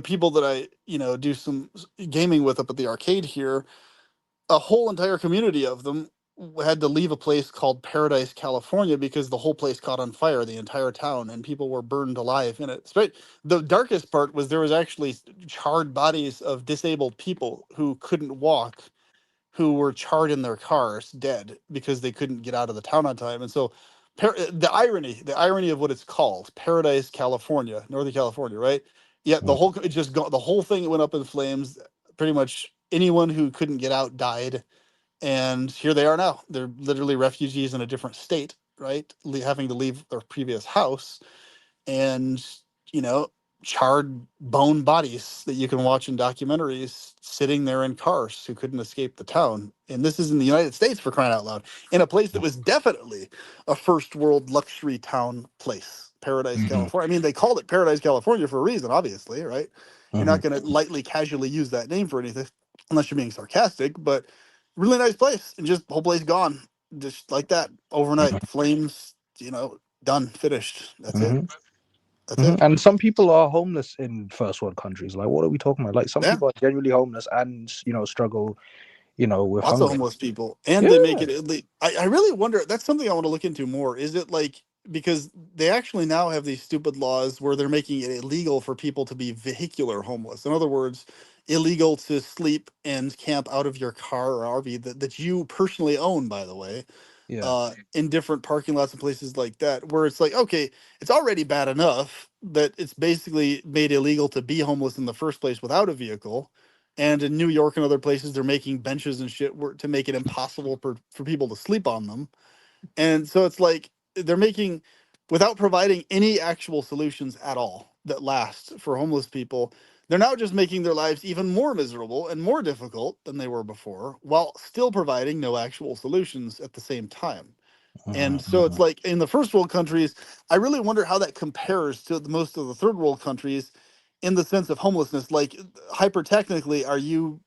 people that I, you know, do some gaming with up at the arcade here, a whole entire community of them had to leave a place called Paradise, California, because the whole place caught on fire, the entire town, and people were burned alive in it. The darkest part was there was actually charred bodies of disabled people who couldn't walk, who were charred in their cars, dead because they couldn't get out of the town on time. And so, the irony of what it's called, Paradise, California, Northern California, right? Yet the whole thing went up in flames. Pretty much anyone who couldn't get out died, and here they are now. They're literally refugees in a different state, right? Having to leave their previous house, and you know, charred bone bodies that you can watch in documentaries sitting there in cars who couldn't escape the town. And this is in the United States, for crying out loud, in a place that was definitely a first world luxury town place, Paradise, California. I mean, they called it Paradise, California for a reason, obviously, right? You're not going to lightly casually use that name for anything unless you're being sarcastic, but really nice place, and just whole place gone just like that overnight. Flames, you know, done, finished. That's it. That's it. And some people are homeless in first world countries. Like, what are we talking about? Like, some Yeah. people are genuinely homeless and, you know, struggle, you know, with Lots of hunger. homeless people. And Yeah. they make it. I really wonder. That's something I want to look into more. Is it like, because they actually now have these stupid laws where they're making it illegal for people to be vehicular homeless. In other words, illegal to sleep and camp out of your car or RV that you personally own, by the way, Yeah. in different parking lots and places like that, where it's like, okay, it's already bad enough that it's basically made illegal to be homeless in the first place without a vehicle. And in New York and other places, they're making benches and shit to make it impossible for people to sleep on them. And so it's like they're making, without providing any actual solutions at all that last for homeless people, they're now just making their lives even more miserable and more difficult than they were before, while still providing no actual solutions at the same time. And so it's like in the first world countries, I really wonder how that compares to most of the third world countries in the sense of homelessness. Like, hyper technically, are you,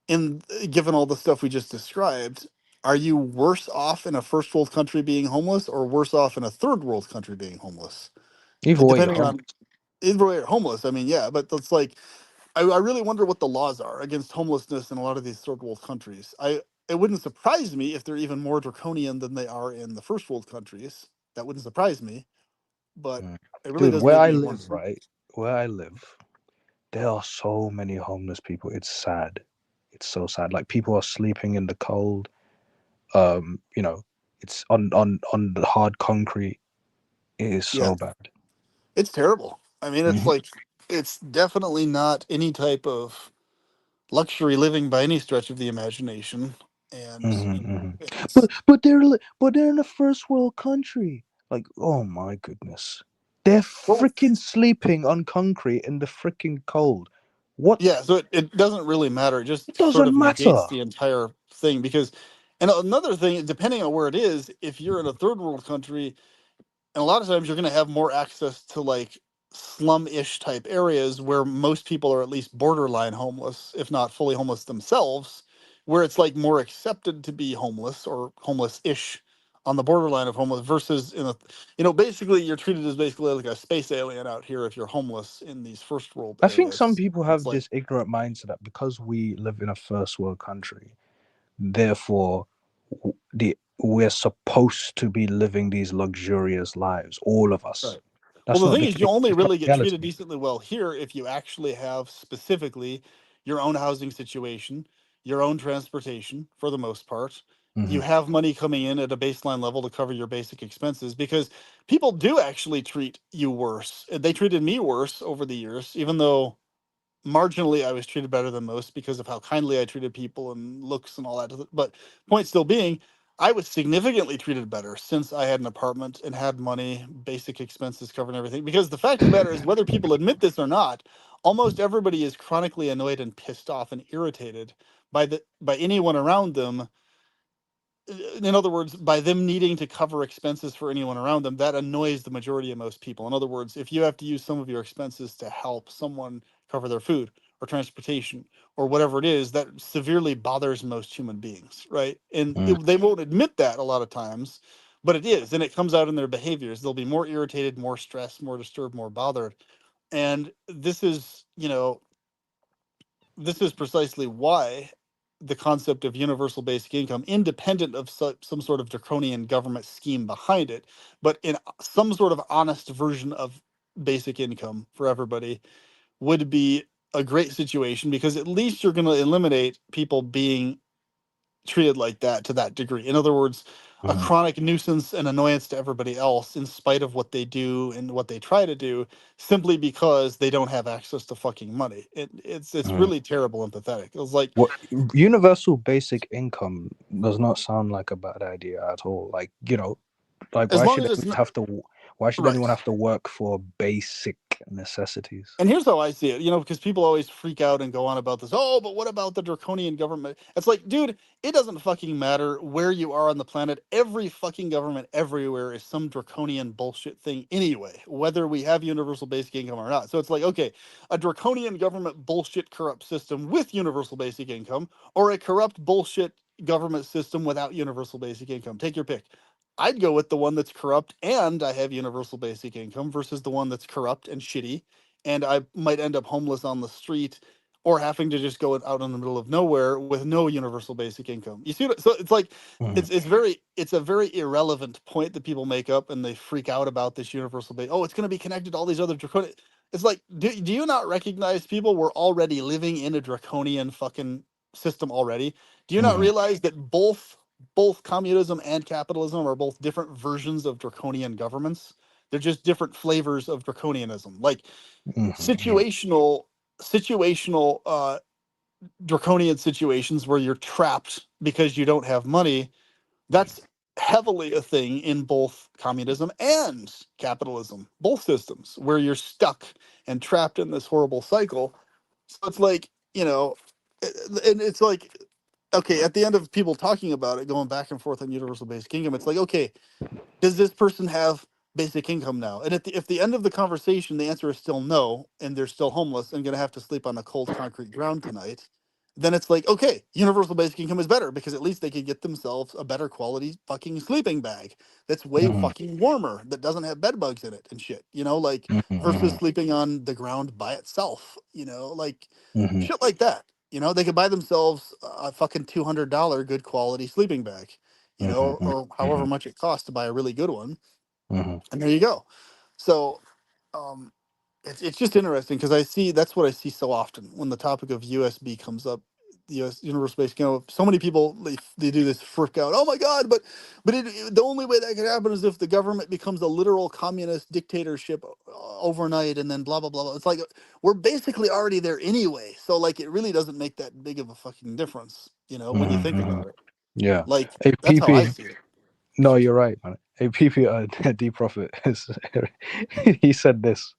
in given all the stuff we just described, are you worse off in a first world country being homeless or worse off in a third world country being homeless? Either way, you're Depending homeless. on, either way, you're homeless. I mean, yeah, but it's like, I really wonder what the laws are against homelessness in a lot of these third world countries. It wouldn't surprise me if they're even more draconian than they are in the first world countries. That wouldn't surprise me, but it really Dude, does where make I me wonder. live, right? Where I live, there are so many homeless people. It's sad. It's so sad. Like, people are sleeping in the cold. You know, it's on the hard concrete. It is Yeah, so bad. it's terrible. I mean, it's Hmm. like it's definitely not any type of luxury living by any stretch of the imagination, and Hmm. Hmm. it's But they're in a first world country. Like, oh my goodness, they're well, freaking sleeping on concrete in the freaking cold. What? yeah. So it doesn't really matter. It It just sort doesn't of negates matter. the entire thing because, and another thing, depending on where it is, if you're in a third world country, and a lot of times you're going to have more access to like slum-ish type areas where most people are at least borderline homeless, if not fully homeless themselves, where it's like more accepted to be homeless or homeless-ish on the borderline of homeless versus in a, basically you're treated as basically like a space alien out here if you're homeless in these first world I think some areas. people It's have like, this ignorant mindset that because we live in a first world country, therefore we're supposed to be living these luxurious lives, all of us. right. Well, That's the not thing the is, you case. only It's not really get treated reality. decently well here if you actually have specifically your own housing situation, your own transportation for the most part. You Hmm. have money coming in at a baseline level to cover your basic expenses because people do actually treat you worse. They treated me worse over the years, even though marginally I was treated better than most because of how kindly I treated people and looks and all that. But point still being, I was significantly treated better since I had an apartment and had money, basic expenses covered and everything. Because the fact of the matter is, whether people admit this or not, almost everybody is chronically annoyed and pissed off and irritated by anyone around them. In other words, by them needing to cover expenses for anyone around them, that annoys the majority of most people. In other words, if you have to use some of your expenses to help someone cover their food or transportation or whatever it is, that severely bothers most human beings, right? And Mm. they won't admit that a lot of times, but it is, and it comes out in their behaviors. They'll be more irritated, more stressed, more disturbed, more bothered. And this is precisely why the concept of universal basic income, independent of some sort of draconian government scheme behind it, but in some sort of honest version of basic income for everybody, would be a great situation because at least you're going to eliminate people being treated like that to that degree. In other words, a Mhm. chronic nuisance and annoyance to everybody else in spite of what they do and what they try to do simply because they don't have access to fucking money. It's Mhm. really terrible and pathetic. It was like, What universal basic income does not sound like a bad idea at all. Like, like as why long should as it's anyone not have to why should anyone right. have to work for basic necessities? And here's how I see it, because people always freak out and go on about this. Oh, but what about the draconian government? It's like, dude, it doesn't fucking matter where you are on the planet. Every fucking government everywhere is some draconian bullshit thing anyway, whether we have universal basic income or not. So it's like, okay, a draconian government bullshit corrupt system with universal basic income, or a corrupt bullshit government system without universal basic income. Take your pick. I'd go with the one that's corrupt and I have universal basic income versus the one that's corrupt and shitty and I might end up homeless on the street or having to just go out in the middle of nowhere with no universal basic income. You see what? So it's like Mhm. it's a very irrelevant point that people make up and they freak out about this universal base. Oh, it's going to be connected to all these other draconian. It's like, do you not recognize people were already living in a draconian fucking system already? Do you not Mhm. realize that both communism and capitalism are both different versions of draconian governments? They're just different flavors of draconianism. Like Mhm. situational situational draconian situations where you're trapped because you don't have money, that's heavily a thing in both communism and capitalism, both systems where you're stuck and trapped in this horrible cycle. So it's like, and it's like, okay, at the end of people talking about it, going back and forth on universal basic income, it's like, okay, does this person have basic income now? And if the end of the conversation, the answer is still no, and they're still homeless and going to have to sleep on the cold concrete ground tonight, then it's like, okay, universal basic income is better because at least they could get themselves a better quality fucking sleeping bag that's way Mhm. fucking warmer, that doesn't have bed bugs in it and shit, like versus Mhm. sleeping on the ground by itself, like Mhm. shit like that. They could buy themselves a fucking $200 good quality sleeping bag, Mhm. or however Mhm. much it costs to buy a really good one. Mhm. And there you go. So um, it's just interesting because I see that's what I see so often when the topic of USB comes up. the U.S. universal basic income. So many people they do this freak out. Oh my God! But the only way that could happen is if the government becomes a literal communist dictatorship overnight, and then blah blah blah blah. It's like we're basically already there anyway. So like it really doesn't make that big of a fucking difference, when you think about it. Yeah. Like Hey, that's how I PP. see it. No, you're right, man. Hey, PP, D Prophet, he said this.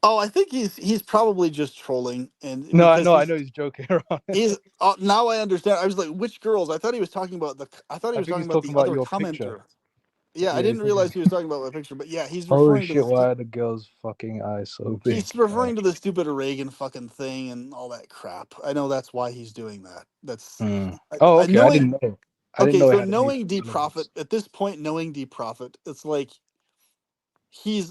Oh, I think he's probably just trolling, and No, because I know he's joking around. he's now I understand. I was like, which girls? I thought he was talking about I think he's the talking about other your picture. commenter. Yeah, I Yeah, didn't realize he was talking about my picture, but yeah, he's holy referring to shit, why are the girls' fucking eyes so he's big? referring to the stupid Reagan fucking thing and all that crap. I know that's why he's doing that. That's Oh, I okay. I knowing. didn't know. I didn't Okay, know it so had any knowing D Profit relevance. at this point, knowing D Profit, it's like he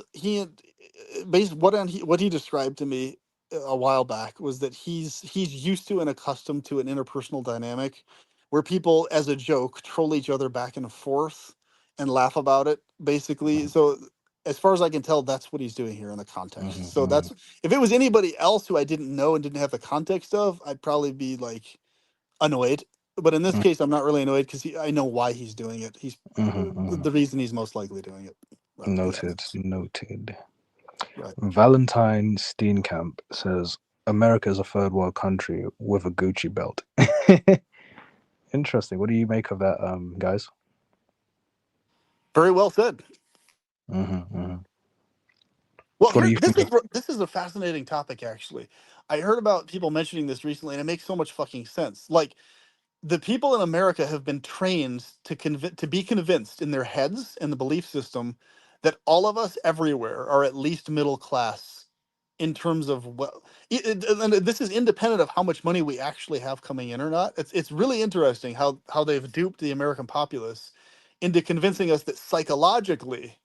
based what he described to me a while back was that he's used to and accustomed to an interpersonal dynamic where people as a joke troll each other back and forth and laugh about it basically. So as far as I can tell, that's what he's doing here in the context. So that's if it was anybody else who I didn't know and didn't have the context of, I'd probably be like annoyed. But in this case, I'm not really annoyed because I know why he's doing it. He's the reason he's most likely doing it. But, Noted. Noted. right. Valentine Steenkamp says America is a third world country with a Gucci belt. Interesting. What do you make of that, guys? Very well said. Well, What do here you think of? this is a fascinating topic actually. I heard about people mentioning this recently, and it makes so much fucking sense. Like the people in America have been trained to be convinced in their heads and the belief system that all of us everywhere are at least middle class in terms of and this is independent of how much money we actually have coming in or not. It's really interesting how they've duped the American populace into convincing us that psychologically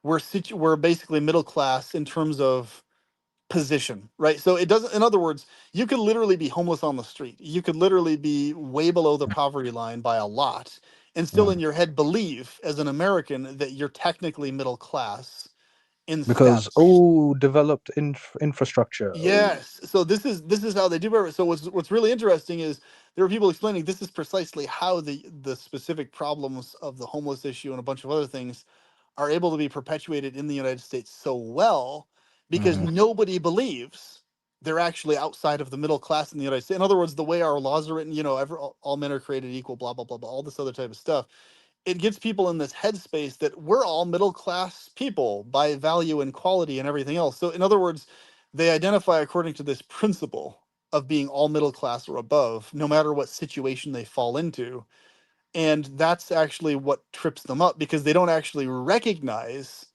we're basically middle class in terms of position, right? So it doesn't, in other words, you could literally be homeless on the street. You could literally be way below the poverty line by a lot and still in your head believe as an American that you're technically middle class in Because status. developed infrastructure. Yes. So this is how they do it. So what's really interesting is there are people explaining this is precisely how the specific problems of the homeless issue and a bunch of other things are able to be perpetuated in the United States so well because nobody believes they're actually outside of the middle class in the United States. In other words, the way our laws are written, all men are created equal, blah, blah, blah, blah, all this other type of stuff. It gets people in this headspace that we're all middle class people by value and quality and everything else. So, in other words, they identify according to this principle of being all middle class or above, no matter what situation they fall into. And that's actually what trips them up because they don't actually recognize,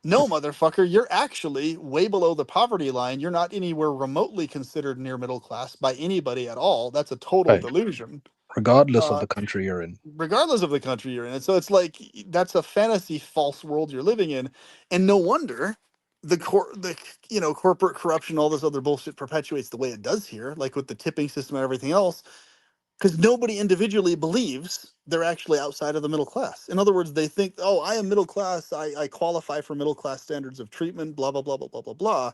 no, motherfucker, you're actually way below the poverty line. You're not anywhere remotely considered near middle class by anybody at all. That's a total Right. delusion. Regardless of the country you're in. Regardless of the country you're in. And so it's like that's a fantasy false world you're living in. And no wonder the corporate corruption, all this other bullshit perpetuates the way it does here, like with the tipping system and everything else, because nobody individually believes they're actually outside of the middle class. In other words, they think, oh, I am middle class. I qualify for middle class standards of treatment, blah, blah, blah, blah, blah, blah, blah.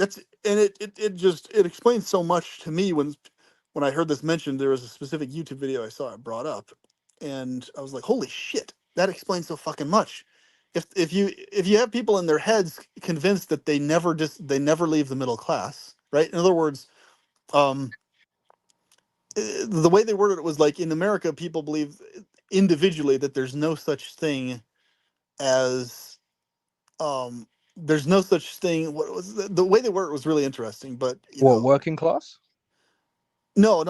It explains so much to me when I heard this mentioned. There was a specific YouTube video I saw it brought up, and I was like, holy shit, that explains so fucking much. If you have people in their heads convinced that they never leave the middle class, right? In other words, um, the way they worded it was like in America, people believe individually that there's no such thing as there's no such thing. What was the way they worded it was really interesting, but What, working class? no,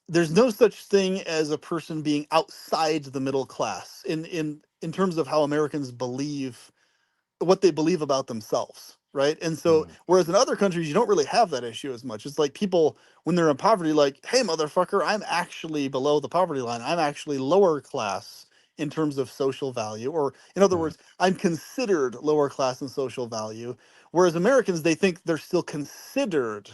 there's no such thing as a person being outside the middle class in terms of how Americans believe what they believe about themselves, right? And so whereas in other countries you don't really have that issue as much. It's like people when they're in poverty, like, hey motherfucker, I'm actually below the poverty line. I'm actually lower class in terms of social value, or in other words, I'm considered lower class in social value. Whereas Americans, they think they're still considered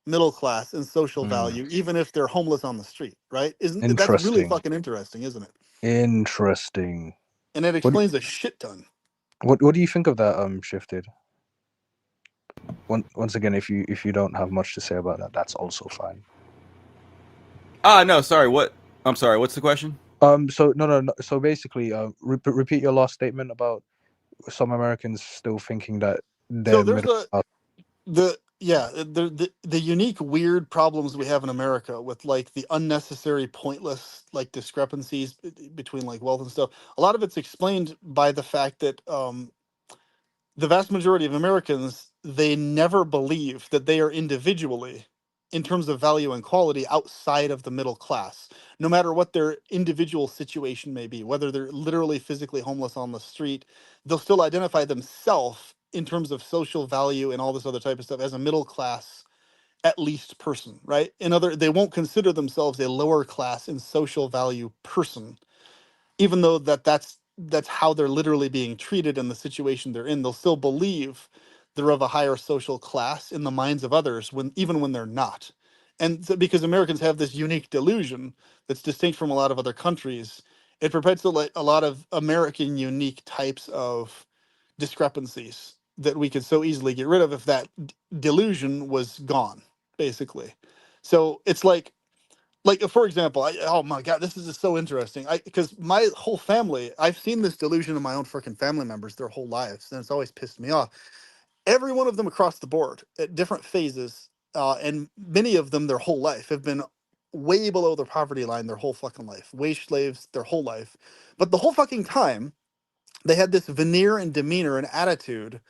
middle class in social value, even if they're homeless on the street, right? Isn't that's really Interesting. fucking interesting, isn't it? Interesting. And it What explains a shit ton. what do you think of that, Shifted? Once again, if you don't have much to say about that, that's also fine. No, sorry. What? I'm sorry. What's the question? So no. So basically, repeat your last statement about some Americans still thinking that So they're there's middle class. the unique weird problems we have in America with like the unnecessary pointless like discrepancies between like wealth and stuff. A lot of it's explained by the fact that the vast majority of Americans, they never believe that they are individually, in terms of value and quality, outside of the middle class, no matter what their individual situation may be, whether they're literally physically homeless on the street, they'll still identify themselves in terms of social value and all this other type of stuff as a middle class at least person, right? They won't consider themselves a lower class in social value person, even though that's how they're literally being treated in the situation they're in. They'll still believe they're of a higher social class in the minds of others, when even when they're not. And so, because Americans have this unique delusion that's distinct from a lot of other countries, it perpetuates a lot of American unique types of discrepancies that we could so easily get rid of if that delusion was gone, basically. So it's like for example, oh my god, this is just so interesting. Because my whole family, I've seen this delusion in my own freaking family members their whole lives, and it's always pissed me off. Every one of them across the board at different phases, and many of them their whole life have been way below the poverty line their whole fucking life, wage slaves their whole life, but the whole fucking time they had this veneer and demeanor and attitude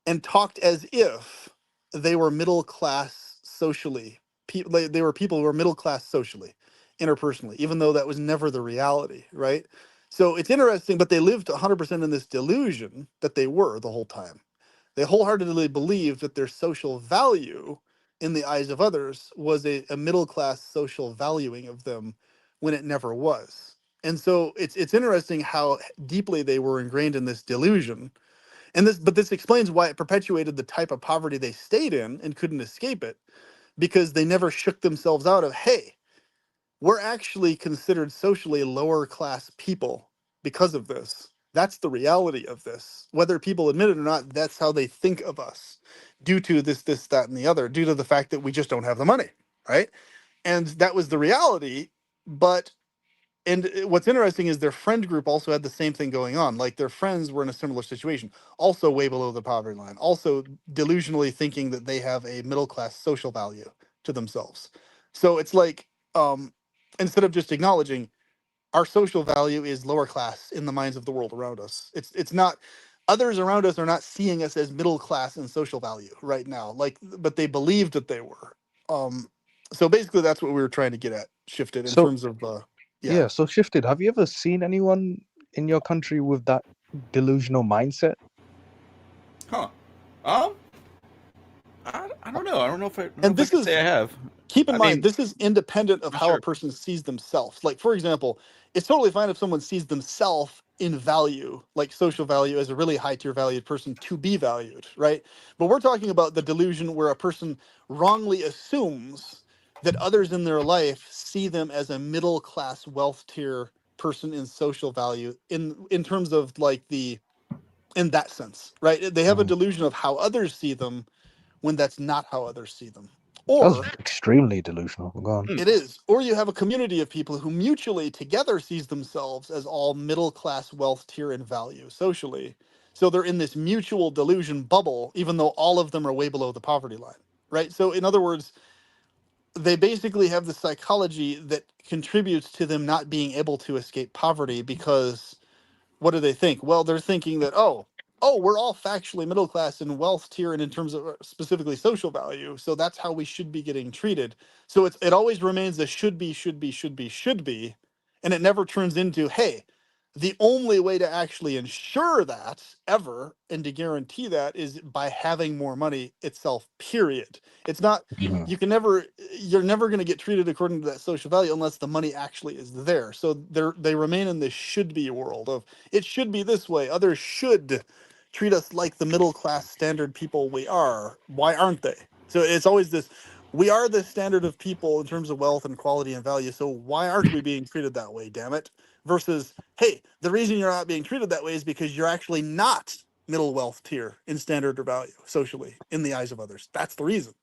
and talked as if they were middle class socially. They were people who were middle class socially, interpersonally, even though that was never the reality, right? So it's interesting, but they lived 100% in this delusion that they were the whole time. They wholeheartedly believed that their social value in the eyes of others was a middle class social valuing of them when it never was. And so it's interesting how deeply they were ingrained in this delusion, but this explains why it perpetuated the type of poverty they stayed in and couldn't escape it, because they never shook themselves out of, hey, we're actually considered socially lower class people because of this. That's the reality of this. Whether people admit it or not, that's how they think of us, due to this, that, and the other, due to the fact that we just don't have the money, right? And that was the reality. But what's interesting is their friend group also had the same thing going on. Like their friends were in a similar situation, also way below the poverty line, also delusionally thinking that they have a middle class social value to themselves. So it's like, instead of just acknowledging our social value is lower class in the minds of the world around us, it's not. Others around us are not seeing us as middle class in social value right now. Like, but they believed that they were. So basically, that's what we were trying to get at, shifted in So terms of yeah. yeah, so shifted. Have you ever seen anyone in your country with that delusional mindset? Huh? Um, I don't know. I don't know if I don't know And if I this could say is, I have. keep in I mind, mean, this is independent of I'm how a sure. person sees themselves. Like, for example, it's totally fine if someone sees themselves in value, like social value, as a really high tier valued person to be valued, right? But we're talking about the delusion where a person wrongly assumes that others in their life see them as a middle class wealth tier person in social value, in terms of like in that sense, right? They have a Mhm. delusion of how others see them when that's not how others see them. That's Or extremely delusional. Go on. Hmm. it is, or you have a community of people who mutually together sees themselves as all middle class wealth tier and value socially. So they're in this mutual delusion bubble, even though all of them are way below the poverty line, right? So in other words, they basically have the psychology that contributes to them not being able to escape poverty, because what do they think? Well, they're thinking that, we're all factually middle class in wealth tier and in terms of specifically social value, so that's how we should be getting treated. So it always remains a should be, should be, should be, should be, and it never turns into, hey, the only way to actually ensure that ever and to guarantee that is by having more money itself. Period. It's not. Mhm. You're never going to get treated according to that social value unless the money actually is there. So they remain in this should be world of, it should be this way. Others should treat us like the middle class standard people we are. Why aren't they? So it's always this, we are the standard of people in terms of wealth and quality and value. So why aren't we being treated that way, damn it? Versus, hey, the reason you're not being treated that way is because you're actually not middle wealth tier in standard or value socially in the eyes of others. That's the reason.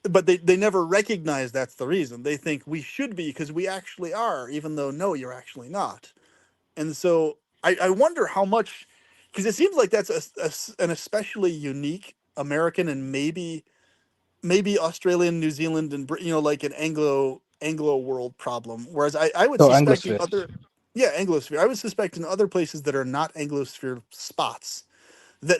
But they never recognize that's the reason. They think we should be because we actually are, even though no, you're actually not. And so I wonder how much, because it seems like that's an especially unique American and maybe Australian, New Zealand, and like an Anglo world problem. Whereas I would So suspect in Anglosphere. other, yeah, Anglosphere. I would suspect in other places that are not Anglosphere spots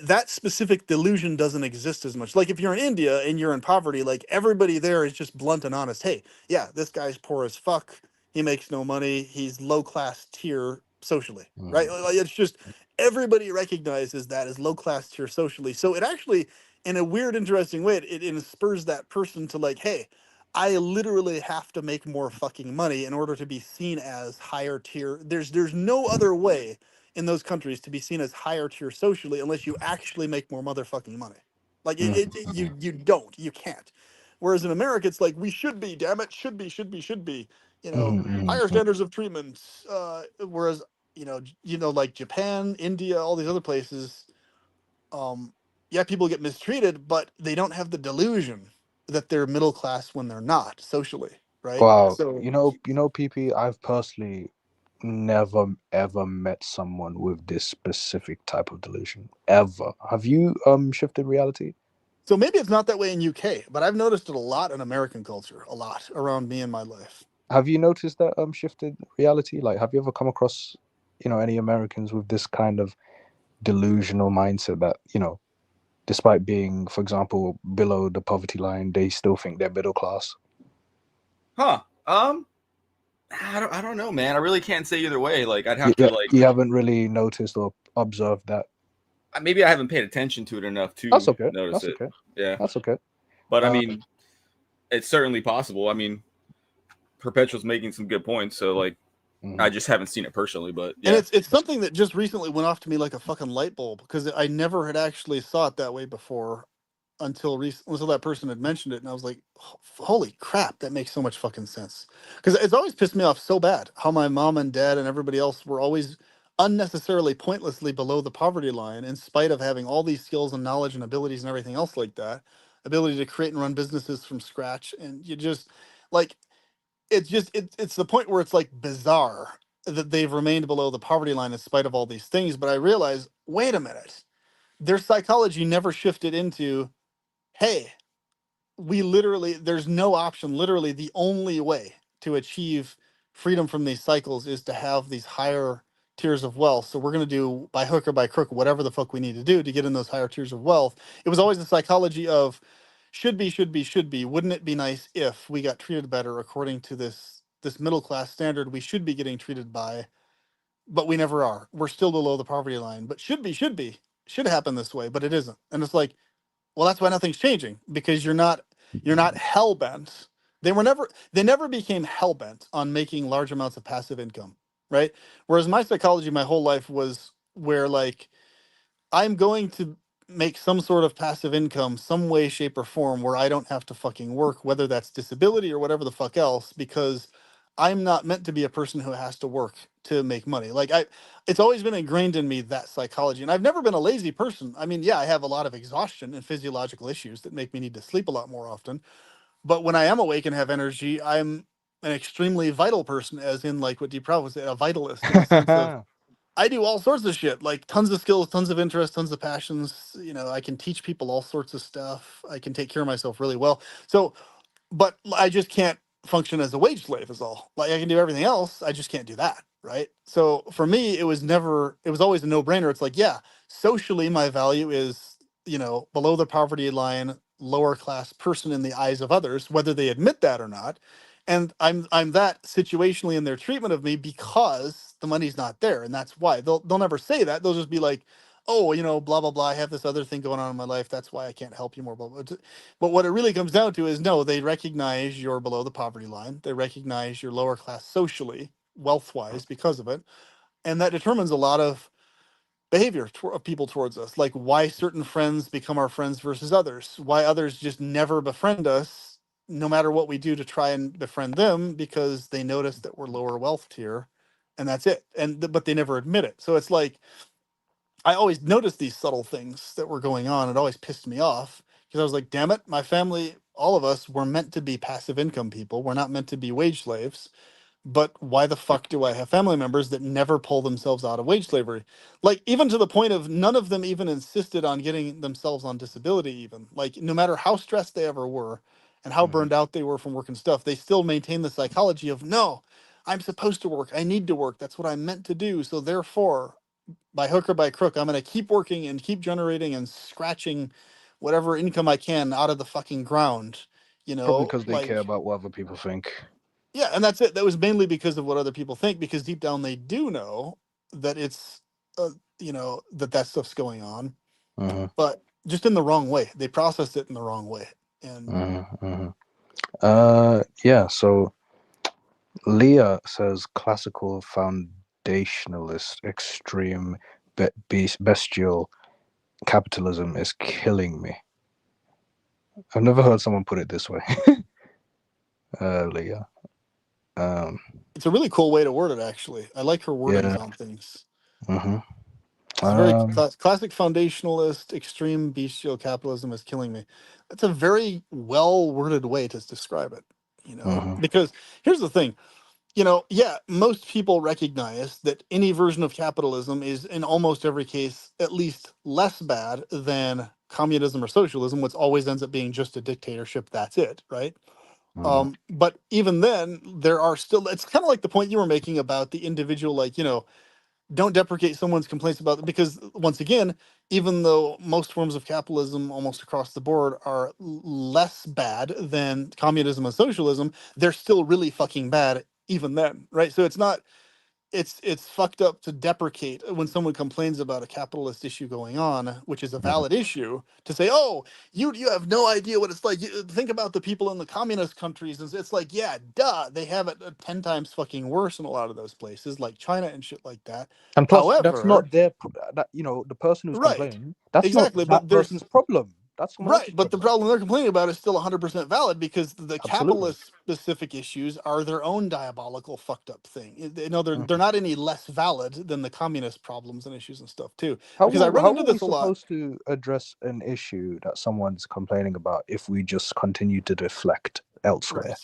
that specific delusion doesn't exist as much. Like if you're in India and you're in poverty, like everybody there is just blunt and honest. Hey, yeah, this guy's poor as fuck. He makes no money. He's low class tier socially, right? Mm. Like it's just everybody recognizes that as low class tier socially. So it actually, in a weird, interesting way, it spurs that person to like, hey, I literally have to make more fucking money in order to be seen as higher tier. There's no other way in those countries to be seen as higher tier socially unless you actually make more motherfucking money. Like you don't, you can't. Whereas in America, it's like we should be, damn it, should be, higher Mm. standards of treatment. Whereas like Japan, India, all these other places, yeah, people get mistreated, but they don't have the delusion that they're middle class when they're not socially, right? Wow, So PP, I've personally never ever met someone with this specific type of delusion. Ever. Have you shifted reality? So maybe it's not that way in UK, but I've noticed it a lot in American culture, a lot around me in my life. Have you noticed that shifted reality? Like, have you ever come across, any Americans with this kind of delusional mindset that, despite being, for example, below the poverty line, they still think they're middle class? Huh. I don't know, man. I really can't say either way. Like, I'd have Yeah, to like you haven't really noticed or observed that. maybe I haven't paid attention to it enough That's to okay. notice That's it. okay. Yeah. That's okay. But I Uh, mean, it's certainly possible. I mean, Perpetual's making some good points, so like mhm. I just haven't seen it personally, but And yeah. it's something that just recently went off to me like a fucking light bulb because I never had actually saw it that way before until that person had mentioned it, and I was like, holy crap, that makes so much fucking sense. Because it's always pissed me off so bad how my mom and dad and everybody else were always unnecessarily pointlessly below the poverty line in spite of having all these skills and knowledge and abilities and everything else like that, ability to create and run businesses from scratch, and you just like it's the point where it's like bizarre that they've remained below the poverty line in spite of all these things. But I realize, wait a minute, their psychology never shifted into, hey, we literally, there's no option. Literally, the only way to achieve freedom from these cycles is to have these higher tiers of wealth. So we're going to do by hook or by crook whatever the fuck we need to do to get in those higher tiers of wealth. It was always the psychology of should be, should be, should be. Wouldn't it be nice if we got treated better according to this middle class standard we should be getting treated by, but we never are. We're still below the poverty line. But should happen this way, but it isn't. And it's like, well, that's why nothing's changing because you're not hell bent. They never became hell bent on making large amounts of passive income, right? Whereas my psychology my whole life was where like I'm going to make some sort of passive income, some way, shape, or form where I don't have to fucking work, whether that's disability or whatever the fuck else, because I'm not meant to be a person who has to work to make money. It's always been ingrained in me that psychology, and I've never been a lazy person. I mean, yeah, I have a lot of exhaustion and physiological issues that make me need to sleep a lot more often. But when I am awake and have energy, I'm an extremely vital person, as in like what Deep Prov was saying, a vitalist in the sense of I do all sorts of shit, like tons of skills, tons of interests, tons of passions. I can teach people all sorts of stuff. I can take care of myself really well. So, but I just can't function as a wage slave is all. Like I can do everything else. I just can't do that. Right. So for me, it was always a no brainer. It's like, yeah, socially, my value is, below the poverty line, lower class person in the eyes of others, whether they admit that or not. And I'm that situationally in their treatment of me because the money's not there. And that's why they'll never say that. They'll just be like, oh, blah, blah, blah. I have this other thing going on in my life. That's why I can't help you more. Blah, blah. But what it really comes down to is no, they recognize you're below the poverty line. They recognize you're lower class socially, wealth wise, because of it. And that determines a lot of behavior of people towards us, like why certain friends become our friends versus others, why others just never befriend us, no matter what we do to try and befriend them, because they notice that we're lower wealth tier. And that's it. But they never admit it. So it's like, I always noticed these subtle things that were going on. It always pissed me off because I was like, damn it, my family, all of us were meant to be passive income people. We're not meant to be wage slaves. But why the fuck do I have family members that never pull themselves out of wage slavery? Like, even to the point of none of them even insisted on getting themselves on disability, even. Like, no matter how stressed they ever were and how Mhm. burned out they were from work and stuff, they still maintain the psychology of, no, I'm supposed to work. I need to work. That's what I'm meant to do. So, therefore, by hook or by crook, I'm going to keep working and keep generating and scratching whatever income I can out of the fucking ground. Probably because they care Like, about what other people think. yeah, and that's it. That was mainly because of what other people think, because deep down they do know that it's, that stuff's going on, Hmm. but just in the wrong way. They processed it in the wrong way. And Hmm. Hmm. Yeah. So Leah says classical foundationalist, extreme, bestial capitalism is killing me. I've never heard someone put it this way. Leah. Um. it's a really cool way to word it, actually. I like her wordings Yeah. on things. Hmm. It's very Um. classic foundationalist, extreme bestial capitalism is killing me. That's a very well worded way to describe it, Hmm. because here's the thing. Yeah, most people recognize that any version of capitalism is, in almost every case, at least less bad than communism or socialism, which always ends up being just a dictatorship. That's it, right? Hmm. But even then, there are still. It's kind of like the point you were making about the individual, like, don't deprecate someone's complaints about, because once again, even though most forms of capitalism almost across the board are less bad than communism and socialism, they're still really fucking bad even then, right? So it's fucked up to deprecate when someone complains about a capitalist issue going on, which is a Hmm. valid issue, to say, oh, you have no idea what it's like. Think about the people in the communist countries. It's like, yeah, duh, they have it 10 times fucking worse in a lot of those places, like China and shit like that. And plus, that's However, not their that the person who's right, complaining. That's not exactly, that but person's problem. That's someone else's right, but the problem. problem they're complaining about is still 100% valid, because the Absolutely. capitalist specific issues are their own diabolical fucked up thing. They're Mhm. not any less valid than the communist problems and issues and stuff too. How Because I run how into are we this a lot. supposed to address an issue that someone's complaining about if we just continue to deflect Right. elsewhere?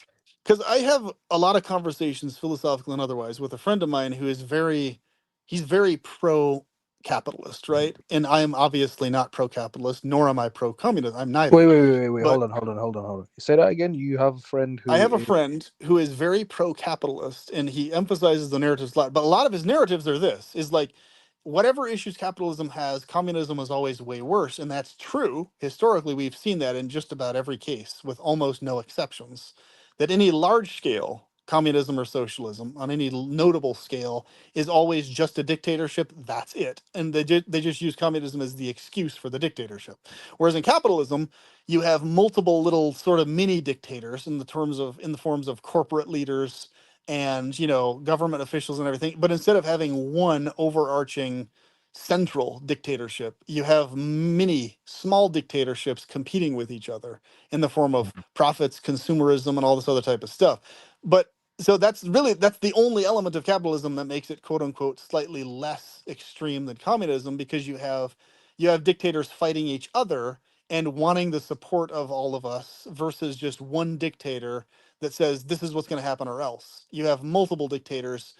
Because I have a lot of conversations, philosophical and otherwise, with a friend of mine who is he's very pro capitalist, right? And I am obviously not pro capitalist, nor am I pro communist. I'm Wait, neither. wait, wait, wait, wait. But Hold on. Say that again. You have a friend I who have a is. friend who is very pro-capitalist, and he emphasizes the narratives a lot. But a lot of his narratives are this: is like, whatever issues capitalism has, communism is always way worse, and that's true. Historically, we've seen that in just about every case, with almost no exceptions. That any large-scale communism or socialism on any notable scale is always just a dictatorship. That's it, and they just use communism as the excuse for the dictatorship. Whereas in capitalism, you have multiple little sort of mini dictators in the forms of corporate leaders and government officials and everything, but instead of having one overarching central dictatorship, you have many small dictatorships competing with each other in the form of profits, consumerism, and all this other type of stuff. But so that's the only element of capitalism that makes it quote unquote slightly less extreme than communism, because you have dictators fighting each other and wanting the support of all of us, versus just one dictator that says this is what's going to happen or else. You have multiple dictators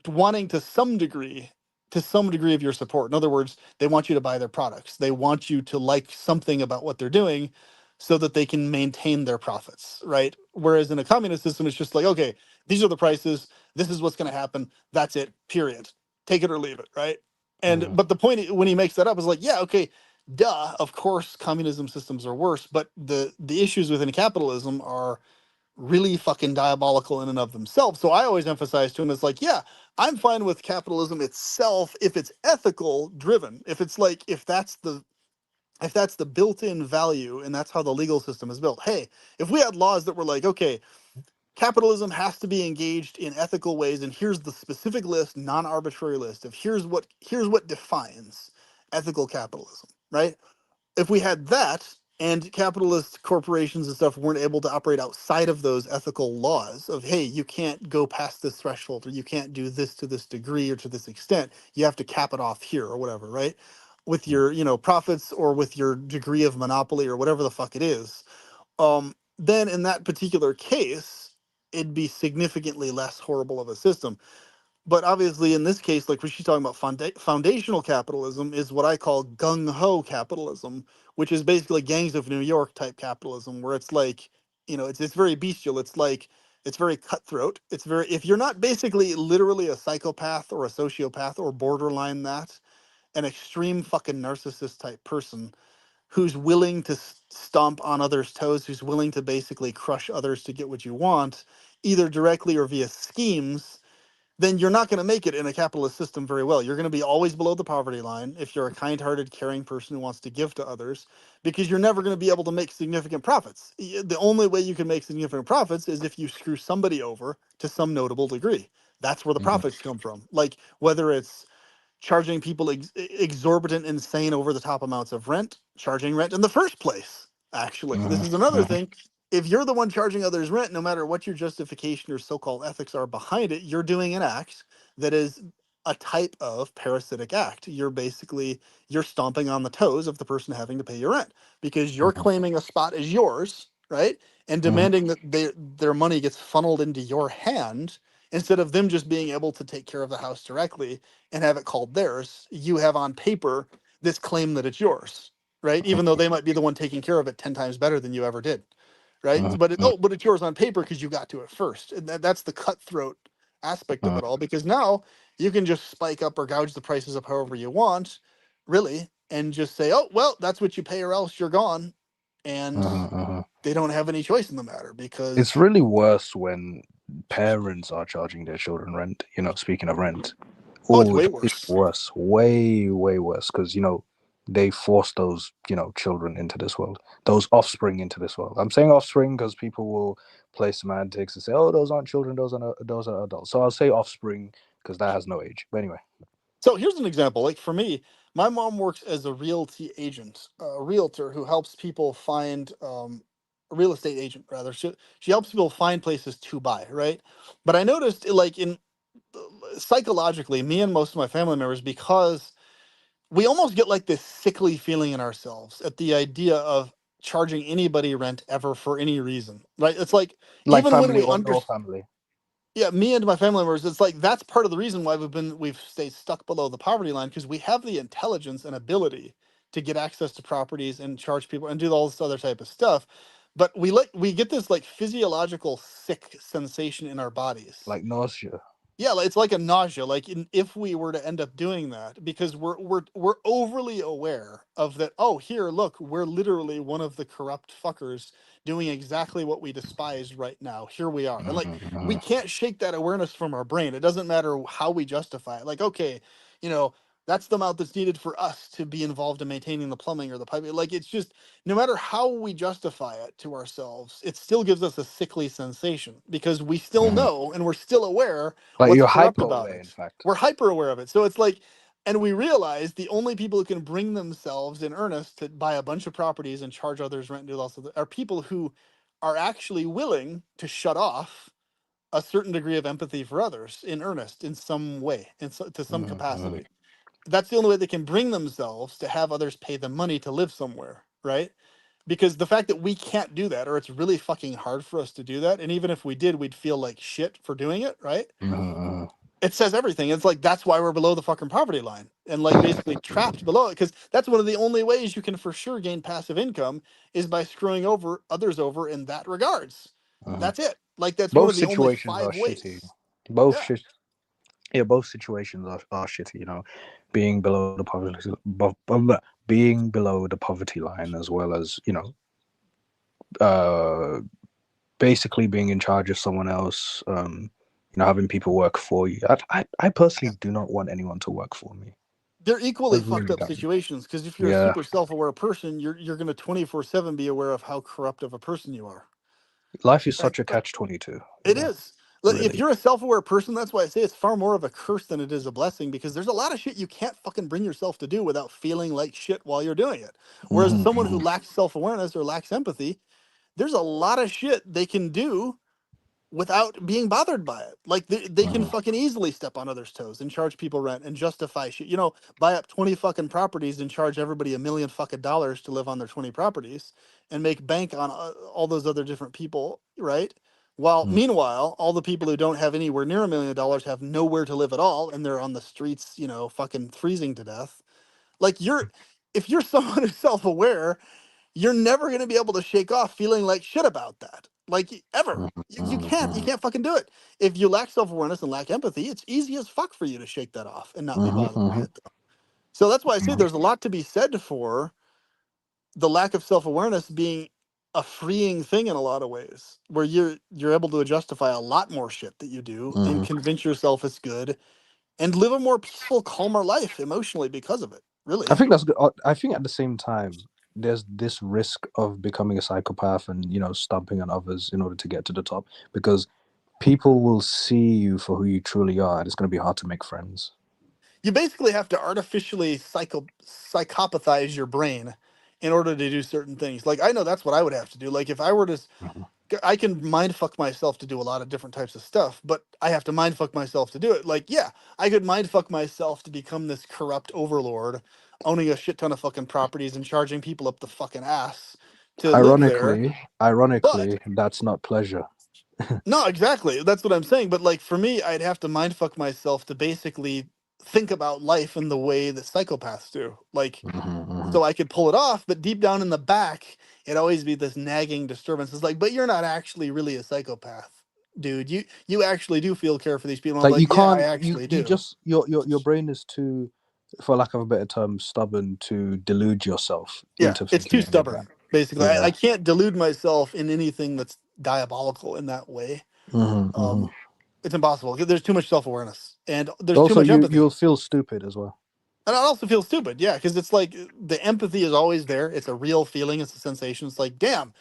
wanting to some degree of your support. In other words, they want you to buy their products. They want you to like something about what they're doing so that they can maintain their profits, right? Whereas in a communist system, it's just like, okay, these are the prices, this is what's going to happen, that's it, period. Take it or leave it, right? And Mhm. but the point when he makes that up is like, yeah, okay, duh, of course communism systems are worse, but the issues within capitalism are really fucking diabolical in and of themselves. So I always emphasize to him, it's like, yeah, I'm fine with capitalism itself if it's ethical driven. If it's like, if that's the built-in value and that's how the legal system is built. Hey, if we had laws that were like, okay, capitalism has to be engaged in ethical ways, and here's the specific list, non-arbitrary list of here's what defines ethical capitalism, right? If we had that, And capitalist corporations and stuff weren't able to operate outside of those ethical laws of, hey, you can't go past this threshold, or you can't do this to this degree or to this extent. You have to cap it off here or whatever, right? With your, profits, or with your degree of monopoly, or whatever the fuck it is. Then in that particular case, it'd be significantly less horrible of a system. But obviously, in this case, like what she's talking about, foundational capitalism is what I call gung ho capitalism, which is basically Gangs of New York type capitalism, where it's like, it's very bestial. It's like, it's very cutthroat. It's very, if you're not basically literally a psychopath or a sociopath or borderline that, an extreme fucking narcissist type person who's willing to stomp on others' toes, who's willing to basically crush others to get what you want, either directly or via schemes, then you're not going to make it in a capitalist system very well. You're going to be always below the poverty line if you're a kind-hearted, caring person who wants to give to others, because you're never going to be able to make significant profits. The only way you can make significant profits is if you screw somebody over to some notable degree. That's where the Mhm. profits come from. Like whether it's charging people exorbitant, insane, over the top amounts of rent, charging rent in the first place. Actually, this Mhm. is another Mhm. thing. If you're the one charging others rent, no matter what your justification or so-called ethics are behind it, you're doing an act that is a type of parasitic act. You're stomping on the toes of the person having to pay your rent, because you're Mhm. claiming a spot as yours, right? And Mhm. demanding that their money gets funneled into your hand, instead of them just being able to take care of the house directly and have it called theirs. You have on paper this claim that it's yours, right? Even though they might be the one taking care of it 10 times better than you ever did, right? Mhm. But it's yours on paper because you got to it first. And that's the cutthroat aspect of Mhm. it all, because now you can just spike up or gouge the prices up however you want, really, and just say, oh, well, that's what you pay or else you're gone. And Mhm. Mhm. they don't have any choice in the matter, It's because really worse when parents are charging their children rent. Speaking of rent, oh, it's oh, way it's worse. worse, way, way worse, because they force those children into this world, those offspring into this world. I'm saying offspring because people will play semantics and say, "Oh, those aren't children; those are adults." So I'll say offspring because that has no age. But anyway, So here's an example. Like for me, my mom works as a realty agent, a realtor who helps people find a real estate agent rather. She helps people find places to buy, right? But I noticed, like in psychologically, me and most of my family members, because we almost get like this sickly feeling in ourselves at the idea of charging anybody rent ever for any reason, right? It's like, like even when family we or no understand, family. yeah, me and my family members, it's like that's part of the reason why we've stayed stuck below the poverty line, because we have the intelligence and ability to get access to properties and charge people and do all this other type of stuff. But we get this like physiological sick sensation in our bodies. Like nausea. Yeah, it's like a nausea. Like if we were to end up doing that, because we're overly aware of that. Oh, here, look, we're literally one of the corrupt fuckers doing exactly what we despise right now. Here we are, and like we Mhm. can't shake that awareness from our brain. It doesn't matter how we justify it. Like, okay, you know, that's the amount that's needed for us to be involved in maintaining the plumbing or the pipe. Like, it's just no matter how we justify it to ourselves, it still gives us a sickly sensation, because we still Mhm. know and we're still aware Like what's you're corrupt hyper about aware, in it. fact. We're hyper aware of it. So it's like, and we realize the only people who can bring themselves in earnest to buy a bunch of properties and charge others rent and do all sorts are people who are actually willing to shut off a certain degree of empathy for others in earnest in some way, to some Mhm. capacity. That's the only way they can bring themselves to have others pay them money to live somewhere, right? Because the fact that we can't do that, or it's really fucking hard for us to do that, and even if we did, we'd feel like shit for doing it, right? Mhm. It says everything. It's like that's why we're below the fucking poverty line and like basically trapped below it, because that's one of the only ways you can for sure gain passive income is by screwing over others over in that regards. Mhm. That's it. Like that's one Both of the only situations are 5 shitty. ways. Both Yeah. shit. Yeah, both situations are shitty. Being below the poverty, being below the poverty line, as well as uh, basically being in charge of someone else. Having people work for you. I personally do not want anyone to work for me. They're I equally fucked really up don't. situations, because if you're a Yeah, super self-aware person, you're going to 24/7 be aware of how corrupt of a person you are. life is Right? such a catch 22. It is. If Really. you're a self-aware person, that's why I say it's far more of a curse than it is a blessing, because there's a lot of shit you can't fucking bring yourself to do without feeling like shit while you're doing it. Whereas Hmm. someone who Hmm. lacks self-awareness or lacks empathy, there's a lot of shit they can do without being bothered by it. Like they can Hmm. fucking easily step on others' toes and charge people rent and justify shit. You know, buy up 20 fucking properties and charge everybody $1 million fucking dollars to live on their 20 properties and make bank on all those other different people, right? While meanwhile, all the people who don't have anywhere near $1 million have nowhere to live at all, and they're on the streets, you know, fucking freezing to death. Like if you're someone who's self-aware, you're never going to be able to shake off feeling like shit about that. Like ever. You Hmm. can't fucking do it. If you lack self-awareness and lack empathy, it's easy as fuck for you to shake that off and not be Hmm. bothered by Hmm. it. So that's why I say there's a lot to be said for the lack of self-awareness being a freeing thing in a lot of ways, where you're able to justify a lot more shit that you do and Hmm. convince yourself it's good and live a more peaceful, calmer life emotionally because of it. I Really. think that's good. I think at the same time, there's this risk of becoming a psychopath and stomping on others in order to get to the top, because people will see you for who you truly are, and it's going to be hard to make friends. You basically have to artificially psychopathize your brain in order to do certain things. Like I know that's what I would have to do. Like if I were to, Mhm. I can mind fuck myself to do a lot of different types of stuff, but I have to mind fuck myself to do it. Like yeah, I could mind fuck myself to become this corrupt overlord, owning a shit ton of fucking properties and charging people up the fucking ass to live there. But Ironically, that's not pleasure. no, exactly. That's what I'm saying. But like for me, I'd have to mindfuck myself to basically think about life in the way that psychopaths do. Like Hmm. Hmm. so I could pull it off, but deep down in the back, it'd always be this nagging disturbance. It's like, but you're not actually really a psychopath, dude. You actually do feel care for these people. I'm Like you like, yeah, I can't, actually you do. just your brain is too, for lack of a better term, stubborn to delude yourself Yeah, into it's thinking too any of that. stubborn. Basically, I Yeah. can't delude myself in anything that's diabolical in that way. Hmm. Hmm. Um, it's impossible. There's too much self awareness and there's too Also, much empathy. you'll feel stupid as well. And I also feel stupid, yeah, because it's like the empathy is always there. It's a real feeling. It's a sensation. It's like, damn,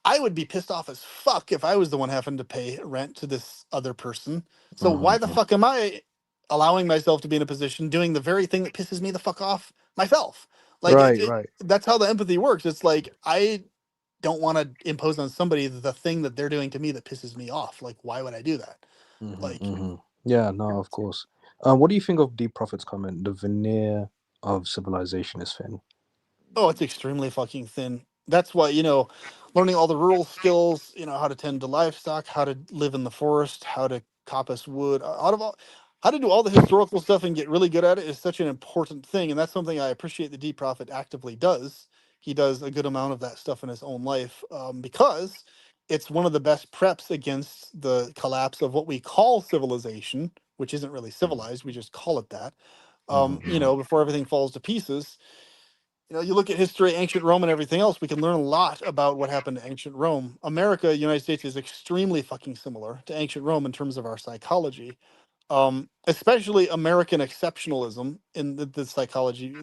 I would be pissed off as fuck if I was the one having to pay rent to this other person. So why the Hmm. fuck am I allowing myself to be in a position doing the very thing that pisses me the fuck off myself? Like Right, right. that's how the empathy works. It's like I don't want to impose on somebody the thing that they're doing to me that pisses me off. Like why would I do that? Hmm. Like Hmm. Yeah, no, of course. What do you think of Deep Prophet's comment? The veneer of civilization is thin. oh, it's extremely fucking thin. That's why, learning all the rural skills, how to tend to livestock, how to live in the forest, how to coppice wood, how to do all the historical stuff and get really good at it is such an important thing. And that's something I appreciate the Deep Prophet actively does. He does a good amount of that stuff in his own life because it's one of the best preps against the collapse of what we call civilization, which isn't really civilized. We just call it that. Hmm. Before everything falls to pieces, you look at history, ancient Rome, and everything else, we can learn a lot about what happened to ancient Rome. America, United States, is extremely fucking similar to ancient Rome in terms of our psychology, especially American exceptionalism in the psychology.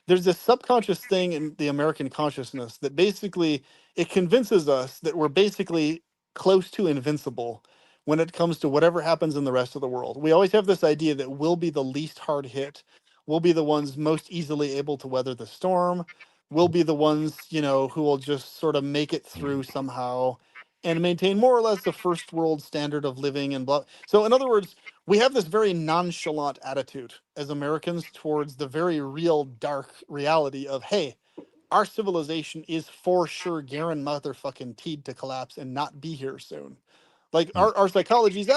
There's this subconscious thing in the American consciousness that basically it convinces us that we're basically close to invincible when it comes to whatever happens in the rest of the world. We always have this idea that we'll be the least hard hit. We'll be the ones most easily able to weather the storm. We'll be the ones, who will just sort of make it through somehow and maintain more or less a first world standard of living and blah. So, in other words, we have this very nonchalant attitude as Americans towards the very real dark reality of, hey, our civilization is for sure Garen motherfucking teed to collapse and not be here soon. Like our psychology's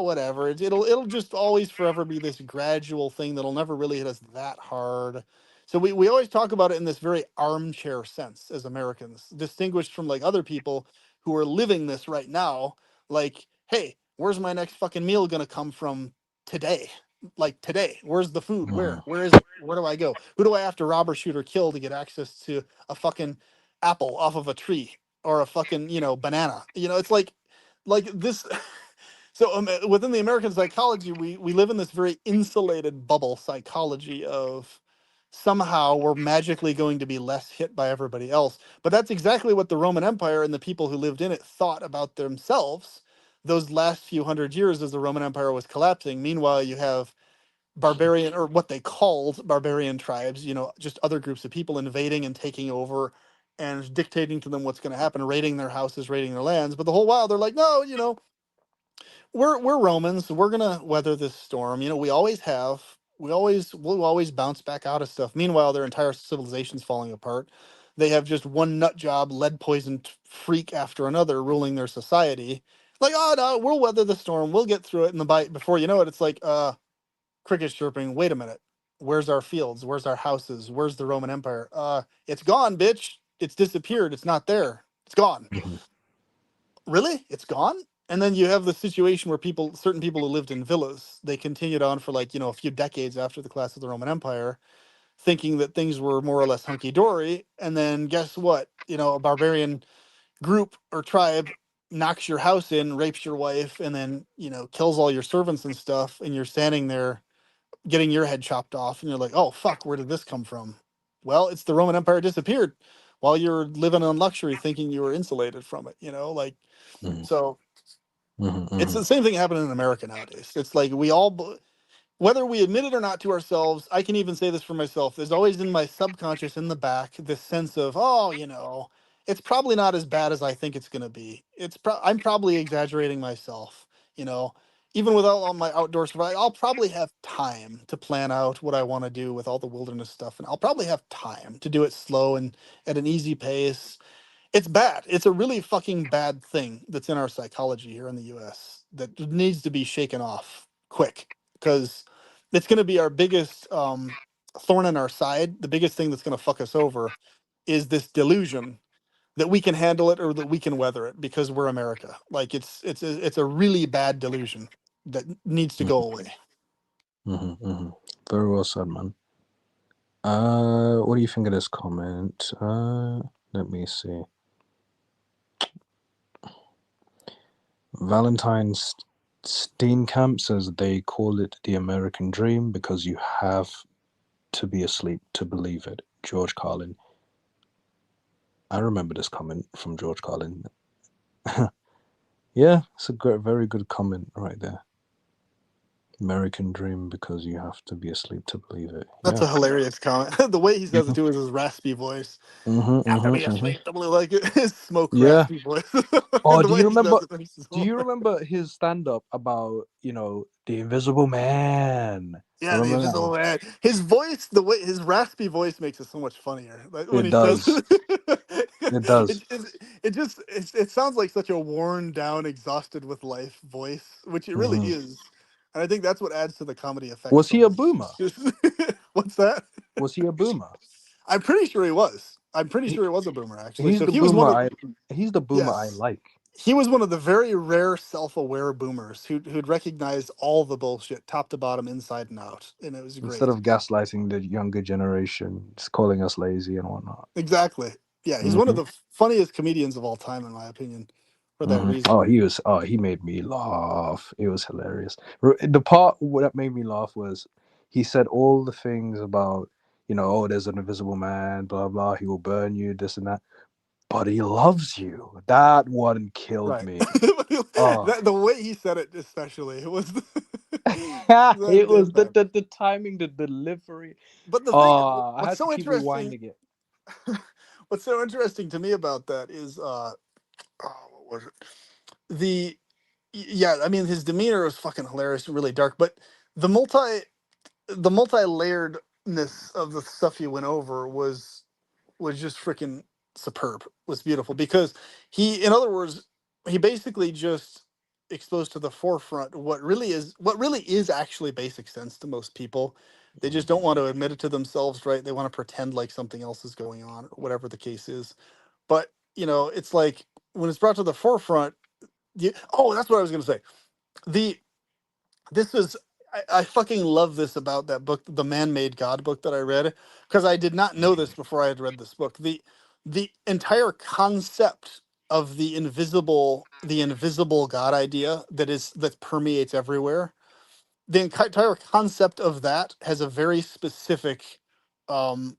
whatever. It'll just always forever be this gradual thing that'll never really hit us that hard. So we always talk about it in this very armchair sense as Americans, distinguished from like other people who are living this right now. Like, hey, where's my next fucking meal gonna come from today? Like today, where's the food? Hmm. Where is it? Where do I go? Who do I have to rob or shoot or kill to get access to a fucking apple off of a tree or a fucking banana? It's like this. So within the American psychology, we live in this very insulated bubble psychology of somehow we're magically going to be less hit by everybody else. But that's exactly what the Roman Empire and the people who lived in it thought about themselves. those last few hundred years as the Roman Empire was collapsing. Meanwhile, you have barbarian, or what they called barbarian tribes, just other groups of people invading and taking over and dictating to them what's going to happen, raiding their houses, raiding their lands. But the whole while they're like, no, we're Romans. We're gonna weather this storm. We always have. We'll always bounce back out of stuff. Meanwhile, their entire civilization's falling apart. They have just one nut job, lead poisoned freak after another ruling their society. Like, oh no, we'll weather the storm. We'll get through it. And before you know it, it's like, crickets chirping. Wait a minute. Where's our fields? Where's our houses? Where's the Roman Empire? It's gone, bitch. It's disappeared. It's not there. It's gone. Mhm. Really? It's gone? And then you have the situation where certain people who lived in villas, they continued on for like, a few decades after the collapse of the Roman Empire, thinking that things were more or less hunky dory. And then guess what? A barbarian group or tribe knocks your house in, rapes your wife, and then, kills all your servants and stuff. And you're standing there getting your head chopped off. And you're like, oh, fuck, where did this come from? Well, it's the Roman Empire disappeared while you're living on luxury thinking you were insulated from it, like, Mhm. so Mhm. it's Mhm. the same thing happening in America nowadays. It's like whether we admit it or not to ourselves, I can even say this for myself. There's always in my subconscious in the back this sense of, oh, it's probably not as bad as I think it's going to be. I'm probably exaggerating myself, you know. Even without all my outdoor stuff, I'll probably have time to plan out what I want to do with all the wilderness stuff, and I'll probably have time to do it slow and at an easy pace. It's bad. It's a really fucking bad thing that's in our psychology here in the US that needs to be shaken off quick, because it's going to be our biggest thorn in our side. The biggest thing that's going to fuck us over is this delusion that we can handle it or that we can weather it because we're America. Like it's a really bad delusion that needs to go away. Mhm. Mhm. Very well said, man. What do you think of this comment? Let me see. Valentine Steenkamp says they call it the American dream because you have to be asleep to believe it. George Carlin. I remember this comment from George Carlin. Yeah, it's a very good comment right there. American dream because you have to be asleep to believe it. That's Yeah. a hilarious comment. The way he says it Mhm. too is his raspy voice. Mhm. Have to Mhm. be Mhm. asleep to believe, like his smoke Yeah. raspy voice. Oh, The way he says it is do so you remember his stand up about, the invisible man? yeah, the Remember that invisible one? man. His voice, the way his raspy voice makes it so much funnier. Like when It he says does. it, It does. it sounds like such a worn down, exhausted with life voice, which it really Hmm. is. And I think that's what adds to the comedy effect Was so he a much. boomer? It's just what's that? Was he a boomer? I'm pretty sure he was. I'm pretty He, sure he was a boomer actually. he's So the he was one boomer of I he's the boomer I yes. like. He was one of the very rare self-aware boomers who'd recognized all the bullshit, top to bottom, inside and out, and it was Instead great. of gaslighting the younger generation, just calling us lazy and whatnot. Exactly. Yeah, he's one of Hmm. the funniest comedians of all time, in my opinion, for that Hmm. reason. Oh, he made me laugh. It was hilarious. The part that made me laugh was he said all the things about, oh, there's an invisible man, blah blah. He will burn you, this and that. But he loves you. That one killed Right. me. Oh, The way he said it, especially, it was it was that the, time. the the timing, the delivery. But the thing, Oh, I what's had to so keep interesting, rewinding it. what's so interesting to me about that is, what was it? Yeah, I mean, his demeanor was fucking hilarious and really dark, but the multi the multi-layeredness of the stuff he went over was just freaking superb. Was beautiful because in other words, he basically just exposed to the forefront what really is actually basic sense to most people. They just don't want to admit it to themselves, right? They want to pretend like something else is going on or whatever the case is. But it's like when it's brought to the forefront. That's what I was going to say. The this was I fucking love this about that book, the Man-Made God book that I read, because I did not know this before I had read this book. The entire concept of the invisible God idea that permeates everywhere. The entire concept of that has a very specific, um,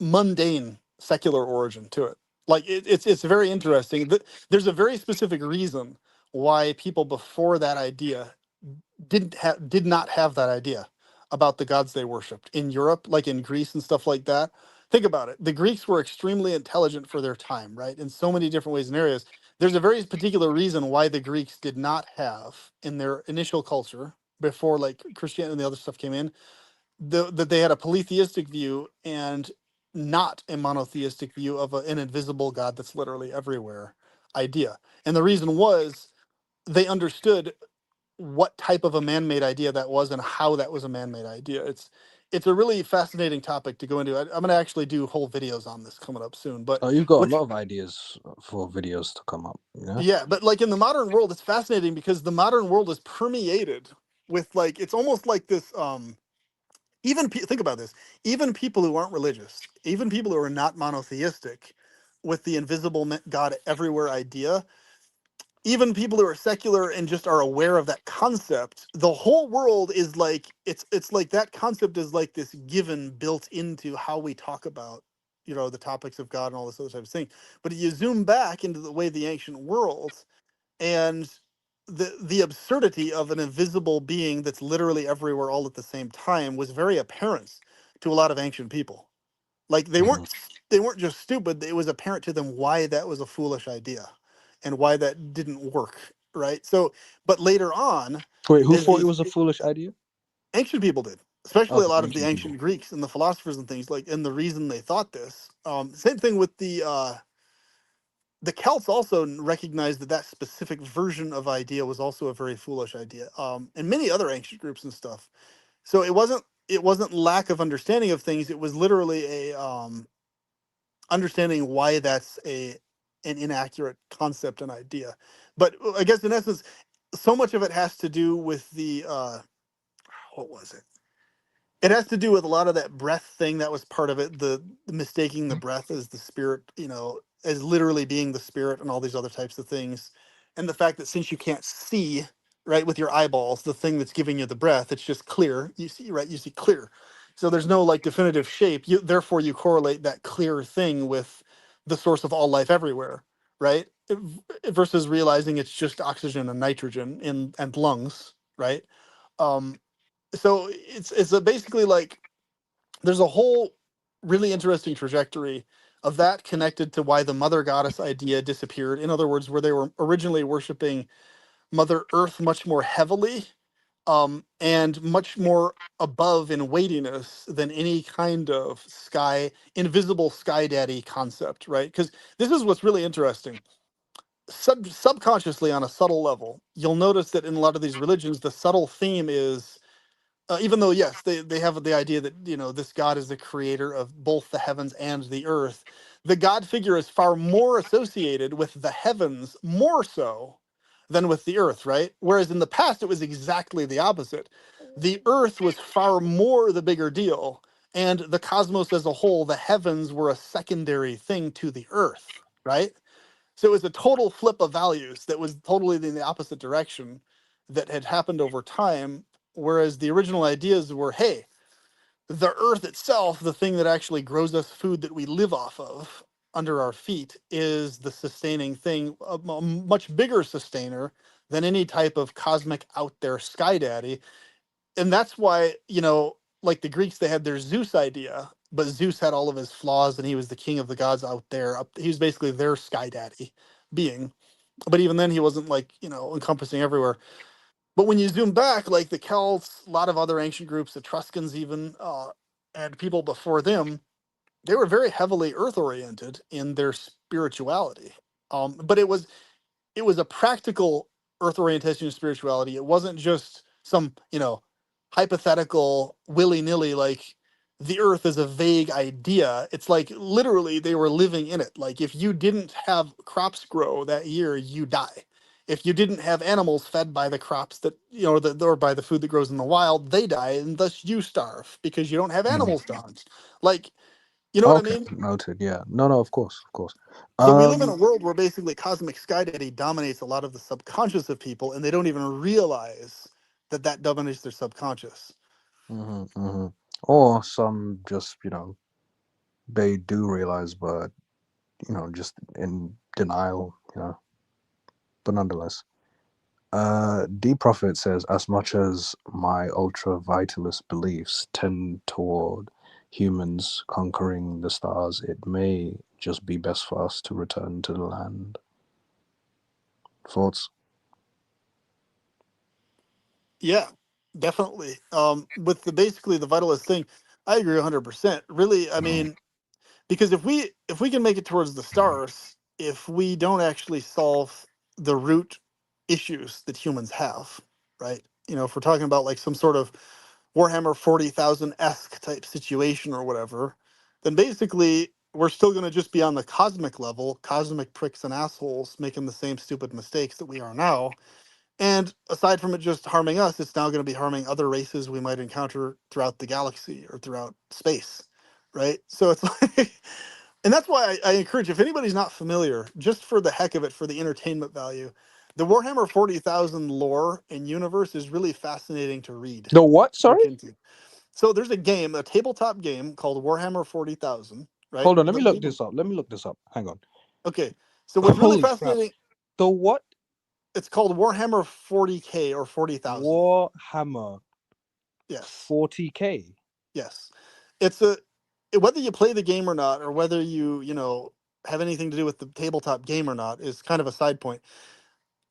mundane secular origin to it. Like it's very interesting. There's a very specific reason why people before that idea did not have that idea about the gods they worshipped in Europe, like in Greece and stuff like that. Think about it. The Greeks were extremely intelligent for their time, right? In so many different ways and areas. There's a very particular reason why the Greeks did not have in their initial culture before like Christianity and the other stuff came in, that they had a polytheistic view and not a monotheistic view of an invisible God that's literally everywhere idea. And the reason was they understood what type of a man-made idea that was and how that was a man-made idea. It's a really fascinating topic to go into. I'm going to actually do whole videos on this coming up soon. But Oh, you've got a which, lot of ideas for videos to come up. Yeah. yeah, but like in the modern world, it's fascinating because the modern world is permeated with like it's almost like this. Think about this. Even people who aren't religious, even people who are not monotheistic, with the invisible God everywhere idea, even people who are secular and just are aware of that concept, the whole world is like it's like that concept is like this given built into how we talk about, you know, the topics of God and all this other type of thing. But you zoom back into the way the ancient world and the absurdity of an invisible being that's literally everywhere all at the same time was very apparent to a lot of ancient people. Like Mhm. they weren't just stupid. It was apparent to them why that was a foolish idea, and why that didn't work. Right. So, but later on, Wait, who as thought it these was a foolish idea? ancient people did, especially Oh, a the lot of the ancient people. ancient Greeks and the philosophers and things like, and the reason they thought this. Same thing with the Celts also recognized that that specific version of idea was also a very foolish idea. And many other ancient groups and stuff. So it wasn't lack of understanding of things. It was literally a understanding why that's an inaccurate concept and idea. But I guess in essence, so much of it has to do with the what was it? It has to do with a lot of that breath thing that was part of it. The mistaking the breath as the spirit, you know, as literally being the spirit, and all these other types of things, and the fact that since you can't see right with your eyeballs the thing that's giving you the breath, it's just clear. You see, right? You see clear. So there's no like definitive shape. Therefore, you correlate that clear thing with the source of all life everywhere, right? Versus realizing it's just oxygen and nitrogen in and lungs, right? Um, so it's basically like there's a whole really interesting trajectory of that connected to why the mother goddess idea disappeared. In other words, where they were originally worshiping Mother Earth much more heavily, and much more above in weightiness than any kind of invisible sky daddy concept, right? Because this is what's really interesting. Subconsciously, on a subtle level, you'll notice that in a lot of these religions, the subtle theme is even though yes they have the idea that, you know, this God is the creator of both the heavens and the earth, the God figure is far more associated with the heavens more so than with the earth, right? Whereas in the past it was exactly the opposite. The earth was far more the bigger deal, and the cosmos as a whole, the heavens were a secondary thing to the earth, right? So it was a total flip of values that was totally in the opposite direction that had happened over time. Whereas the original ideas were, hey, the earth itself, the thing that actually grows us food that we live off of under our feet, is the sustaining thing, a much bigger sustainer than any type of cosmic out there sky daddy. And that's why, you know, like the Greeks, they had their Zeus idea, but Zeus had all of his flaws and he was the king of the gods out there. He was basically their sky daddy being. But even then, he wasn't like, you know, encompassing everywhere. But when you zoom back, like the Celts, a lot of other ancient groups, Etruscans even, and people before them, they were very heavily earth oriented in their spirituality. But it was a practical earth orientation of spirituality. It wasn't just some, you know, hypothetical willy-nilly like the earth is a vague idea. It's like literally they were living in it. Like if you didn't have crops grow that year, you die. If you didn't have animals fed by the crops that, you know, or by the food that grows in the wild, they die, and thus you starve because you don't have Mhm. animals to hunt. Like, you know what I Okay, mean? noted. Yeah, no, of course, of course. So we live in a Um, world where basically cosmic sky daddy dominates a lot of the subconscious of people, and they don't even realize that that dominates their subconscious. mhm. Or some just, they do realize, but just in denial, but nonetheless. D Prophet says, as much as my ultra vitalist beliefs tend toward humans conquering the stars, it may just be best for us to return to the land. Thoughts? Yeah, definitely. With basically the vitalist thing, I agree 100%. Really, I mean, because if we can make it towards the stars, if we don't actually solve the root issues that humans have, right? If we're talking about like some sort of Warhammer 40,000-esque type situation or whatever, then basically we're still going to just be on the cosmic level, cosmic pricks and assholes making the same stupid mistakes that we are now. And aside from it just harming us, it's now going to be harming other races we might encounter throughout the galaxy or throughout space, right? So it's like, and that's why I encourage, if anybody's not familiar, just for the heck of it, for the entertainment value, the Warhammer 40,000 lore and universe is really fascinating to read, The what? look Sorry? into. So there's a game, a tabletop game called Warhammer 40,000, right? Hold on, let me look this up. Hang on. Okay. So what's really Holy crap. fascinating, The what? it's called Warhammer 40K or 40,000. Warhammer Yes. 40K. Yes. It's a whether you play the game or not, or whether you have anything to do with the tabletop game or not, is kind of a side point.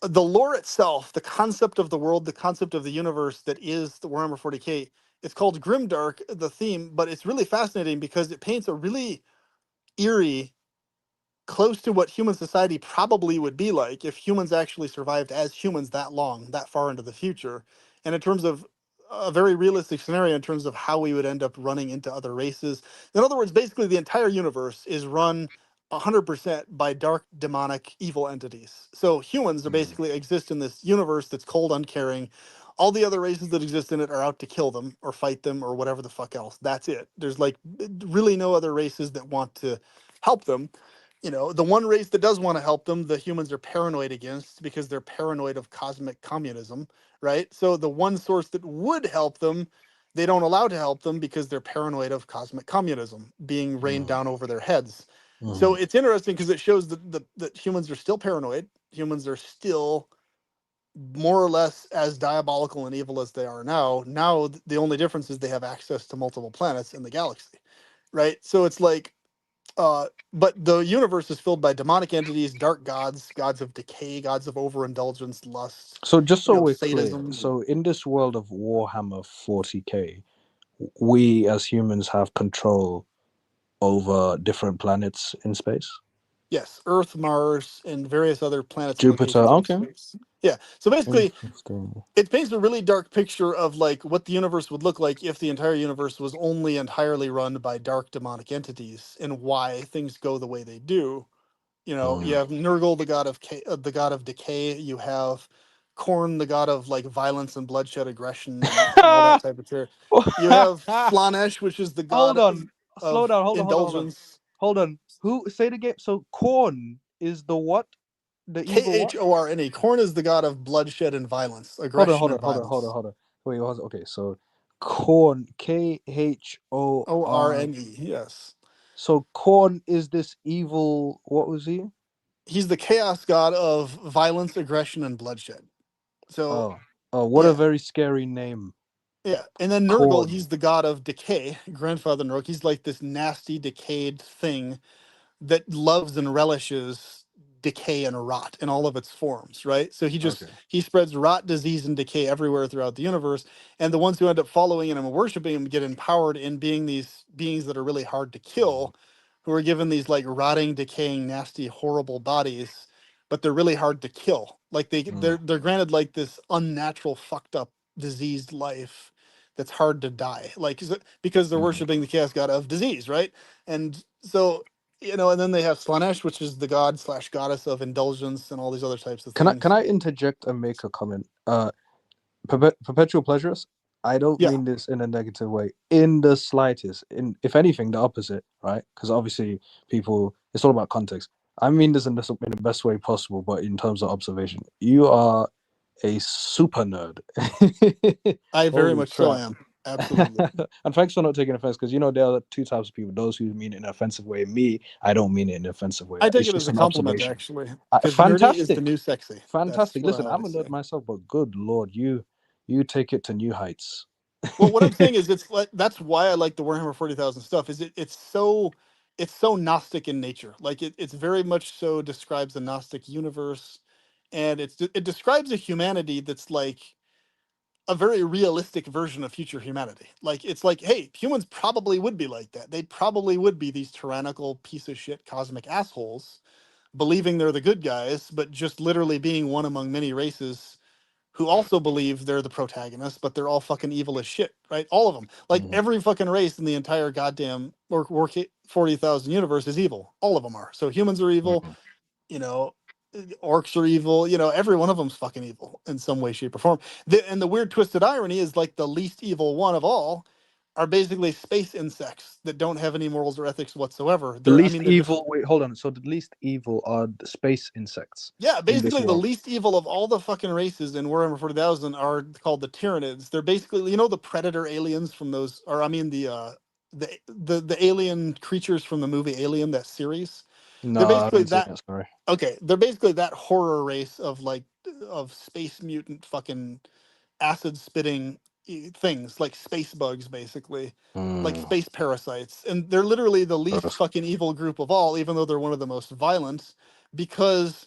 The lore itself, the concept of the world, the concept of the universe that is the Warhammer 40K, it's called grimdark, the theme, but it's really fascinating because it paints a really eerie, close to what human society probably would be like if humans actually survived as humans that long, that far into the future. And in terms of a very realistic scenario, in terms of how we would end up running into other races. In other words, basically, the entire universe is run 100% by dark, demonic, evil entities. So humans are basically exist in this universe that's cold, uncaring. All the other races that exist in it are out to kill them or fight them or whatever the fuck else. That's it. There's like really no other races that want to help them. The one race that does want to help them, the humans are paranoid against because they're paranoid of cosmic communism, right? So the one source that would help them, they don't allow to help them because they're paranoid of cosmic communism being rained down over their heads. So it's interesting because it shows that humans are still paranoid. Humans are still more or less as diabolical and evil as they are now. Now, the only difference is they have access to multiple planets in the galaxy, right? So it's like, but the universe is filled by demonic entities, dark gods, gods of decay, gods of overindulgence, lust, So just so we're clear, sadism. so in this world of Warhammer 40K, we as humans have control over different planets in space. Yes, Earth, Mars, and various other planets and Jupiter. locations in Okay. space. Yeah. So basically, Interesting. it paints a really dark picture of like what the universe would look like if the entire universe was only entirely run by dark demonic entities, and why things go the way they do. You have Nurgle, the god of decay. You have Korn, the god of like violence and bloodshed, aggression, and all that type of shit. You have Slanesh, which is the Hold god on. Slow of down. Hold on. indulgence. Hold on. Who say the game? So Korn is the what? The evil what? Khorne. Korn is the god of bloodshed and violence, Hold on. aggression and violence. Wait. Okay. So Korn. Khor. Orne. Yes. So Korn is this evil. What was he? He's the chaos god of violence, aggression, and bloodshed. So Oh. Oh. What a yeah. very scary name. Yeah, and then Nurgle, Korn. he's the god of decay, grandfather Nurgle. He's like this nasty, decayed thing that loves and relishes decay and rot in all of its forms, right? So Okay. he spreads rot, disease, and decay everywhere throughout the universe. And the ones who end up following him and worshiping him get empowered in being these beings that are really hard to kill, who are given these like rotting, decaying, nasty, horrible bodies, but they're really hard to kill. Like they're granted like this unnatural, fucked up, diseased life that's hard to die, like because they're worshiping the chaos god of disease, right? And so and then they have Slanesh, which is the god slash goddess of indulgence and all these other types of Can things. I interject and make a comment? Perpetual pleasures. I don't Yeah, mean this in a negative way, in the slightest. In if anything, the opposite, right? Because obviously, people. It's all about context. I mean this in the best way possible, but in terms of observation, you are a super nerd. I very Holy much so crap! am. Absolutely. And thanks for not taking offense, because there are two types of people: those who mean it in an offensive way. Me, I don't mean it in an offensive way. I take It's it as just a an compliment, observation. actually, because nerdy is the Fantastic, new sexy. That's fantastic. what I Listen, I'm a always nerd say. myself, but good lord, you take it to new heights. Well, what I'm saying is, it's like that's why I like the Warhammer 40,000 stuff. Is it's so Gnostic in nature. Like it's very much so describes a Gnostic universe, and it describes a humanity that's like a very realistic version of future humanity. Like it's like, hey, humans probably would be like that. They probably would be these tyrannical piece of shit cosmic assholes, believing they're the good guys, but just literally being one among many races who also believe they're the protagonist, but they're all fucking evil as shit, right? All of them. Like Mhm, every fucking race in the entire goddamn 40,000 universe is evil. All of them are. So humans are evil, mhm. you know, orcs are evil, every one of them's fucking evil in some way, shape, or form. And the weird twisted irony is like the least evil one of all are basically space insects that don't have any morals or ethics whatsoever. The They're, I least mean, they're just evil. Wait, hold on. So the least evil are the space insects Yeah, in this basically the world. least evil of all the fucking races in Warhammer 40,000 are called the Tyranids. They're basically, the predator aliens from those, or I mean the alien creatures from the movie Alien, that series. They're No, I basically haven't seen that. it. Sorry. Okay, they're basically that horror race of like of space mutant fucking acid spitting things like space bugs, basically, like Mm, space parasites, and they're literally the least gross. fucking evil group of all, even though they're one of the most violent because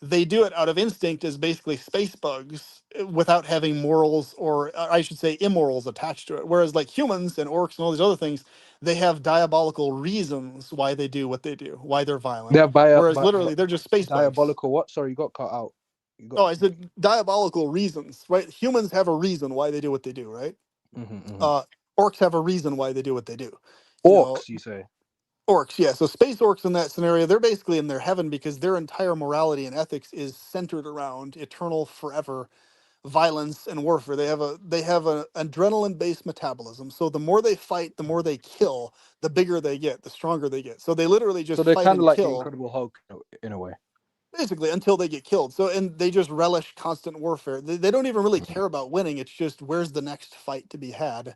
they do it out of instinct as basically space bugs without having morals, or I should say immorals, attached to it. Whereas like humans and orcs and all these other things, they have diabolical reasons why they do what they do, why they're They violent. have Whereas literally they're just space bugs. diabolical what? Sorry, you got cut out. You got. Oh, I said diabolical reasons, right? Humans have a reason why they do what they do, right? Mhm. Uh, Orcs have a reason why they do what they do. You know, Orcs, you say? Orcs, yeah. So space orcs in that scenario, they're basically in their heaven because their entire morality and ethics is centered around eternal, forever violence and warfare. They have a adrenaline based metabolism. So the more they fight, the more they kill, the bigger they get, the stronger they get. So they literally So just they're fight kind of and like the kill Incredible Hulk in a way. basically until they get killed. So and they just relish constant warfare. They don't even really Mhm. care about winning. It's just where's the next fight to be had,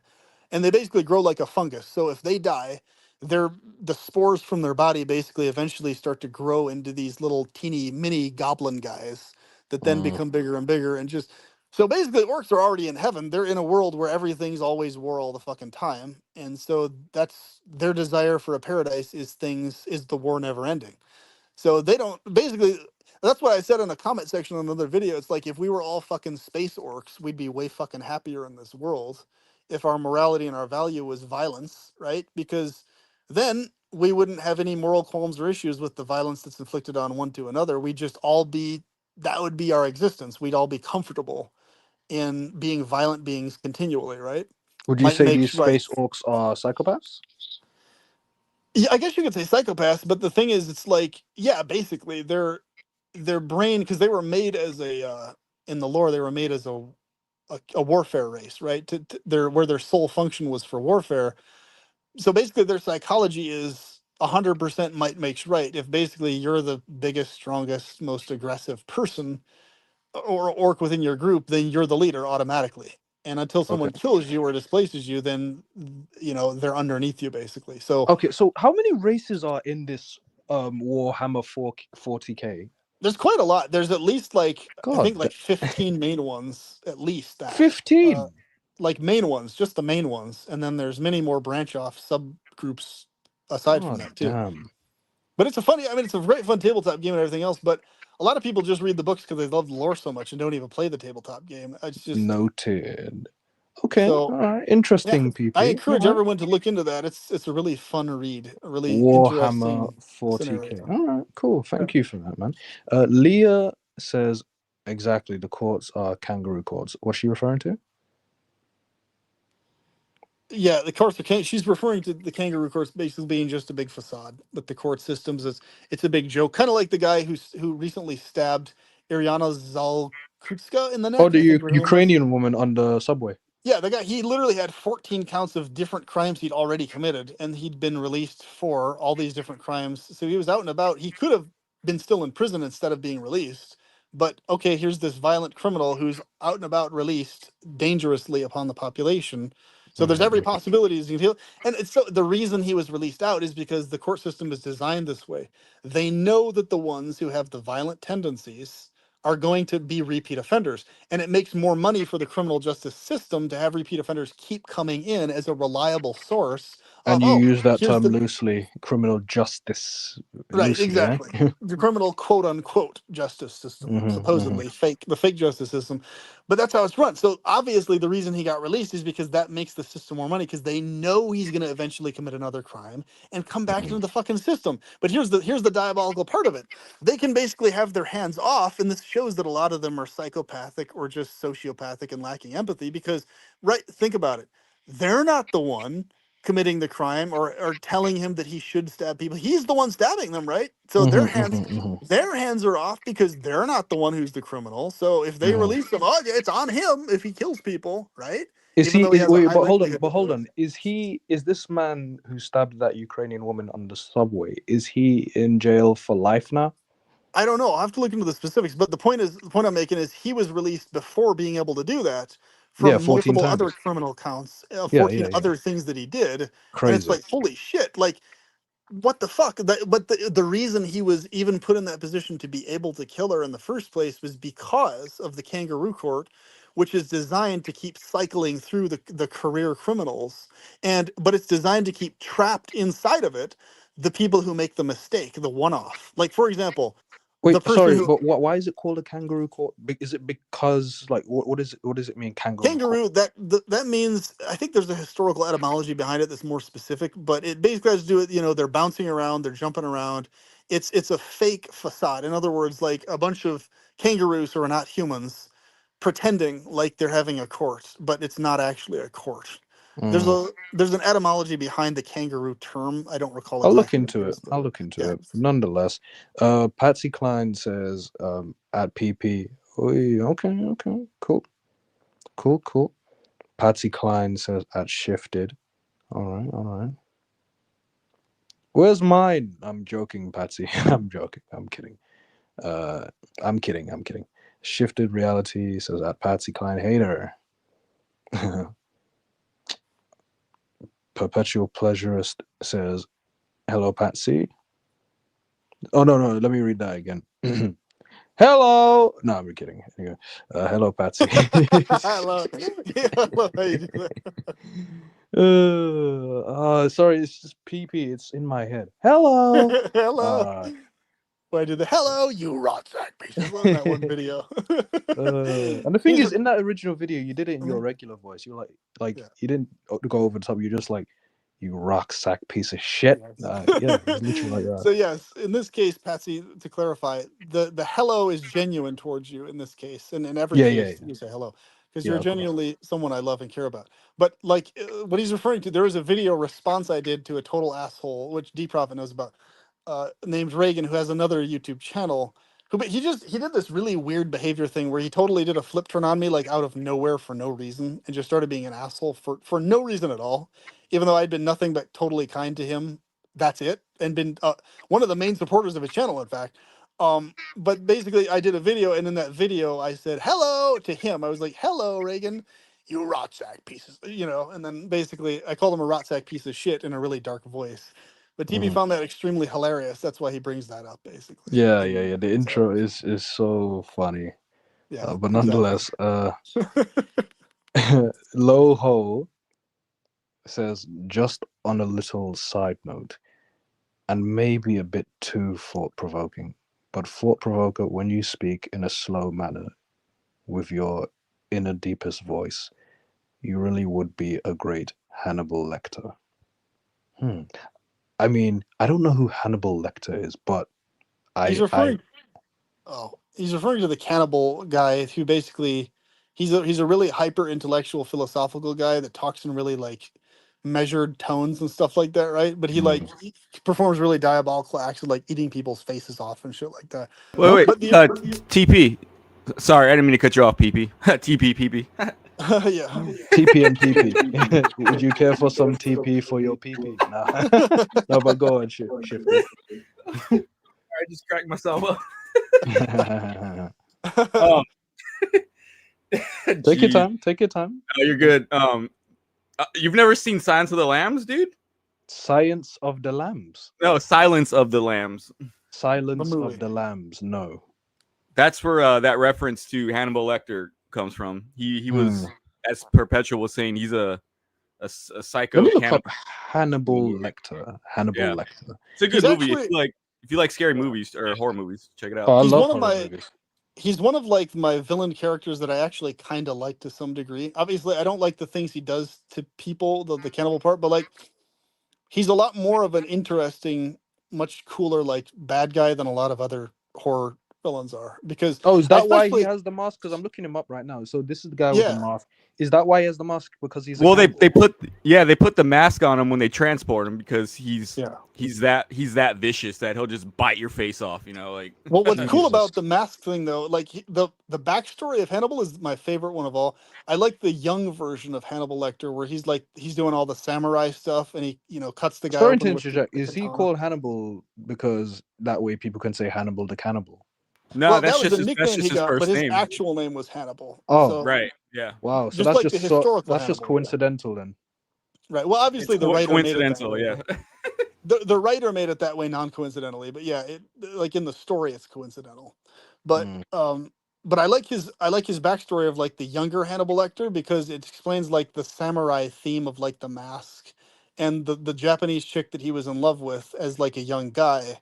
and they basically grow like a fungus. So if they die, their the spores from their body basically eventually start to grow into these little teeny mini goblin guys that then Mm. become bigger and bigger and just. So basically, orcs are already in heaven. They're in a world where everything's always war all the fucking time, and so that's their desire for a paradise is the war never ending. So they don't basically. That's what I said in a comment section on another video. It's like if we were all fucking space orcs, we'd be way fucking happier in this world if our morality and our value was violence, right? Because then we wouldn't have any moral qualms or issues with the violence that's inflicted on one to another. We'd just all be that would be our existence. We'd all be comfortable in being violent beings continually, right? Would you Might say these makes right. space orcs are psychopaths? Yeah, I guess you could say psychopaths, but the thing is, it's like, yeah, basically, their brain, because they were made as a in the lore, they were made as a warfare race, right? Their where their sole function was for warfare. So basically, their psychology is 100% might makes right. If basically you're the biggest, strongest, most aggressive person or orc within your group, then you're the leader automatically. And until Okay. someone kills you or displaces you, then they're underneath you basically. So Okay. So how many races are in this Warhammer 40K? there's quite a lot. There's at least like I think God, like 15 main ones, at least that. Uh 15. like main ones, just the main ones, and then there's many more branch off subgroups aside from God that too. damn. But it's a great fun tabletop game and everything else, but a lot of people just read the books because they love the lore so much and don't even play the tabletop game. It's just Noted. Okay. so All right. yeah, Interesting, I PP. All encourage right. everyone to look into that. It's a really fun read, a really Warhammer interesting 40K. scenario. All right. Cool. Yeah. Thank you for that, man. Leah says exactly the courts are kangaroo courts. What's she referring to? Yeah, the courts are she's referring to the kangaroo courts basically being just a big facade. But the court systems is it's a big joke, kind of like the guy who recently stabbed Ariana Zalkutska in the Oh, neck. the I think her name was. Ukrainian woman on the subway. Yeah, the guy, he literally had 14 counts of different crimes he'd already committed, and he'd been released for all these different crimes. So he was out and about. He could have been still in prison instead of being released. But okay, here's this violent criminal who's out and about released dangerously upon the population. So there's every possibility you can feel. And it's so the reason he was released out is because the court system is designed this way. They know that the ones who have the violent tendencies are going to be repeat offenders. And it makes more money for the criminal justice system to have repeat offenders keep coming in as a reliable source of, And you oh, use that here's term the loosely, criminal justice right, loosely, eh? exactly. The criminal quote unquote justice system, Mm-hmm. supposedly fake, the fake justice system. But that's how it's run. So obviously the reason he got released is because that makes the system more money because they know he's going to eventually commit another crime and come back into the fucking system. But here's the diabolical part of it. They can basically have their hands off, and this shows that a lot of them are psychopathic or just sociopathic and lacking empathy because right, think about it. They're not the one committing the crime or telling him that he should stab people. He's the one stabbing them, right? So their hands are off because they're not the one who's the criminal. So if they release him, oh, yeah, it's on him if he kills people, right? Is Even he? though he Is, has a wait, high but hold on, likelihood but to do hold it. on. Is he? Is this man who stabbed that Ukrainian woman on the subway? Is he in jail for life now? I don't know. I'll have to look into the specifics. But the point I'm making is he was released before being able to do that Yeah, from 14 multiple other times. criminal counts, Yeah, 14 yeah, yeah. other things that he did. And it's Crazy. like, holy shit. Like, what the fuck? But the reason he was even put in that position to be able to kill her in the first place was because of the Kangaroo Court, which is designed to keep cycling through the career criminals, but it's designed to keep trapped inside of it the people who make the mistake, the one-off. Like for example, the Wait, person sorry, who but why is it called a kangaroo court? Is it because like what is it? What does it mean, kangaroo court? Kangaroo, that means I think there's a historical etymology behind it that's more specific, but it basically has to do with they're bouncing around, they're jumping around. It's a fake facade. In other words, like a bunch of kangaroos who are not humans pretending like they're having a court, but it's not actually a court. Mm. There's an etymology behind the kangaroo term. I don't recall I'll look exactly what into it it. is I'll though. look into Yeah. it. Nonetheless, Patsy Cline says at PP. Oy, okay, cool. Patsy Cline says at shifted. All right. Where's mine? I'm joking, Patsy. I'm joking. I'm kidding. Uh, I'm kidding. Shifted reality says at Patsy Cline hater. Perpetual pleasurist says hello, Patsy. Oh no, let me read that again. Hello. No, I'm kidding. Anyway, hello, Patsy. I love, yeah, I love how you do Sorry, it's just PP. It's in my head. Hello. that. Hello. Uh, When I did the hello, you rot sack pieces in that one video. and the thing He's is, in that original video, you did it in your regular voice. You were like yeah. you didn't go over the top. You're just like, you rock sack piece of shit. Yeah, it's literally like So yes, in this case, Patsy, to clarify, the hello is genuine towards you in this case, and in every yeah, case you say hello because yeah. you're Of course. genuinely someone I love and care about. But like what he's referring to, there was a video response I did to a total asshole, which D Profit knows about, named Reagan, who has another YouTube channel. He did this really weird behavior thing where he totally did a flip turn on me like out of nowhere for no reason and just started being an asshole for no reason at all, even though I'd been nothing but totally kind to him. That's it, and been one of the main supporters of his channel, in fact. But basically, I did a video, and in that video, I said hello to him. I was like, "Hello, Reagan, you rot sack pieces," And then basically, I called him a rot sack piece of shit in a really dark voice. But TB Mhm. found that extremely hilarious. That's why he brings that up, basically. Yeah. And The so, intro is so funny. yeah, But exactly. nonetheless, Low Ho says, just on a little side note, and maybe a bit too thought provoking, but thought provoker when you speak in a slow manner with your inner deepest voice, you really would be a great Hannibal Lecter. I mean, I don't know who Hannibal Lecter is, but He's I referring. Oh, he's referring to the cannibal guy who basically he's a really hyper intellectual philosophical guy that talks in really like measured tones and stuff like that, right? But he performs really diabolical acts of like eating people's faces off and shit like that. Wait. okay. But the TP. Sorry, I didn't mean to cut you off, PP. TP, PP. yeah. TP and PP. Would you care for some TP for your PP? Nah. No, but go on, shifted. I just cracked myself up. Take your time. No, you're good. You've never seen Silence of the Lambs, dude? Science of the Lambs. No, Silence of the Lambs. Silence The of movie. the Lambs. No. That's where that reference to Hannibal Lecter comes from. He was, as Perpetual was saying, he's a Let psycho me look cannibal. up Hannibal Lecter. Hannibal Yeah. Lecter. It's a good He's movie. actually- If you like scary movies or horror movies, check it out. Oh, I He's love one of horror my- movies. He's one of like my villain characters that I actually kind of like to some degree. Obviously, I don't like the things he does to people, the cannibal part, but like he's a lot more of an interesting, much cooler like bad guy than a lot of other horror villains are. Because Oh, is that why he especially- has the mask? Because I'm looking him up right now. So this is the guy with the Yeah. mask. Is that why he has the mask? Because he's a Well, they cannibal? put the mask on him when they transport him because he's Yeah. that vicious that he'll just bite your face off. You know, like Well, what's cool Jesus. about the mask thing, though, like the backstory of Hannibal is my favorite one of all. I like the young version of Hannibal Lecter, where he's doing all the samurai stuff, and he cuts the guy Sorry to open with interject. the Is he katana. called Hannibal because that way people can say Hannibal the cannibal? no, Well, that's that was just the his, nickname that's just he his got, but first his name. actual name was Hannibal. Oh, So, Right? Yeah. wow. So just that's like the just historical that's just Hannibal. coincidental then. right. Well, obviously the writer made it that coincidental. way. Yeah. The writer made it that way non-coincidentally, but yeah, it like in the story it's coincidental. But but I like his backstory of like the younger Hannibal Lecter because it explains like the samurai theme of like the mask and the Japanese chick that he was in love with as like a young guy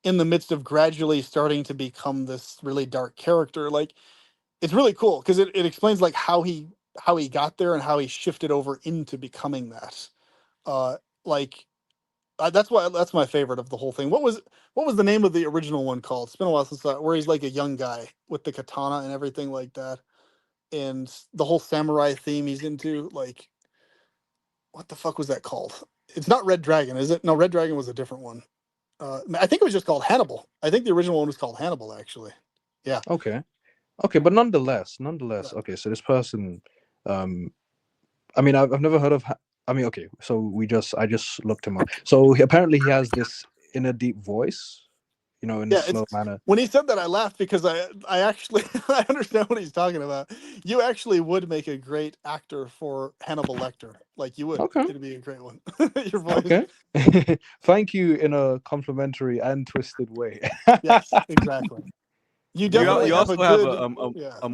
in the midst of gradually starting to become this really dark character. Like it's really cool because it explains like how he got there and how he shifted over into becoming that. Like that's my favorite of the whole thing. What was the name of the original one called? It's been a while since where he's like a young guy with the katana and everything like that, and the whole samurai theme he's into. Like, what the fuck was that called? It's not Red Dragon, is it? No, Red Dragon was a different one. I think it was just called Hannibal. I think the original one was called Hannibal, actually. Yeah. Okay, but nonetheless. Yeah. Okay, so this person, I mean, I've never heard of. I mean, okay, so I just looked him up. So apparently he has this inner deep voice, in a slow manner. When he said that, I laughed because I actually I understand what he's talking about. You actually would make a great actor for Hannibal Lecter. Like you would. Okay. It'd be a great one. Your voice. Okay. Thank you in a complimentary and twisted way. Yes, exactly. You definitely You have also a have good, a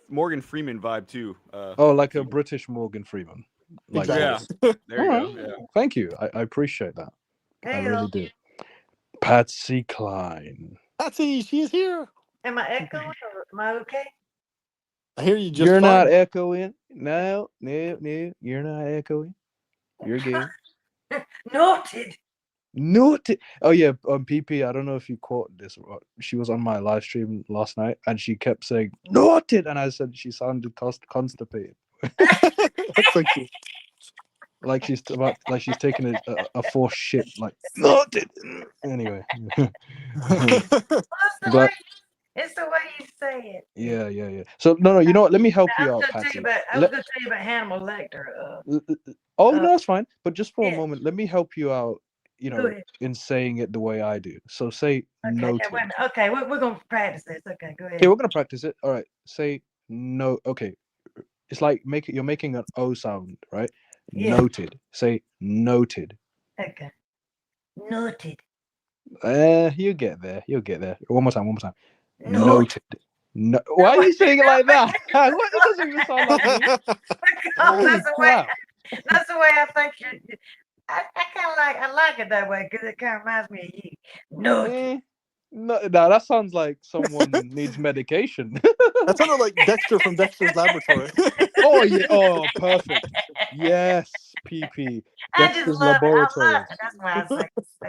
Morgan Freeman vibe too. Oh, like a British Morgan Freeman. Like exactly. Yeah. There you Alright. go. Yeah. Thank you. I appreciate that. I Hey, really do. Patsy Cline. Patsy, she's here. am I echoing or am I okay? I hear you just You're fine. not echoing. No. You're not echoing. You're good. Noted. Noted. Oh yeah, PP. I don't know if you caught this. She was on my live stream last night, and she kept saying "noted," and I said she sounded constipated, That's so cute. like she's taking a forced shit. Like noted. Anyway, Well, it's the Glad- way it's the way you say it. yeah. So no, you know what? Let me help I you was out, gonna tell Patsy. you about I was gonna tell you about Hannibal Lecter. Oh no, that's fine. But just for a yeah. moment, let me help you out. Go ahead. In saying it the way I do. So say noted. Okay, wait a minute. Okay, we're gonna practice this. Okay, go ahead. Okay, we're gonna practice it. All right. Say no. Okay. It's like you're making an O sound, right? Yeah. Noted. Say noted. Okay. Noted. You get there. You'll get there. One more time. Noted. No. Why are you saying it like that? What? It doesn't even sound like me. Oh, Holy that's crap. the way I think you. I kind of I like it that way because it kind of reminds me of you. Noted. No, that sounds like someone needs medication. That sounded like Dexter from Dexter's Laboratory. Oh yeah. Oh, perfect. Yes, PP. I just Dexter's love Laboratory. it. I love it. That's why I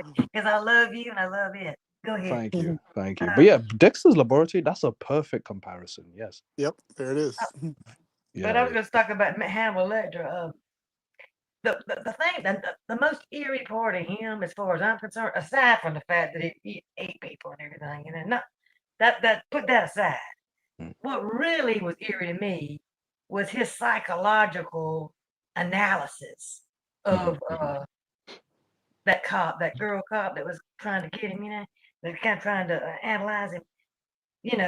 say because I love you and I love it. Go ahead. Thank you. But yeah, Dexter's Laboratory, that's a perfect comparison. Yes. Yep, there it is. But I was going to talk about Hannibal Lecter. The thing, the most eerie part of him, as far as I'm concerned, aside from the fact that he ate people and everything, not that put that aside. What really was eerie to me was his psychological analysis of that girl cop that was trying to get him, that kind of trying to analyze him.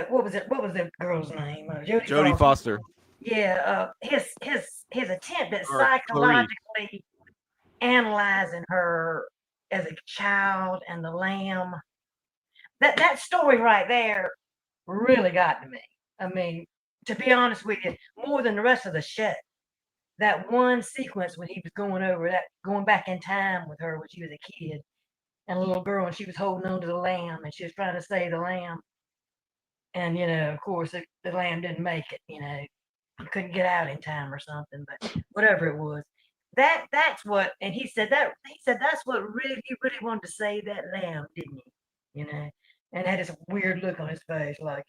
What was it? What was the girl's name? Jodie Foster. his attempt at Or three. psychologically analyzing her as a child and the lamb. That story right there really got to me. I mean, to be honest with you, more than the rest of the shit. That one sequence when he was going back in time with her when she was a kid and a little girl, and she was holding on to the lamb, and she was trying to save the lamb, and of course, the lamb didn't make it. He couldn't get out in time or something, but whatever it was. That's what, and he said that's what really you really wanted to save that lamb, didn't you? And had this weird look on his face, like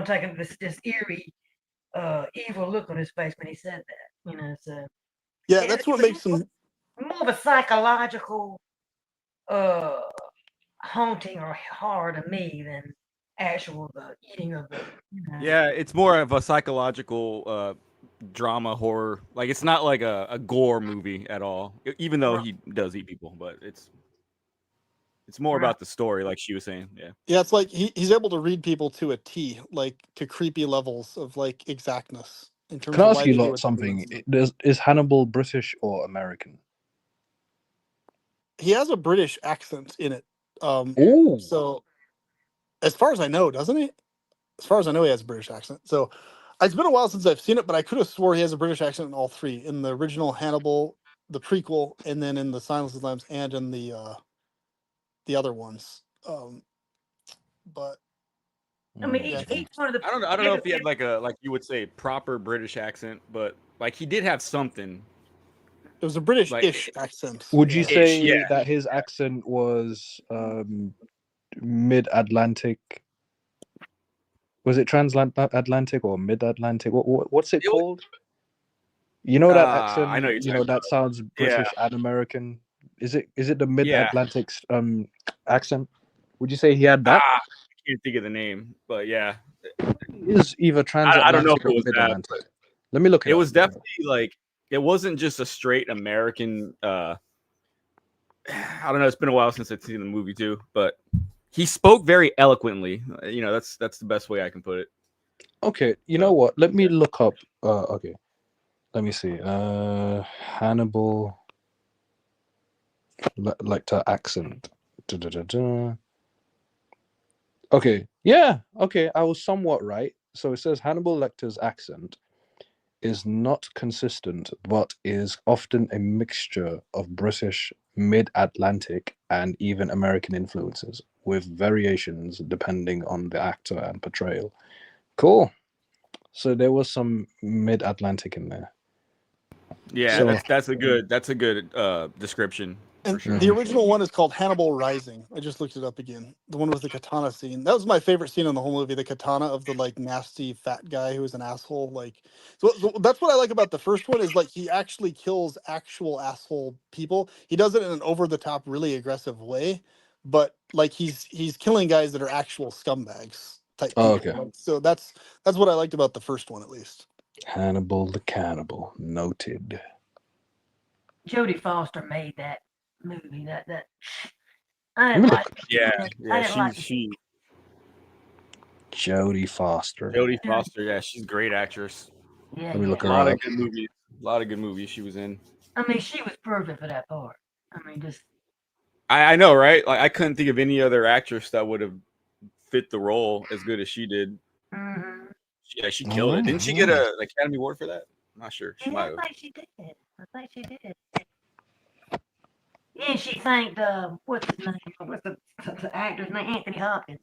taking this eerie, evil look on his face when he said that. So Yeah, it that's what was makes him. more of a psychological uh haunting or horror to me than actual the eating of the. Yeah, it's more of a psychological drama horror. Like it's not like a gore movie at all. Even though Right, he does eat people, but it's more right. about the story, like she was saying. Yeah. Yeah, it's like he's able to read people to a T, like to creepy levels of like exactness in Can terms I of ask why you they do lot what they do. something? Is Hannibal British or American? He has a British accent in it. Oh, So as far as I know, doesn't he? As far as I know, he has a British accent. So it's been a while since I've seen it, but I could have swore he has a British accent in all three: in the original Hannibal, the prequel, and then in the Silence of the Lambs, and in the other ones. But I mean, yeah, each one of the I don't know if he had like you would say proper British accent, but like he did have something it was a like British-ish accent. would you Yeah. ish. Yeah. say that his accent was mid-Atlantic? Was it transatlantic or mid-Atlantic? What's it It was, called? You know that I accent. know you're talking That about. sounds Yeah. British and American. Is it the Yeah. mid-Atlantic accent? Would you say he had that? I can't think of the name, but yeah. Is either I don't know if transatlantic it or was that, mid-Atlantic? but Let me look it it up. was definitely like it wasn't just a straight American. I don't know. It's been a while since I've seen the movie too, but he spoke very eloquently. That's the best way I can put it. Okay, you So know what? Let me look up. Okay, let me see. Hannibal Lecter accent. Da-da-da-da. Okay, yeah, okay, I was somewhat right. So it says Hannibal Lecter's accent is not consistent, but is often a mixture of British, mid-Atlantic, and even American influences, with variations depending on the actor and portrayal. Cool. So there was some mid-Atlantic in there. yeah, So that's a good description for And sure. the original one is called Hannibal Rising. I just looked it up again. The one with the katana scene. That was my favorite scene in the whole movie. The katana of the like nasty fat guy who was an asshole. Like, so that's what I like about the first one is like he actually kills actual asshole people. He does it in an over the top, really aggressive way, but like he's killing guys that are actual scumbags type Oh, people. okay. Like, so that's what I liked about the first one at least. Hannibal the Cannibal, noted. Jodie Foster made that movie. That I Let didn't me like look. it. Yeah, I yeah, didn't like it. she Jodie Foster. Jodie Yeah, Foster. Yeah, she's a great actress. yeah, Let me look A her lot yeah. of up. good movies. A lot of good movies she was in. I mean, she was perfect for that part. I mean, just I know, right? Like I couldn't think of any other actress that would have fit the role as good as she did. mm-hmm. Yeah, she All killed it. right, Didn't she all get right. an Academy Award for that? I'm not sure. She Yeah, might have. I think she did. I think she did. Yeah, she thanked what's his name? What's the actor's name? Anthony Hopkins.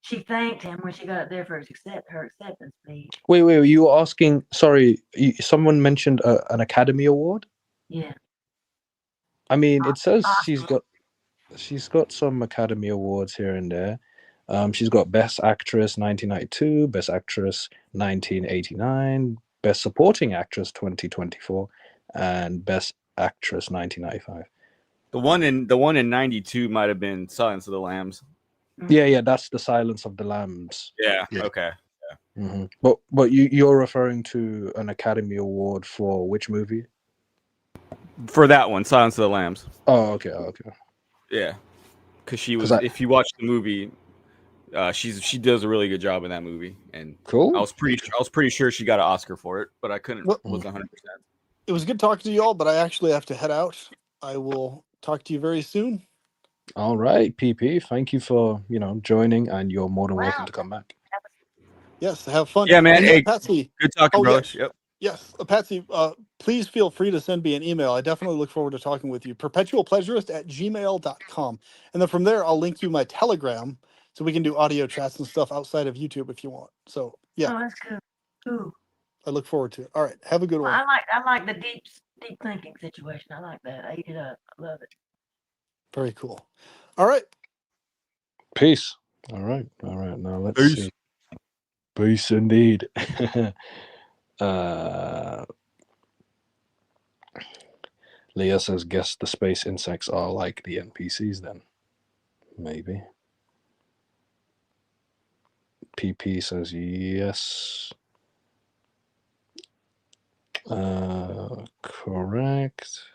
She thanked him when she got up there for her acceptance speech. Wait. You were asking? Sorry, someone mentioned an Academy Award. Yeah. I mean, it says Oscar. she's got some Academy Awards here and there. She's got Best Actress 1992, Best Actress 1989, Best Supporting Actress 2024, and Best Actress 1995. The one in '92 might have been Silence of the Lambs. Yeah, that's The Silence of the Lambs. Yeah. Yeah. Okay. Mm-hmm. But you're referring to an Academy Award for which movie? For that one, Silence of the Lambs. Oh, okay. Yeah, because she Because was. If you watch the movie, She does a really good job in that movie, and Cool. I was pretty sure she got an Oscar for it, but I couldn't Well, wasn't 100%. it was good talking to you all, but I actually have to head out. I will talk to you very soon. All right, PP. Thank you for joining, and you're more than welcome Wow. to come back. Yes, have fun. Yeah, man. And Hey, Patsy. good talking, Oh, brothers. yes. Yep. Yes, Patsy, please feel free to send me an email. I definitely look forward to talking with you. Perpetualpleasurist@gmail.com. And then from there, I'll link you my Telegram so we can do audio chats and stuff outside of YouTube if you want. So, yeah, Oh, that's cool. Ooh. I look forward to it. All right, have a good Well, one. I like the deep thinking situation. I like that. I eat it up. I love it. Very cool. All right. Peace. All right. Now let's Peace. see. Peace indeed. Leah says, guess the space insects are like the NPCs then. Maybe. PP says, yes. Correct.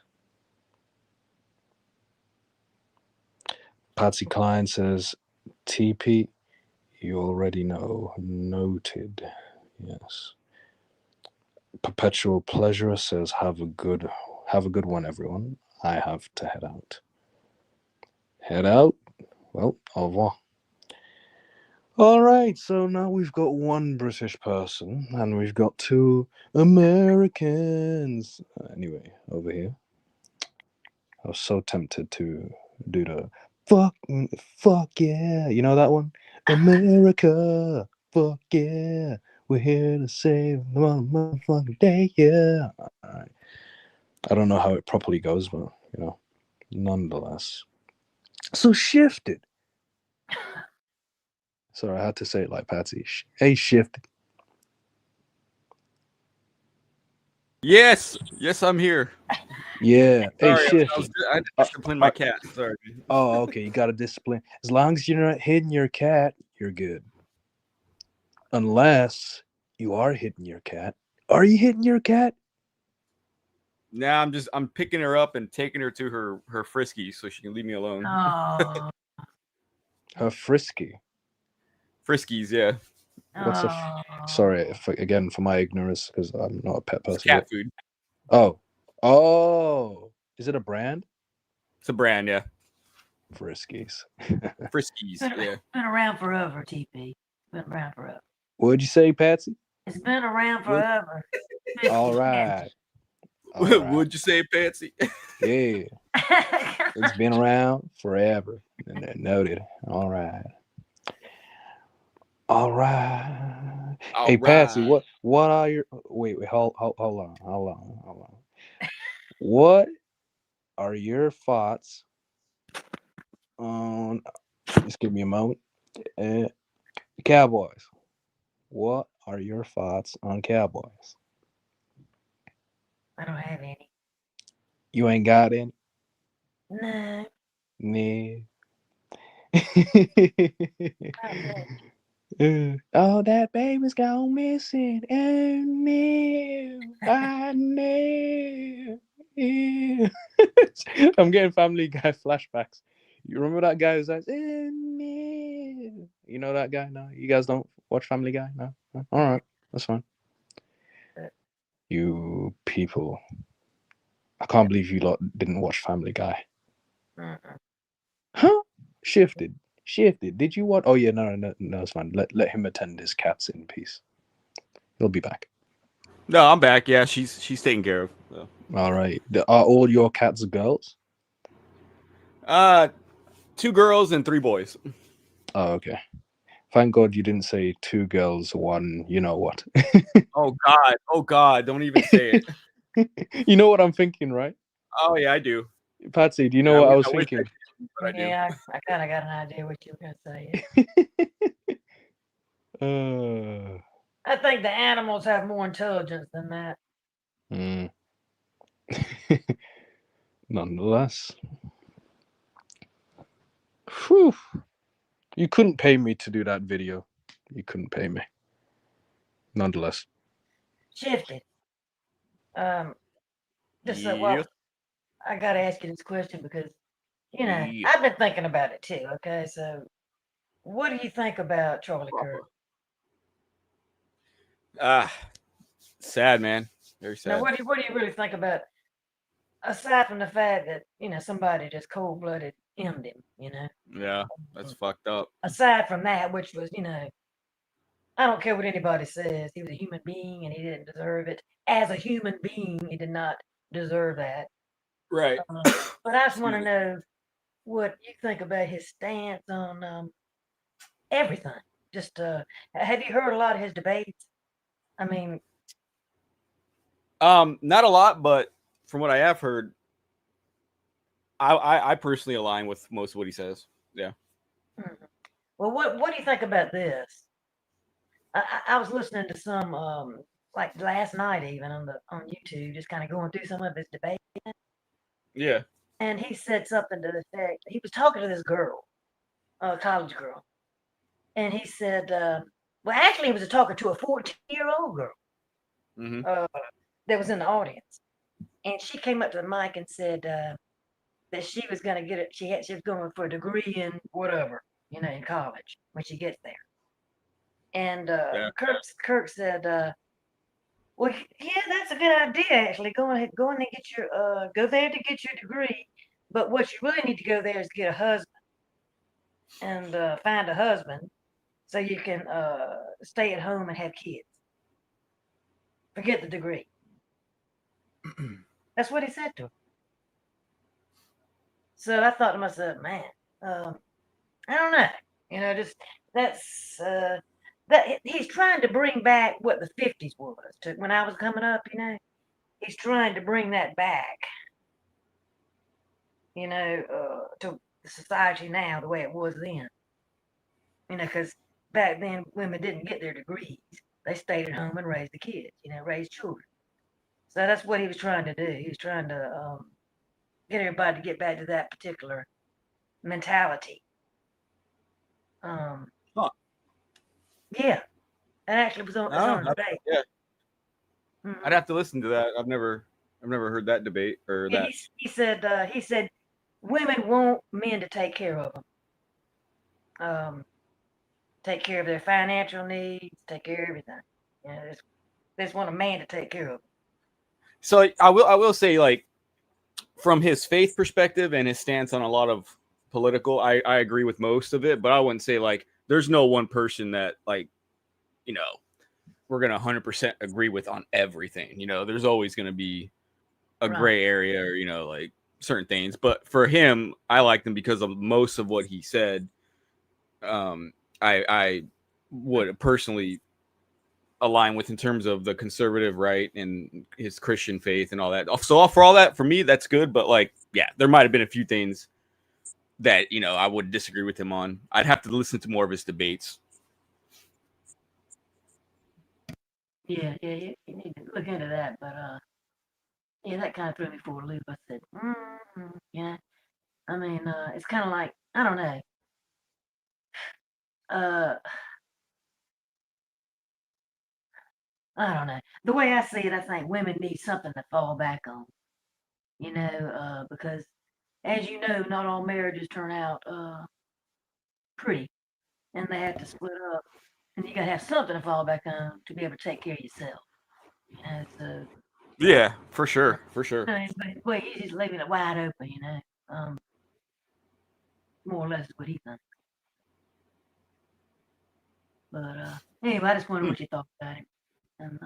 Patsy Klein says, TP, you already know. Noted. Yes. Perpetual Pleasurer says, have a good one, everyone. I have to head out. Head out? Well, au revoir. All right, so now we've got one British person and we've got two Americans. Anyway, over here. I was so tempted to do the fuck yeah. You know that one? America, fuck yeah. We're here to save the motherfucking day, yeah. All right. I don't know how it properly goes, but, nonetheless. So shifted. Sorry, I had to say it like Patsy. Hey, shifted. Yes, I'm here. Yeah. Hey, Sorry, shifted. I had to discipline my cat. Sorry. Oh, okay. You got to discipline. As long as you're not hitting your cat, you're good. Unless you are hitting your cat. Are you hitting your cat? Now I'm picking her up and taking her to her frisky so she can leave me alone. Oh. Her frisky. Friskies, yeah. What's sorry, again, for my ignorance, because I'm not a pet person. It's cat food. Oh. Is it a brand? It's a brand, yeah. Friskies. Friskies, yeah. Been around forever, TP. Been around forever. What'd you say, Patsy? It's been around forever. All right. All right. What'd you say, Patsy? Yeah. It's been around forever. Noted. All right. Hey, Patsy, what are your... Wait, hold on. What are your thoughts on... Just give me a moment. Cowboys. What are your thoughts on Cowboys? I don't have any. You ain't got any? No. Nah. Oh, that baby's gone missing. Oh, no. I know. I'm getting Family Guy flashbacks. You remember that guy who's like, oh, no. You know that guy? No? You guys don't watch Family Guy? No? All right. That's fine. You people. I can't believe you lot didn't watch Family Guy. Huh? Shifted. Did you watch? Oh, yeah, no, it's fine. Let him attend his cats in peace. He'll be back. No, I'm back. Yeah, she's taken care of. So. All right. Are all your cats girls? 2 girls and 3 boys. Oh, okay. Thank God you didn't say 2 girls, 1, you know what. Oh God, don't even say it. You know what I'm thinking, right? Oh yeah, I do. Patsy, do you know what I was thinking? I do. Yeah, I kind of got an idea what you were going to say. I think the animals have more intelligence than that. Nonetheless. Whew. You couldn't pay me to do that video. You couldn't pay me. Nonetheless. Shifted. Well, I got to ask you this question because, I've been thinking about it too, okay? So, What do you think about Charlie Kirk? Sad, man. Very sad. Now, what do you really think about, aside from the fact that, you know, somebody just cold-blooded hemmed him, you know? Yeah, that's fucked up. Aside from that, which was, you know, I don't care what anybody says, he was a human being and he didn't deserve it. As a human being, he did not deserve that. Right. But I just want to know what you think about his stance on everything. Just have you heard a lot of his debates? I mean, not a lot, but from what I have heard, I personally align with most of what he says. Yeah. Well, what do you think about this? I was listening to some like last night even on YouTube, just kind of going through some of his debates. Yeah. And he said something to the effect, he was talking to this girl, a college girl, and he said, well, actually, he was talking to a 14-year-old girl that was in the audience, and she came up to the mic and said that she was going to get it. She was going for a degree in whatever, you know, in college when she gets there. And Kirk said, well, yeah, that's a good idea. Actually, go and get your go there to get your degree. But what you really need to go there is get a husband and find a husband so you can stay at home and have kids. Forget the degree. That's what he said to her. So I thought to myself, man, I don't know. You know, just that's that he's trying to bring back what the 50s was to when I was coming up. You know, he's trying to bring that back. You know, to the society now the way it was then. You know, because back then women didn't get their degrees; they stayed at home and raised the kids. You know, raised children. So that's what he was trying to do. He was trying to get everybody to get back to that particular mentality. Yeah, and actually was on debate. Yeah. Mm-hmm. I'd have to listen to that. I've never heard that debate or that. He said women want men to take care of them, take care of their financial needs, take care of everything. You know, they just want a man to take care of them. So I will say, like, from his faith perspective and his stance on a lot of political, I agree with most of it, but I wouldn't say like there's no one person that, like, you know, we're gonna 100% agree with on everything. You know, there's always gonna be a gray area or, you know, like certain things. But for him, I liked him because of most of what he said. I would personally align with in terms of the conservative right and his Christian faith and all that. So for all that, for me, that's good. But like, yeah, there might have been a few things that, you know, I would disagree with him on. I'd have to listen to more of his debates. Yeah, you need to look into that. But yeah, that kind of threw me for a loop. I said, yeah. I mean, it's kind of like, I don't know. I don't know. The way I see it, I think women need something to fall back on. You know, because as you know, not all marriages turn out pretty, and they have to split up, and you gotta have something to fall back on to be able to take care of yourself. You know, so yeah, for sure. but well, he's just leaving it wide open. You know, more or less what he thinks. But anyway, I just wondered what you thought about it. And,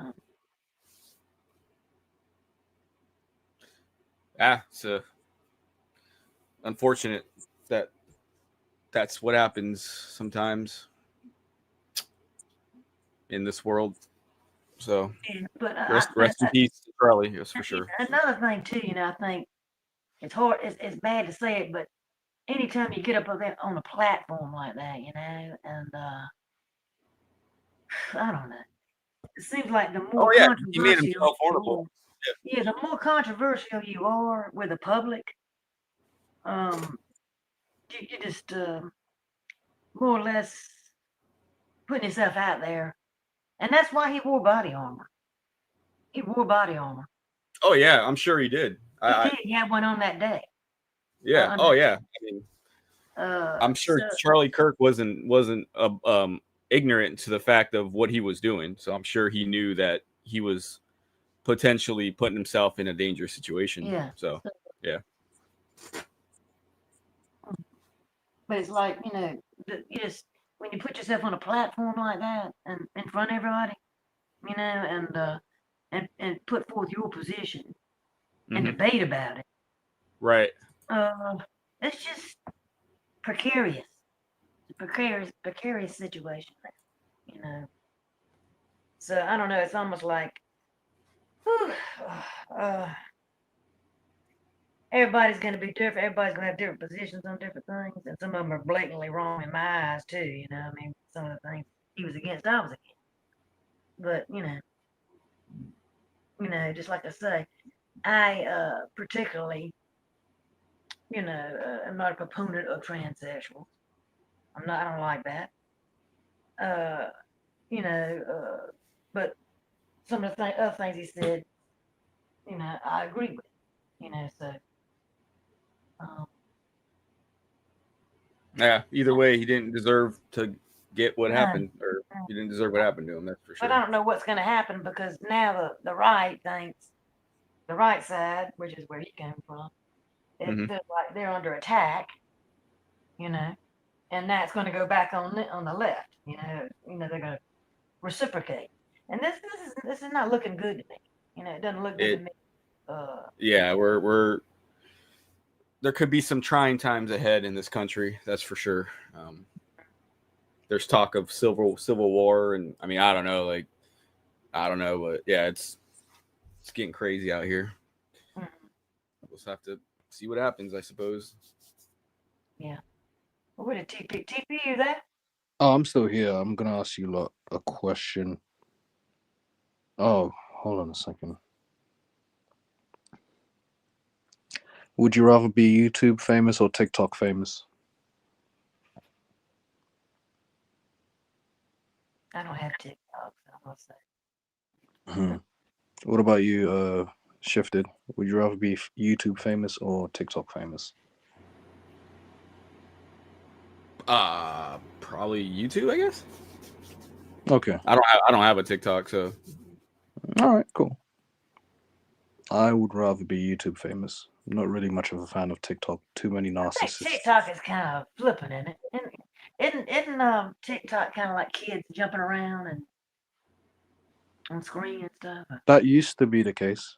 it's unfortunate that that's what happens sometimes in this world. So but rest in peace, Charlie. Yes, for sure. Another thing too, you know, I think it's hard. It's bad to say it, but anytime you get up on a platform like that, you know, and I don't know. It seems like the more He made himself vulnerable. Yeah, the more controversial you are with the public, you just more or less putting yourself out there, and that's why he wore body armor. He wore body armor. Oh yeah, I'm sure he did. He had one on that day. Yeah. Oh yeah. I mean, I'm sure Charlie Kirk wasn't ignorant to the fact of what he was doing. So I'm sure he knew that he was potentially putting himself in a dangerous situation. Yeah. So yeah. But it's like, you know, you just when you put yourself on a platform like that and in front of everybody, you know, and put forth your position and debate about it. Right. It's just precarious. It's a precarious situation, you know. So I don't know. It's almost like, whew, everybody's going to be different. Everybody's going to have different positions on different things, and some of them are blatantly wrong in my eyes too. You know, I mean, some of the things he was against, I was against. But you know, just like I say, I particularly, you know, am not a proponent of transsexuals. I'm not. I don't like that. You know, but some of the other things he said, you know, I agree with. You know, so. Yeah. Either way, he didn't deserve to get what happened, or he didn't deserve what happened to him. That's for sure. But I don't know what's going to happen because now the right thinks the right side, which is where he came from, it feels like they're under attack. You know, and that's going to go back on the left. You know, they're going to reciprocate, and this is not looking good to me. You know, it doesn't look good to me. Yeah, we're there could be some trying times ahead in this country. That's for sure. There's talk of civil war, and I mean, I don't know, but yeah, it's getting crazy out here. We'll just have to see what happens, I suppose. Yeah. Where did TP? You there? Oh, I'm still here. I'm gonna ask you lot a question. Oh, hold on a second. Would you rather be YouTube famous or TikTok famous? I don't have TikTok, so I'm gonna say. What about you, Shifted? Would you rather be YouTube famous or TikTok famous? Probably YouTube, I guess. Okay. I don't have a TikTok, so. All right, cool. I would rather be YouTube famous. I'm not really much of a fan of TikTok. Too many narcissists. I think TikTok is kind of flipping, isn't it? Isn't TikTok kind of like kids jumping around and on screen and stuff? That used to be the case,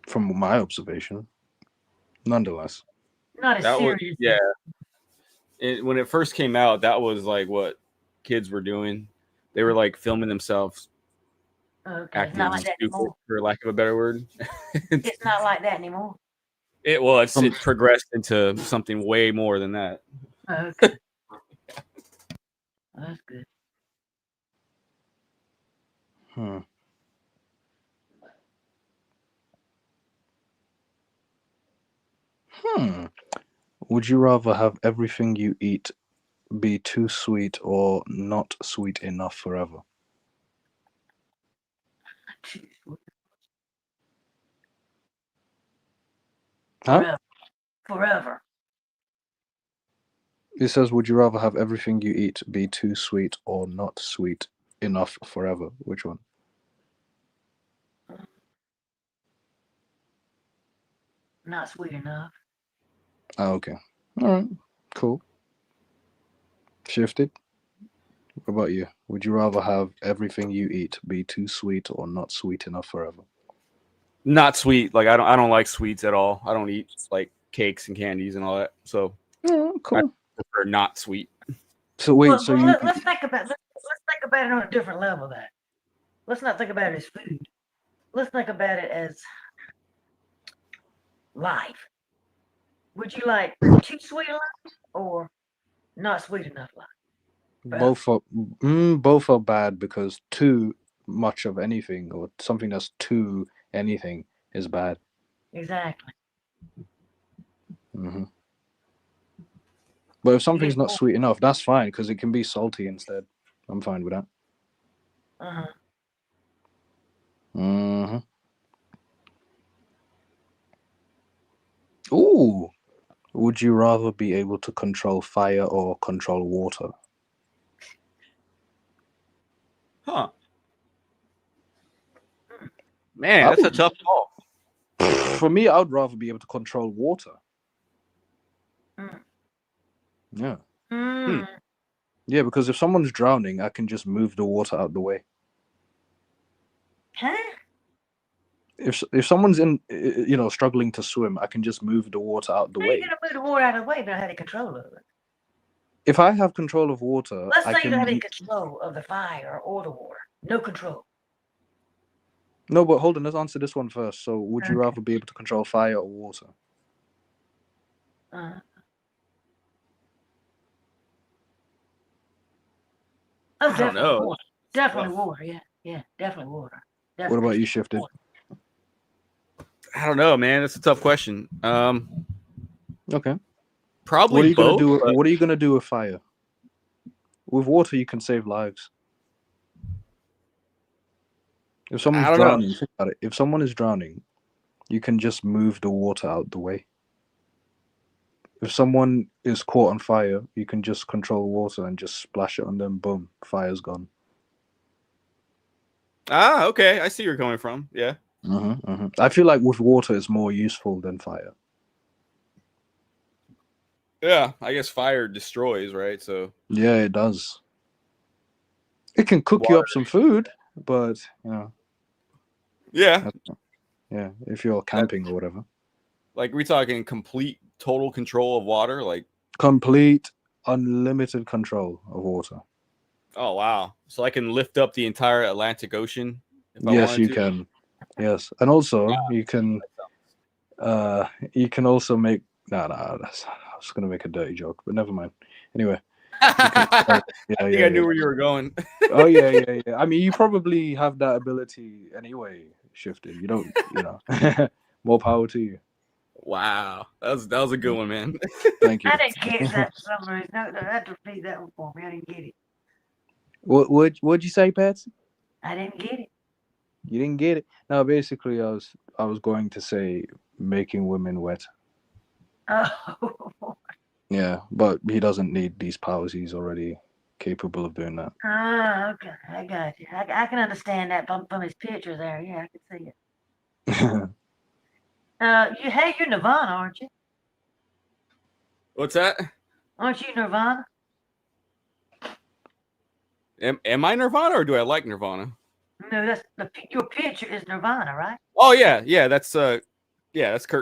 from my observation. Nonetheless, not as serious. When it first came out, that was like what kids were doing. They were like filming themselves. Okay, it's not like that stupid, anymore. for lack of a better word. It's not like that anymore. It progressed into something way more than that. Okay. That's good. Would you rather have everything you eat be too sweet or not sweet enough forever? Huh? Forever. It says, would you rather have everything you eat be too sweet or not sweet enough forever? Which one? Not sweet enough. Oh, okay. All right. Cool. Shifted. What about you? Would you rather have everything you eat be too sweet or not sweet enough forever? Not sweet. Like I don't like sweets at all. I don't eat like cakes and candies and all that. So cool. I prefer not sweet. So wait, let's think about it on a different level. That let's not think about it as food. Let's think about it as life. Would you like too sweet a life or not sweet enough life? Both are bad because too much of anything or something that's too anything is bad. Exactly. But if something's not sweet enough, that's fine because it can be salty instead. I'm fine with that. Ooh. Would you rather be able to control fire or control water? Huh. Man, that's a tough call. For me, I would rather be able to control water. Mm. Yeah. Mm. Yeah, because if someone's drowning, I can just move the water out the way. Huh? If someone's in, struggling to swim, I can just move the water out the How are you way. gonna move the water out of the way if you don't have any control of it? If I have control of water, Let's I say you don't have any can. control of the fire or the water. No control. No, but hold on. Let's answer this one first. So, would you Okay. rather be able to control fire or water? Oh, I don't definitely know. water. Definitely Rough. water. Yeah, definitely water. What Definitely about you, Shifted? water. I don't know, man. That's a tough question. Okay. Probably What are you gonna both. do? but What are you gonna do with fire? With water, you can save lives. If I someone's don't know. drowning, think about it. If someone is drowning, you can just move the water out the way. If someone is caught on fire, you can just control water and just splash it on them. Boom, fire's gone. Ah, okay. I see where you're coming from. Yeah. I feel like with water, it's more useful than fire. Yeah. I guess fire destroys, right? So Yeah, it does. It can cook you water. up some food, but Yeah. yeah, if you're camping or whatever. Like, we talking complete, total control of water? Like, Complete, unlimited control of water. oh wow. So I can lift up the entire Atlantic Ocean if I Yes, wanted you to. can. Yes, and also you can also make I was gonna make a dirty joke, but never mind. Anyway, I yeah, think I knew where you were going. Oh yeah. I mean, you probably have that ability anyway. Shifted. You don't. More power to you. Wow. That was a good one, man. Thank you. I didn't catch that for some reason. No, I had to repeat that one for me. I didn't get it. What'd you say, Patsy? I didn't get it. You didn't get it. No, basically, I was going to say making women wet. Oh. Yeah, but he doesn't need these powers. He's already capable of doing that. Okay. I got you. I can understand that from his picture there. Yeah, I can see it. You're Nirvana, aren't you? What's that? Aren't you Nirvana? Am I Nirvana or do I like Nirvana? No, that's your picture is Nirvana, right? Oh yeah. That's Kurt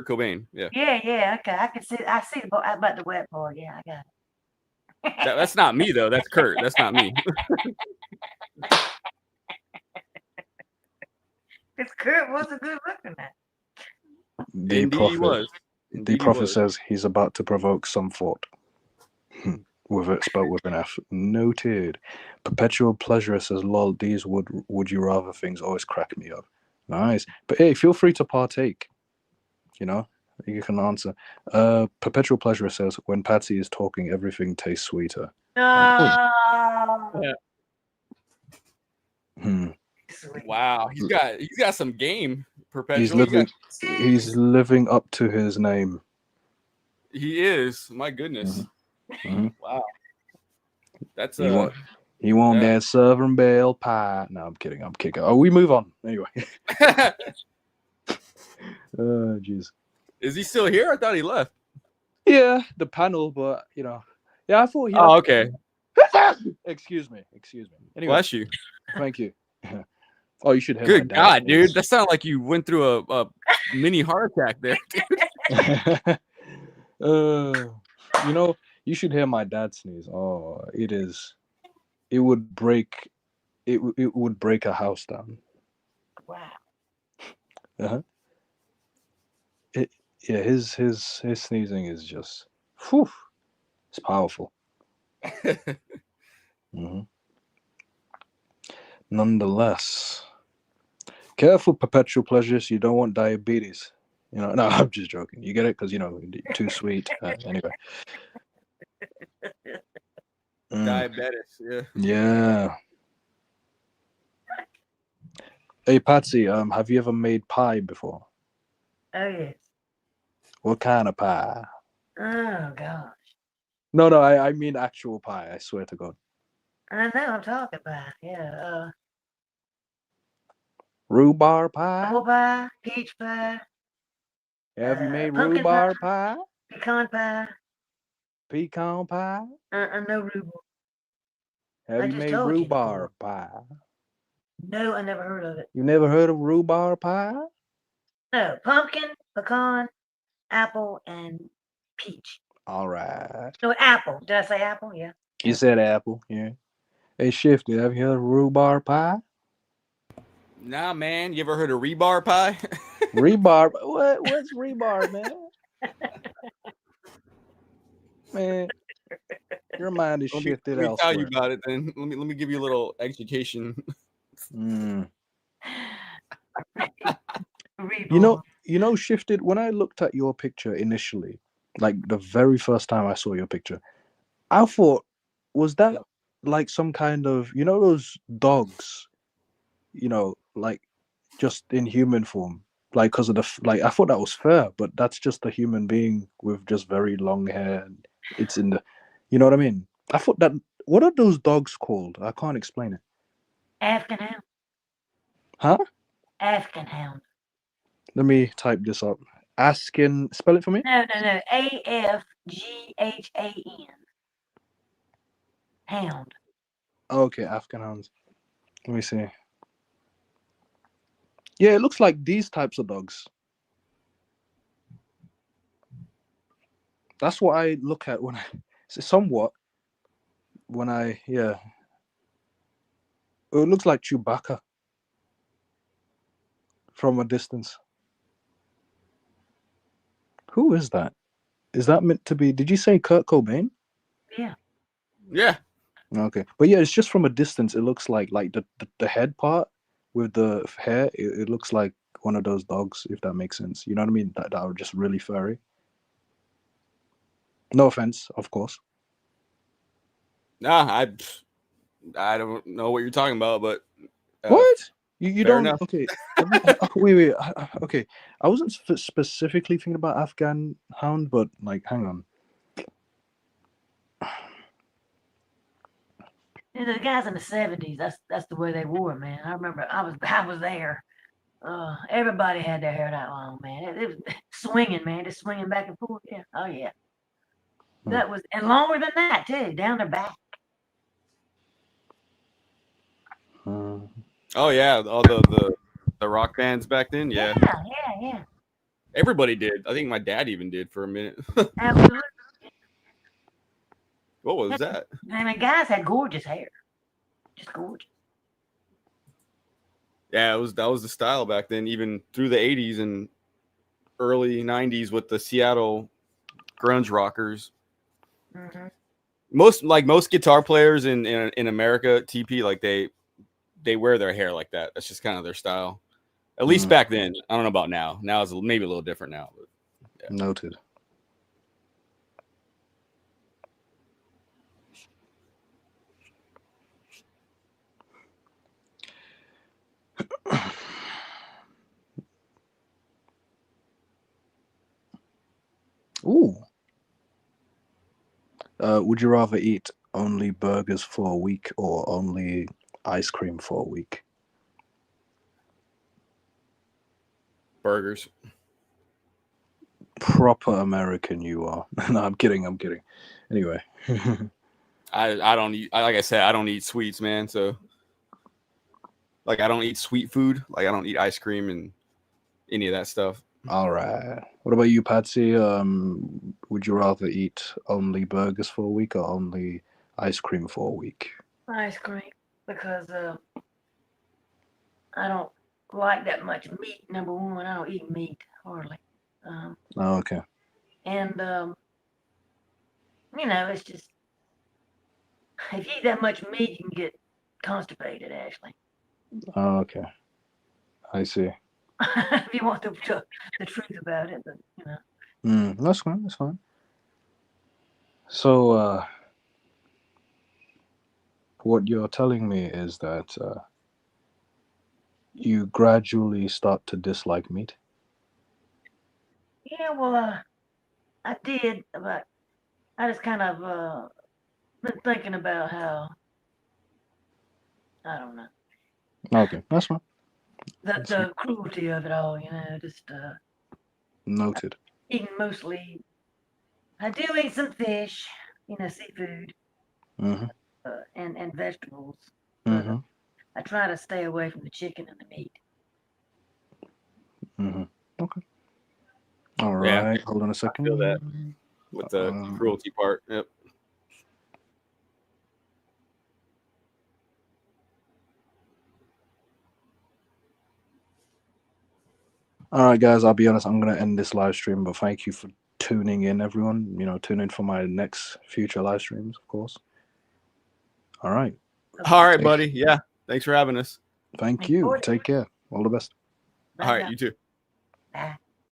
Cobain. Yeah. Yeah. Okay, I can see. I see about the wet part. Yeah, I got it. That's not me though. That's Kurt. That's not me. Because Kurt wasn't good looking at. The Indeed he was. prophet says he's about to provoke some thought. With it spelled with an F. Noted. Perpetual pleasure says, lol, these would you rather things always crack me up. Nice. But hey, feel free to partake. You can answer. Perpetual pleasure says, when Patsy is talking, everything tastes sweeter. Oh. Hmm. Wow. He's got some game. Perpetual. He's living up to his name. He is. My goodness. Mhm. Wow. That's He want that Southern Belle pie. No, I'm kidding. I'm kicking. Oh, we move on. Anyway. Oh, jeez. Is he still here? I thought he left. Yeah, the panel, but yeah, I thought he. Oh, okay. Excuse me. Anyway, Bless you. thank you. Oh, you should hear. Good God, dude. That sounded like you went through a mini heart attack there, dude. You should hear my dad sneeze. Oh, it would break a house down. Wow. Uh-huh. His sneezing is just, whew, it's powerful. Mm-hmm. Nonetheless, careful, perpetual pleasures. You don't want diabetes. No, I'm just joking. You get it? Because, too sweet. Anyway. Diabetes, yeah. Yeah. Hey, Patsy, have you ever made pie before? Oh, yes. What kind of pie? Oh gosh. No, I mean actual pie. I swear to God. I know I'm talking about. Yeah. Rhubarb pie. Apple pie, peach pie. Have you made pumpkin rhubarb pie? Pecan pie. Pecan pie? No rhubarb. Have I you just made told you rhubarb pie? No, I never heard of it. You never heard of rhubarb pie? No, pumpkin, pecan, apple, and peach. All right. No, apple. Did I say apple? Yeah. You said apple, yeah. Hey, Shifty, have you heard of rhubarb pie? Nah, man. You ever heard of rebar pie? Rebarb? What's rebarb, man? Man, your mind is shifted let me tell you elsewhere. about it then. Let me give you a little education. You know, Shifted, when I looked at your picture initially, like the very first time I saw your picture, I thought, was that like some kind of, you know, those dogs, you know, like just in human form, like because of the like I thought that was fair, but that's just a human being with just very long hair. And it's in the, you know what I mean? I thought that, what are those dogs called? I can't explain it. African hound. Huh? African hound. Let me type this up. Askin, spell it for me. No. AFGHAN. Hound. Okay, African hounds. Let me see. Yeah, it looks like these types of dogs. That's what I look at when I somewhat when I yeah. It looks like Chewbacca from a distance. Who is that? Is that meant to be? Did you say Kurt Cobain? Yeah. Yeah. Okay, but yeah, it's just from a distance. It looks like the head part with the hair. It looks like one of those dogs, if that makes sense. You know what I mean? That are just really furry. No offense, of course. Nah, I don't know what you're talking about, but What? You fair don't? enough. Okay. Wait. Okay. I wasn't specifically thinking about Afghan hound, but like, hang on. You know, the guys in the 70s, that's the way they wore, man. I remember I was there. Everybody had their hair that long, man. It was swinging, man, just swinging back and forth. Yeah. Oh yeah. That was, and longer than that too, down their back. Oh yeah, all the rock bands back then. Yeah. Yeah. Everybody did. I think my dad even did for a minute. Absolutely. What was that? I mean, guys had gorgeous hair, just gorgeous. Yeah, that was the style back then, even through the 80s and early 90s with the Seattle grunge rockers. Mm-hmm. Most guitar players in America, TP, like they wear their hair like that. That's just kind of their style. At least back then. I don't know about now. Now it's maybe a little different now. But yeah. Noted. Ooh. Would you rather eat only burgers for a week or only ice cream for a week? Burgers. Proper American you are. No, I'm kidding. Anyway. I don't eat, like I said, I don't eat sweets, man. So like I don't eat sweet food. Like I don't eat ice cream and any of that stuff. All right. What about you, Patsy? Would you rather eat only burgers for a week or only ice cream for a week? Ice cream, because I don't like that much meat. Number one, I don't eat meat hardly. Oh, okay. And you know, it's just, if you eat that much meat, you can get constipated. Actually, Oh, okay. I see. if you want the truth about it, but you know. That's fine. That's fine. So, what you're telling me is that you gradually start to dislike meat. Yeah, well, I did, but I just kind of been thinking about how, I don't know, Okay, that's fine. the cruelty of it all, just Noted. eating mostly. I do eat some fish, seafood, Mm-hmm. and vegetables, but Mm-hmm. I try to stay away from the chicken and the meat. Mm-hmm. Okay. All Yeah. right. Hold on a I second. feel that with the cruelty part. Yep. All right, guys. I'll be honest. I'm gonna end this live stream, but thank you for tuning in, everyone. Tune in for my next future live streams, of course. All right. All right, buddy. Yeah. Thanks for having us. Thank you. Take care. All the best. All right. You too. Bye.